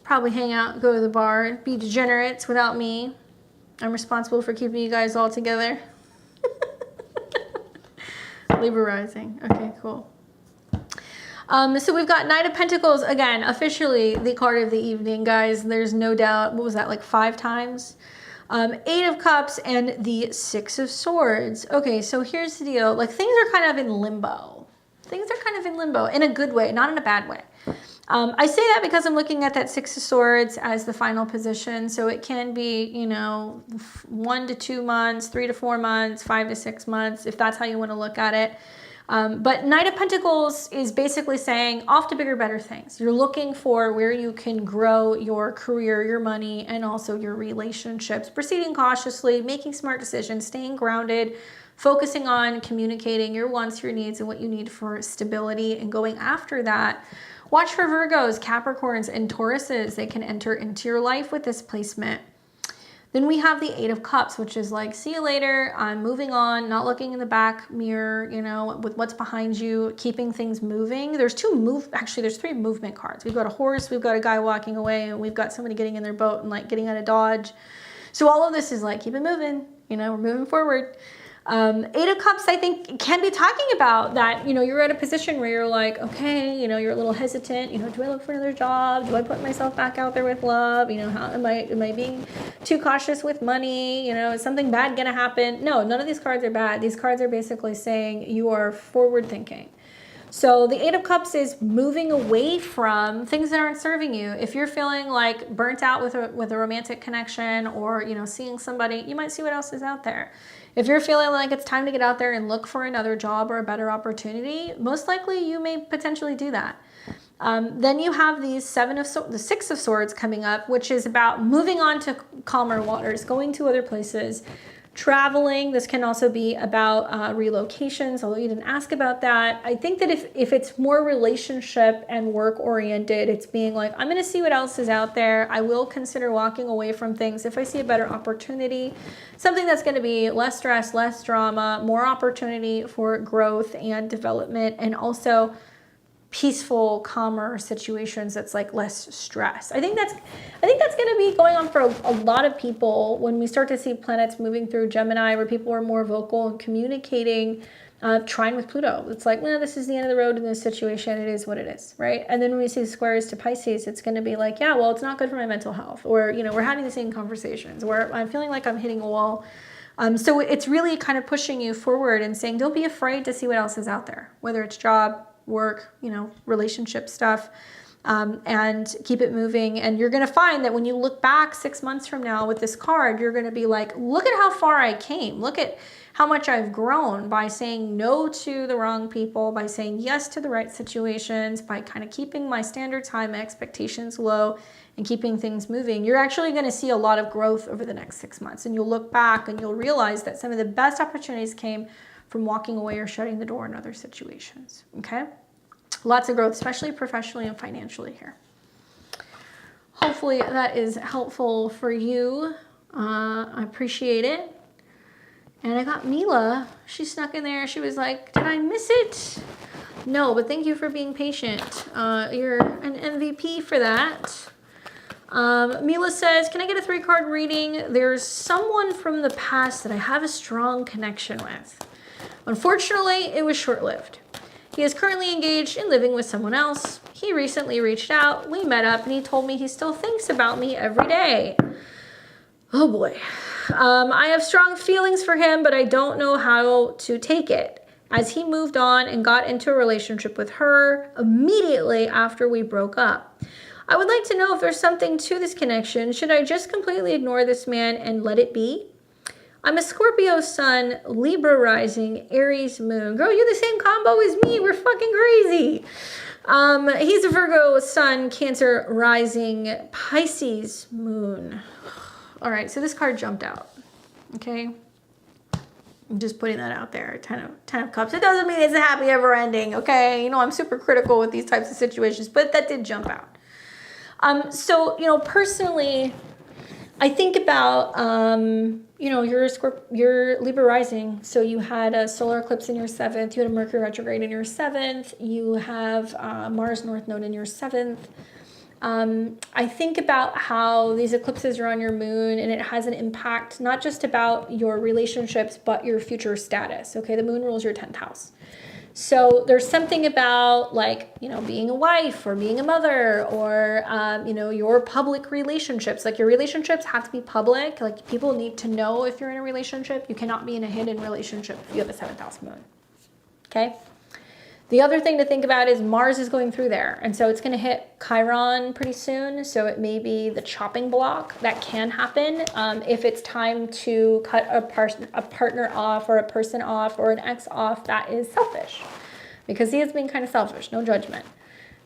Probably hang out, go to the bar, be degenerates without me. I'm responsible for keeping you guys all together. Libra rising. Okay, cool. So we've got Knight of Pentacles, again, officially the card of the evening, guys. There's no doubt. What was that, like 5 times? 8 of Cups and the 6 of Swords. Okay, so here's the deal. Like, things are kind of in limbo. Things are kind of in limbo in a good way, not in a bad way. I say that because I'm looking at that 6 of Swords as the final position. So it can be, 1 to 2 months, 3 to 4 months, 5 to 6 months, if that's how you want to look at it. But Knight of Pentacles is basically saying off to bigger, better things. You're looking for where you can grow your career, your money, and also your relationships. Proceeding cautiously, making smart decisions, staying grounded, focusing on communicating your wants, your needs, and what you need for stability, and going after that. Watch for Virgos, Capricorns, and Tauruses. They can enter into your life with this placement. Then we have the Eight of Cups, which is like, see you later, I'm moving on, not looking in the back mirror, you know, with what's behind you, keeping things moving. There's there's three movement cards. We've got a horse, we've got a guy walking away, and we've got somebody getting in their boat and like getting out of Dodge. So all of this is like, keep it moving, you know, we're moving forward. Eight of Cups, I think, can be talking about that, you know, you're at a position where you're like, okay, you know, you're a little hesitant, you know, do I look for another job? Do I put myself back out there with love? You know, how am I being too cautious with money? You know, is something bad going to happen? No, none of these cards are bad. These cards are basically saying you are forward thinking. So the Eight of Cups is moving away from things that aren't serving you. If you're feeling like burnt out with a romantic connection, or, you know, seeing somebody, you might see what else is out there. If you're feeling like it's time to get out there and look for another job or a better opportunity, most likely you may potentially do that. Then you have the Six of Swords coming up, which is about moving on to calmer waters, going to other places, traveling. This can also be about relocations, although you didn't ask about that. I think that if it's more relationship and work oriented, it's being like, I'm going to see what else is out there. I will consider walking away from things if I see a better opportunity, something that's going to be less stress, less drama, more opportunity for growth and development, and also peaceful, calmer situations that's like less stress. I think that's going to be going on for a lot of people when we start to see planets moving through Gemini, where people are more vocal and communicating, trine with Pluto. It's like, well, this is the end of the road in this situation. It is what it is, right? And then when we see squares to Pisces, it's going to be like, yeah, well, it's not good for my mental health, or, you know, we're having the same conversations, where I'm feeling like I'm hitting a wall. So it's really kind of pushing you forward and saying, don't be afraid to see what else is out there, whether it's job, work, you know, relationship stuff, and keep it moving. And you're going to find that when you look back 6 months from now with this card, you're going to be like, look at how far I came. Look at how much I've grown by saying no to the wrong people, by saying yes to the right situations, by kind of keeping my standards high, my expectations low, and keeping things moving. You're actually going to see a lot of growth over the next 6 months. And you'll look back and you'll realize that some of the best opportunities came from walking away or shutting the door in other situations, okay? Lots of growth, especially professionally and financially here. Hopefully that is helpful for you. I appreciate it. And I got Milela. She snuck in there. She was like, did I miss it? No, but thank you for being patient. You're an MVP for that. Mila says, can I get a 3-card reading? There's someone from the past that I have a strong connection with. Unfortunately, it was short-lived. He is currently engaged in living with someone else. He recently reached out, we met up, and he told me he still thinks about me every day. Oh boy. I have strong feelings for him, but I don't know how to take it, as he moved on and got into a relationship with her immediately after we broke up. I would like to know if there's something to this connection. Should I just completely ignore this man and let it be? I'm a Scorpio sun, Libra rising, Aries moon. Girl, you're the same combo as me. We're fucking crazy. He's a Virgo sun, Cancer rising, Pisces moon. All right, so this card jumped out. Okay. I'm just putting that out there. Ten of Cups. It doesn't mean it's a happy ever ending. Okay. You know, I'm super critical with these types of situations, but that did jump out. So, you know, personally, I think about, you know, you're Libra rising. So you had a solar eclipse in your 7th. You had a Mercury retrograde in your 7th. You have Mars North Node in your 7th. I think about how these eclipses are on your moon, and it has an impact not just about your relationships, but your future status. Okay, the moon rules your 10th house. So there's something about, like, you know, being a wife or being a mother, or, you know, your public relationships. Like, your relationships have to be public. Like, people need to know if you're in a relationship. You cannot be in a hidden relationship if you have a 7th house moon. Okay? The other thing to think about is Mars is going through there. And so it's going to hit Chiron pretty soon. So it may be the chopping block that can happen if it's time to cut a partner off or a person off or an ex off. That is selfish because he has been kind of selfish. No judgment.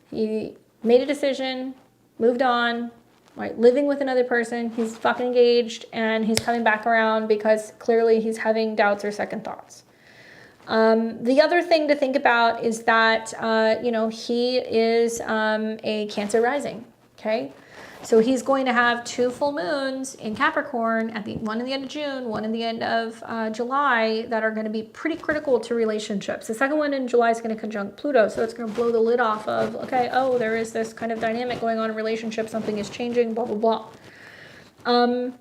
He made a decision, moved on, right? Living with another person. He's fucking engaged and he's coming back around because clearly he's having doubts or second thoughts. The other thing to think about is that, you know, he is a Cancer rising, okay? So he's going to have 2 full moons in Capricorn, one in the end of June, one in the end of July, that are going to be pretty critical to relationships. The second one in July is going to conjunct Pluto, so it's going to blow the lid off of, okay, oh, there is this kind of dynamic going on in relationships, something is changing, blah, blah, blah.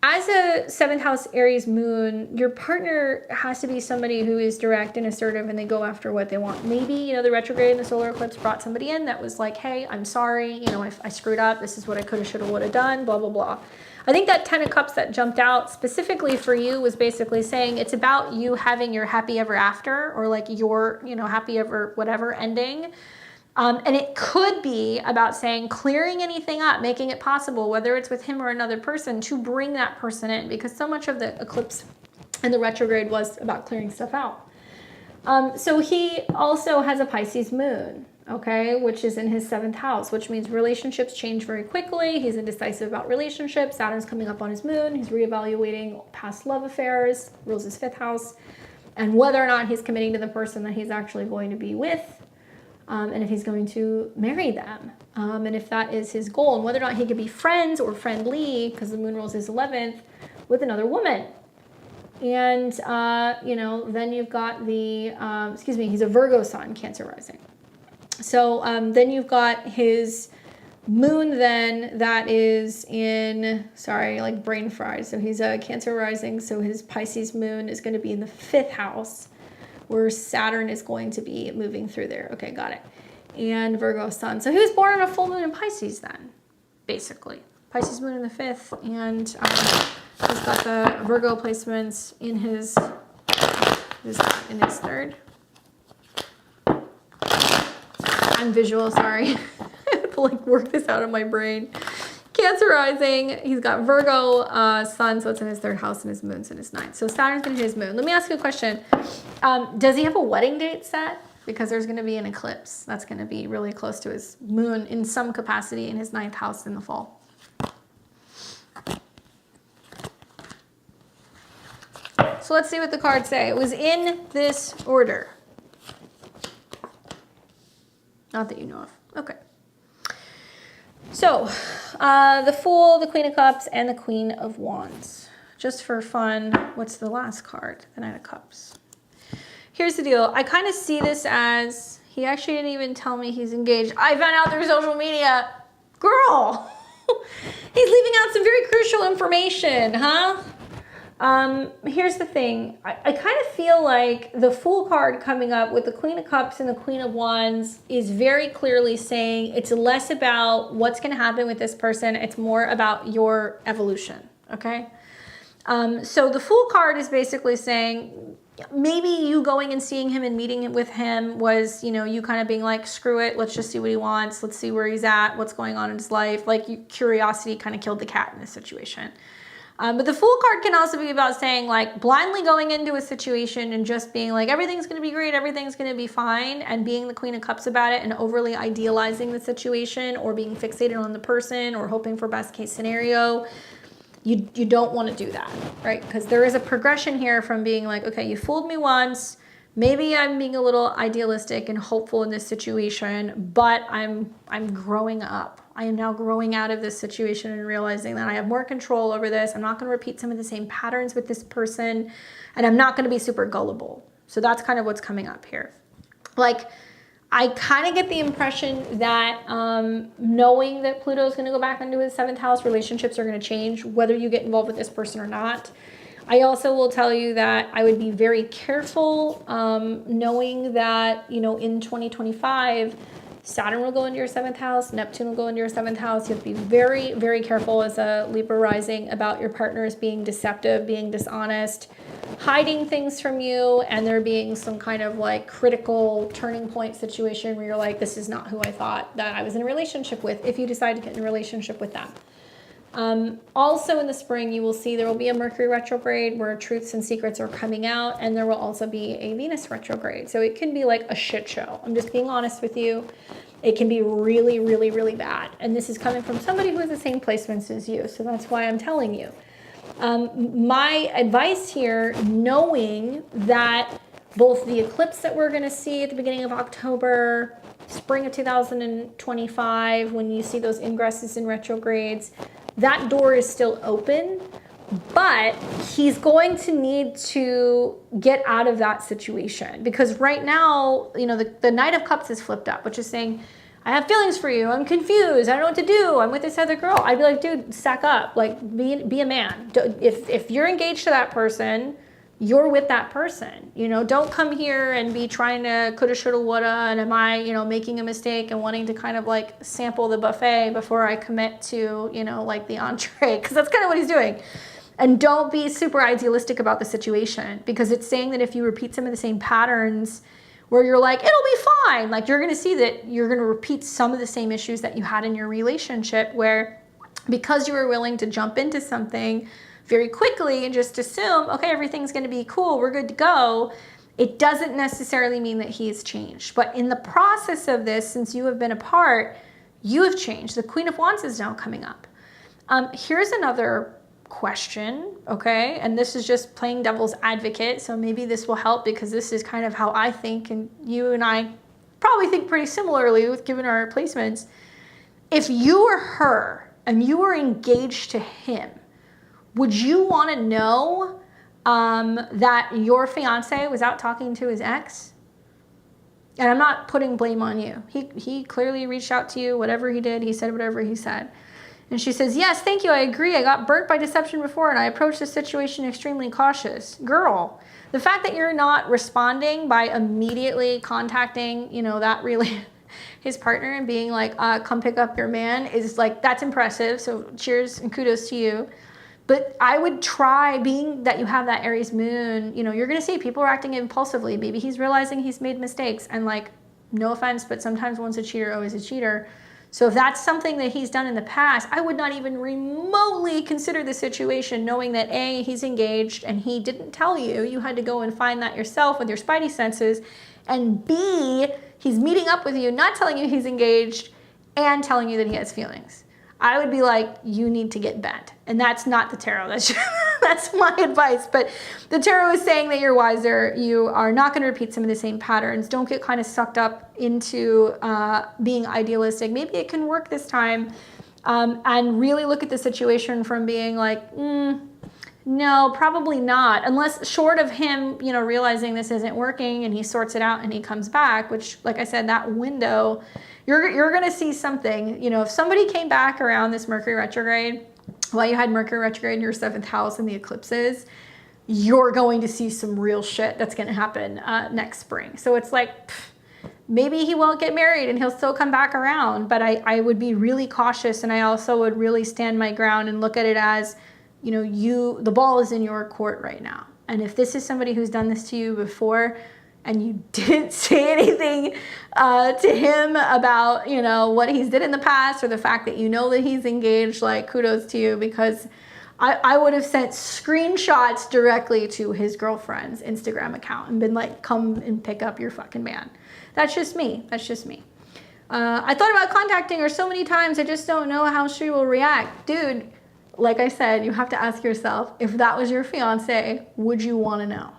As a 7th house Aries moon, your partner has to be somebody who is direct and assertive and they go after what they want. Maybe, you know, the retrograde and the solar eclipse brought somebody in that was like, hey, I'm sorry, you know, I screwed up. This is what I could have, should have, would have done, blah, blah, blah. I think that 10 of Cups that jumped out specifically for you was basically saying it's about you having your happy ever after or like your, you know, happy ever whatever ending. And it could be about saying clearing anything up, making it possible, whether it's with him or another person, to bring that person in, because so much of the eclipse and the retrograde was about clearing stuff out. So he also has a Pisces moon, okay, which is in his 7th house, which means relationships change very quickly. He's indecisive about relationships. Saturn's coming up on his moon. He's reevaluating past love affairs, rules his 5th house, and whether or not he's committing to the person that he's actually going to be with. And if he's going to marry them, and if that is his goal, and whether or not he could be friends or friendly, because the moon rules his 11th, with another woman. And, you know, then you've got the, he's a Virgo sun, Cancer rising. So then you've got his moon then that is in, sorry, like brain fried. So he's a Cancer rising, so his Pisces moon is going to be in the 5th house, where Saturn is going to be moving through there. Okay, got it. And Virgo sun. So he was born on a full moon in Pisces then, basically. Pisces moon in the 5th, and he's got the Virgo placements in his 3rd. I'm visual, sorry. I have to like work this out of my brain. Cancer rising, he's got Virgo sun, so it's in his 3rd house, and his moon's in his 9th. So Saturn's going to hit his moon. Let me ask you a question. Does he have a wedding date set? Because there's going to be an eclipse that's going to be really close to his moon in some capacity in his 9th house in the fall. So let's see what the cards say. It was in this order. Not that you know of. Okay. So, the Fool, the Queen of Cups, and the Queen of Wands. Just for fun, what's the last card? The Knight of Cups. Here's the deal. I kind of see this as, he actually didn't even tell me he's engaged. I found out through social media. Girl! He's leaving out some very crucial information, huh? Here's the thing. I kind of feel like the Fool card coming up with the Queen of Cups and the Queen of Wands is very clearly saying it's less about what's going to happen with this person. It's more about your evolution, okay? So the Fool card is basically saying maybe you going and seeing him and meeting with him was, you know, you kind of being like, screw it, let's just see what he wants. Let's see where he's at, what's going on in his life. Like curiosity kind of killed the cat in this situation. But the Fool card can also be about saying like blindly going into a situation and just being like, everything's going to be great, everything's going to be fine, and being the Queen of Cups about it and overly idealizing the situation or being fixated on the person or hoping for best case scenario. You don't want to do that, right? Because there is a progression here from being like, okay, you fooled me once. Maybe I'm being a little idealistic and hopeful in this situation, but I'm growing up. I am now growing out of this situation and realizing that I have more control over this. I'm not going to repeat some of the same patterns with this person, and I'm not going to be super gullible. So that's kind of what's coming up here. Like, I kind of get the impression that knowing that Pluto is going to go back into his 7th house, relationships are going to change, whether you get involved with this person or not. I also will tell you that I would be very careful knowing that, you know, in 2025, Saturn will go into your 7th house, Neptune will go into your 7th house. You have to be very, very careful as a Libra rising about your partners being deceptive, being dishonest, hiding things from you and there being some kind of like critical turning point situation where you're like, this is not who I thought that I was in a relationship with, if you decide to get in a relationship with them. Also in the spring, you will see there will be a Mercury retrograde where truths and secrets are coming out, and there will also be a Venus retrograde. So it can be like a shit show. I'm just being honest with you. It can be really, really, really bad. And this is coming from somebody who has the same placements as you. So that's why I'm telling you. My advice here, knowing that both the eclipse that we're going to see at the beginning of October, spring of 2025, when you see those ingresses and retrogrades, that door is still open, but he's going to need to get out of that situation, because right now, you know, the Knight of Cups is flipped up, which is saying, I have feelings for you. I'm confused. I don't know what to do. I'm with this other girl. I'd be like, dude, stack up. Like, be a man. If you're engaged to that person, you're with that person. You know, don't come here and be trying to coulda, shoulda, woulda, and am I, you know, making a mistake and wanting to kind of like sample the buffet before I commit to, you know, like the entree, because that's kind of what he's doing. And don't be super idealistic about the situation, because it's saying that if you repeat some of the same patterns where you're like, it'll be fine, like you're going to see that you're going to repeat some of the same issues that you had in your relationship, where because you were willing to jump into something very quickly and just assume, okay, everything's going to be cool, we're good to go, it doesn't necessarily mean that he's changed. But in the process of this, since you have been apart, you have changed. The Queen of Wands is now coming up. Here's another question, okay? And this is just playing devil's advocate, so maybe this will help, because this is kind of how I think, and you and I probably think pretty similarly with given our placements. If you were her and you were engaged to him, would you want to know that your fiance was out talking to his ex? And I'm not putting blame on you. He clearly reached out to you, whatever he did, he said whatever he said. And she says, yes, thank you, I agree. I got burnt by deception before and I approached the situation extremely cautious. Girl, the fact that you're not responding by immediately contacting, you know, that really his partner and being like, come pick up your man, is like, that's impressive. So cheers and kudos to you. But I would try, being that you have that Aries moon, you know, you're going to see people are acting impulsively. Maybe he's realizing he's made mistakes, and like, no offense, but sometimes once a cheater, always a cheater. So if that's something that he's done in the past, I would not even remotely consider the situation, knowing that A, he's engaged and he didn't tell you. You had to go and find that yourself with your spidey senses. And B, he's meeting up with you, not telling you he's engaged and telling you that he has feelings. I would be like, you need to get bent. And that's not the tarot. That's my advice. But the tarot is saying that you're wiser. You are not going to repeat some of the same patterns. Don't get kind of sucked up into being idealistic. Maybe it can work this time. And really look at the situation from being like, no, probably not. Unless short of him, you know, realizing this isn't working and he sorts it out and he comes back, which, like I said, that window, you're going to see something. You know, if somebody came back around this Mercury retrograde, while you had Mercury retrograde in your 7th house and the eclipses, you're going to see some real shit that's going to happen next spring. So it's like, maybe he won't get married and he'll still come back around, but I would be really cautious, and I also would really stand my ground and look at it as, you know, the ball is in your court right now. And if this is somebody who's done this to you before and you didn't say anything to him about, you know, what he's did in the past, or the fact that you know that he's engaged, like, kudos to you, because I would have sent screenshots directly to his girlfriend's Instagram account and been like, come and pick up your fucking man. That's just me. That's just me. I thought about contacting her so many times. I just don't know how she will react. Dude, like I said, you have to ask yourself, if that was your fiance, would you want to know?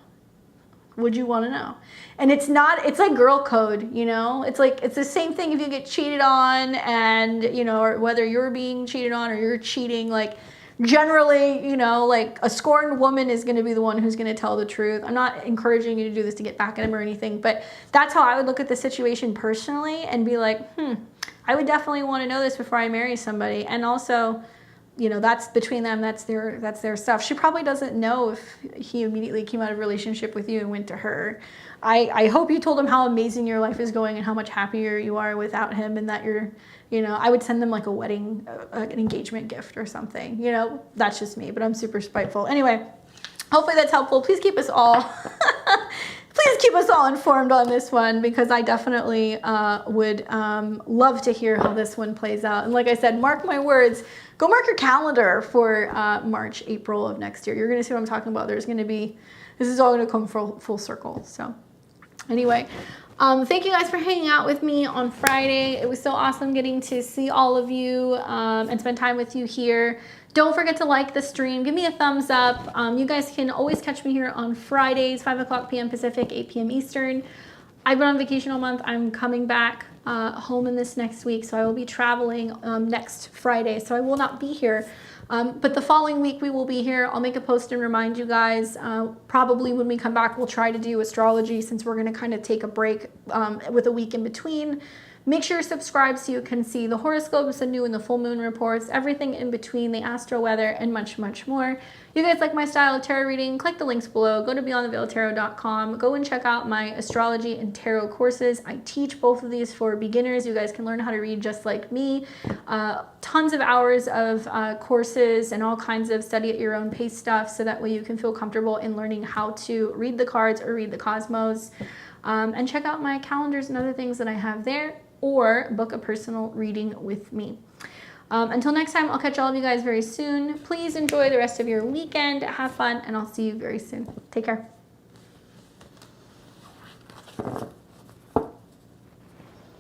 Would you want to know? And it's like girl code, you know? It's like, it's the same thing if you get cheated on, and, you know, or whether you're being cheated on or you're cheating, like, generally, you know, like, a scorned woman is going to be the one who's going to tell the truth. I'm not encouraging you to do this to get back at him or anything, but that's how I would look at the situation personally and be like, I would definitely want to know this before I marry somebody. And also, you know, that's between them, that's their stuff. She probably doesn't know if he immediately came out of a relationship with you and went to her. I hope you told him how amazing your life is going and how much happier you are without him, and that you're, you know, I would send them like a wedding, an engagement gift or something. You know, that's just me, but I'm super spiteful. Anyway, hopefully that's helpful. Please keep us all, please keep us all informed on this one, because I definitely would love to hear how this one plays out. And like I said, mark my words, go mark your calendar for March, April of next year. You're going to see what I'm talking about. There's going to be, this is all going to come full circle. So anyway, thank you guys for hanging out with me on Friday. It was so awesome getting to see all of you and spend time with you here. Don't forget to like the stream. Give me a thumbs up. You guys can always catch me here on Fridays, 5 p.m. Pacific, 8 p.m. Eastern. I've been on vacation all month. I'm coming back home in this next week, so I will be traveling next Friday, so I will not be here. But the following week we will be here. I'll make a post and remind you guys. Probably when we come back, we'll try to do astrology, since we're going to kind of take a break with a week in between. Make sure you're subscribed so you can see the horoscopes, the new and the full moon reports, everything in between, the astro weather, and much, much more. You guys like my style of tarot reading? Click the links below. Go to beyondtheveiltarot.com. Go and check out my astrology and tarot courses. I teach both of these for beginners. You guys can learn how to read just like me. Tons of hours of courses and all kinds of study at your own pace stuff, so that way you can feel comfortable in learning how to read the cards or read the cosmos. And check out my calendars and other things that I have there, or book a personal reading with me. Until next time, I'll catch all of you guys very soon. Please enjoy the rest of your weekend. Have fun, and I'll see you very soon. Take care.